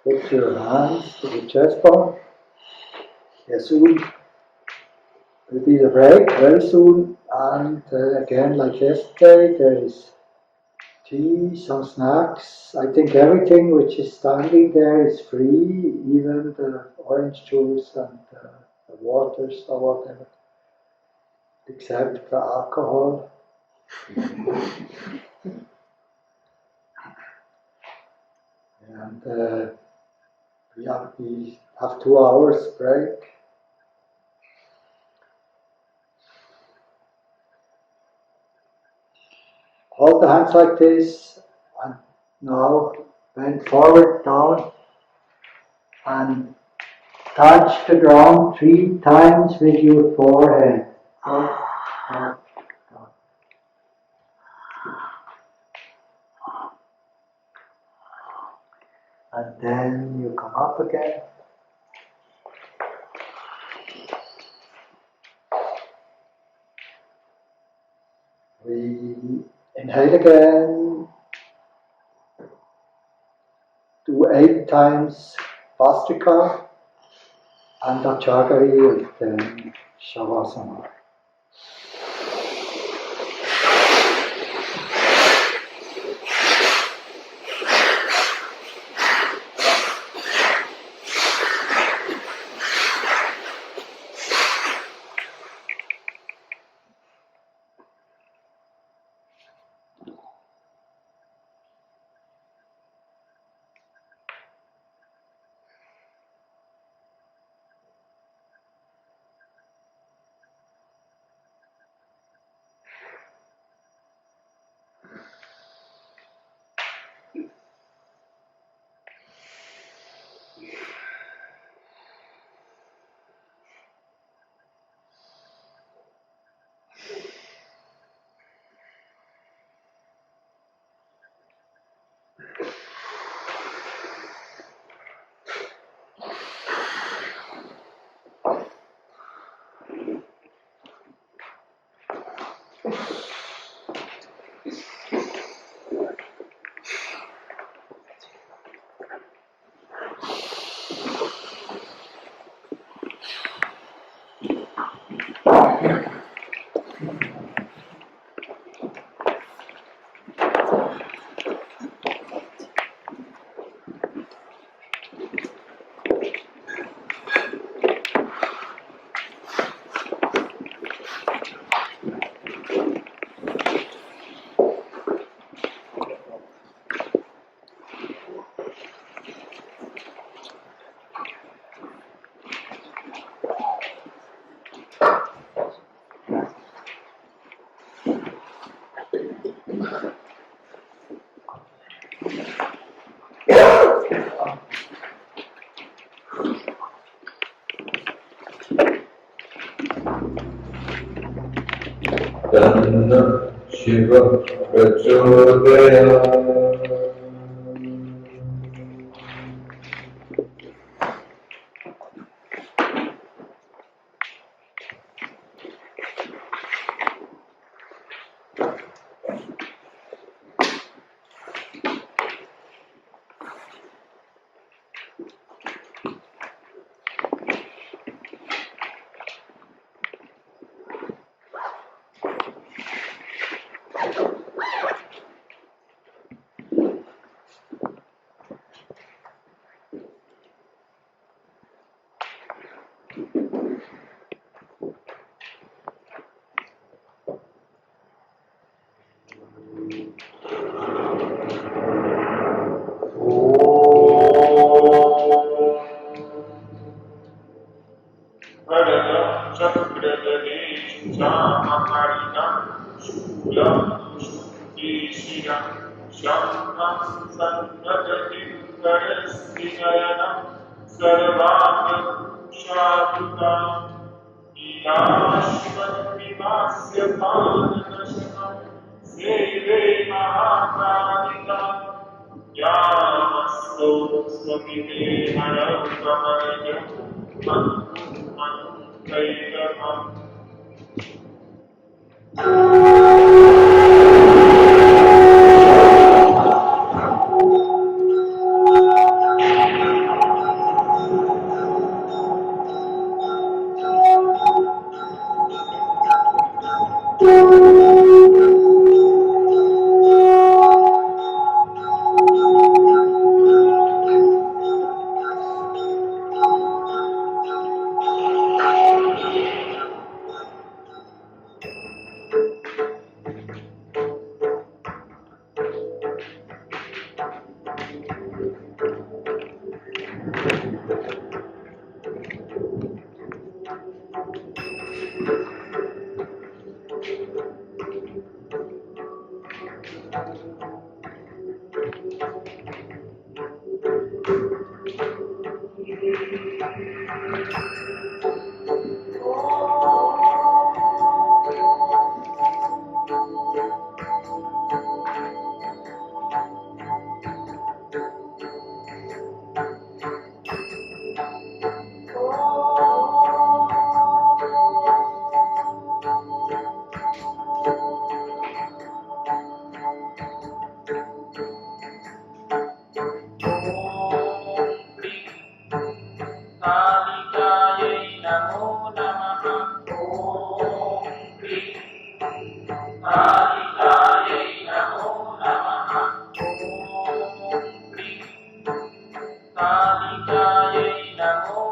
Put your hands to the chest bone. Yes, soon will be the break, very soon. And again, like yesterday, there is tea, some snacks. I think everything which is standing there is free, even the orange juice and the waters or whatever, except the alcohol. and we have 2 hours break. Hold the hands like this, and now bend forward, down, and touch the ground 3 times with your forehead. Up, up, up. And then you come up again. We inhale again. Do 8 times Vastrika and Kachari with the Shashasana. Shiva Prachodaya. Namo